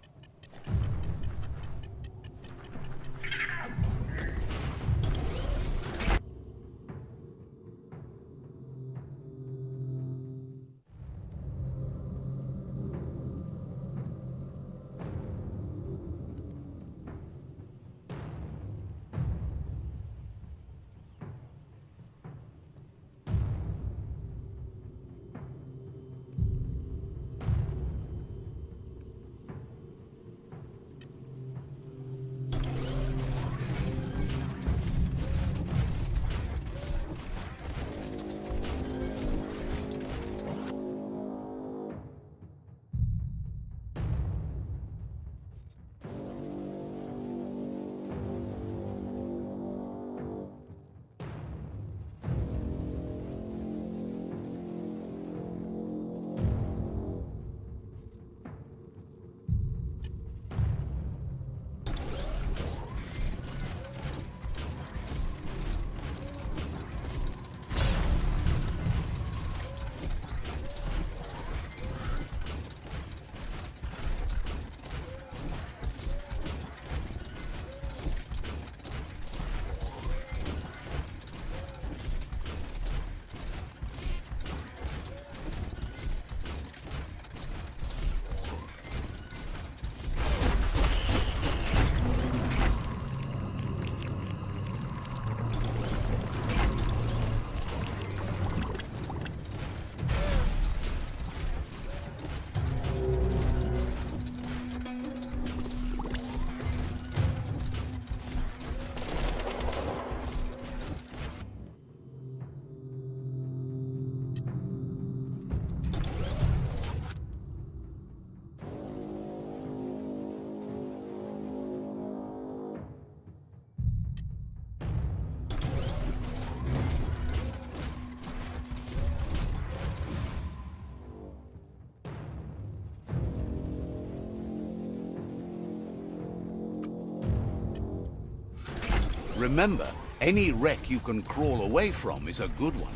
Remember, any wreck you can crawl away from is a good one.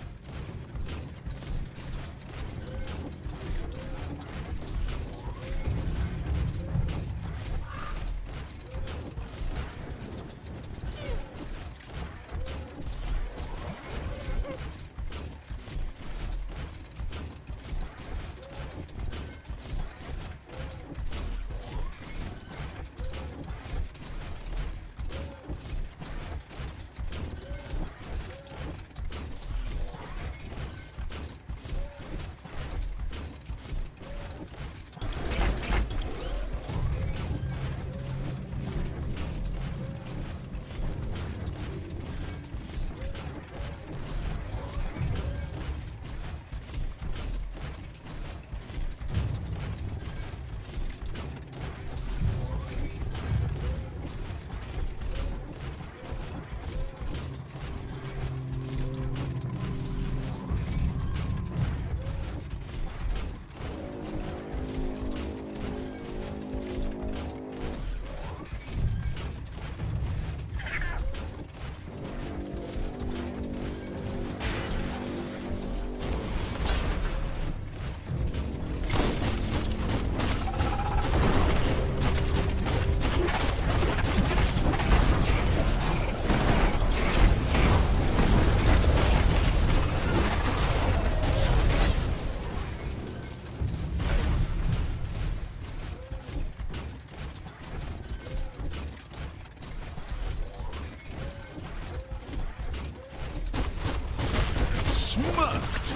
Smirked!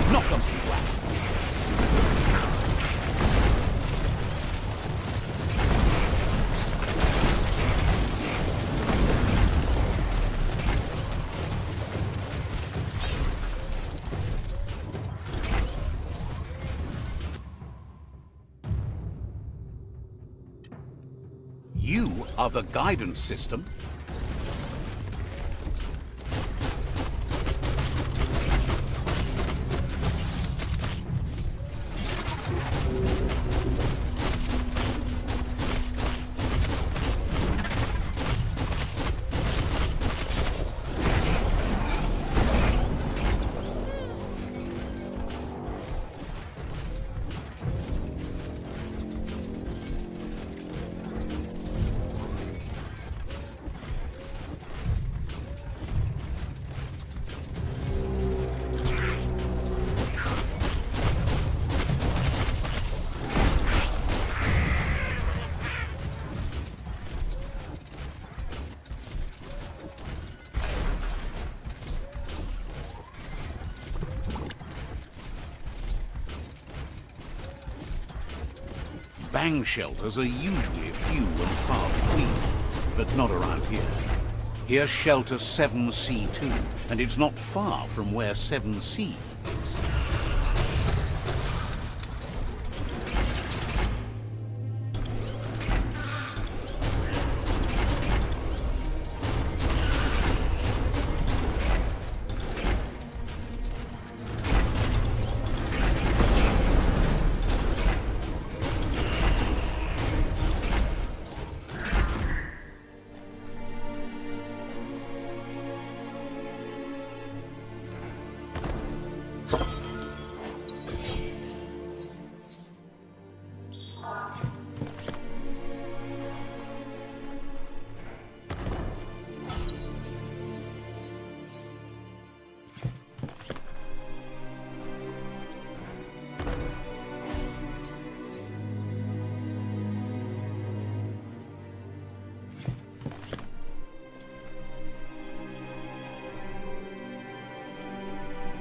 Knock them flat. You are the guidance system. Bang shelters are usually few and far between, but not around here. Here's shelter 7C2, and it's not far from where 7C is.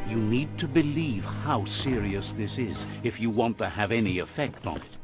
You need to believe how serious this is if you want to have any effect on it.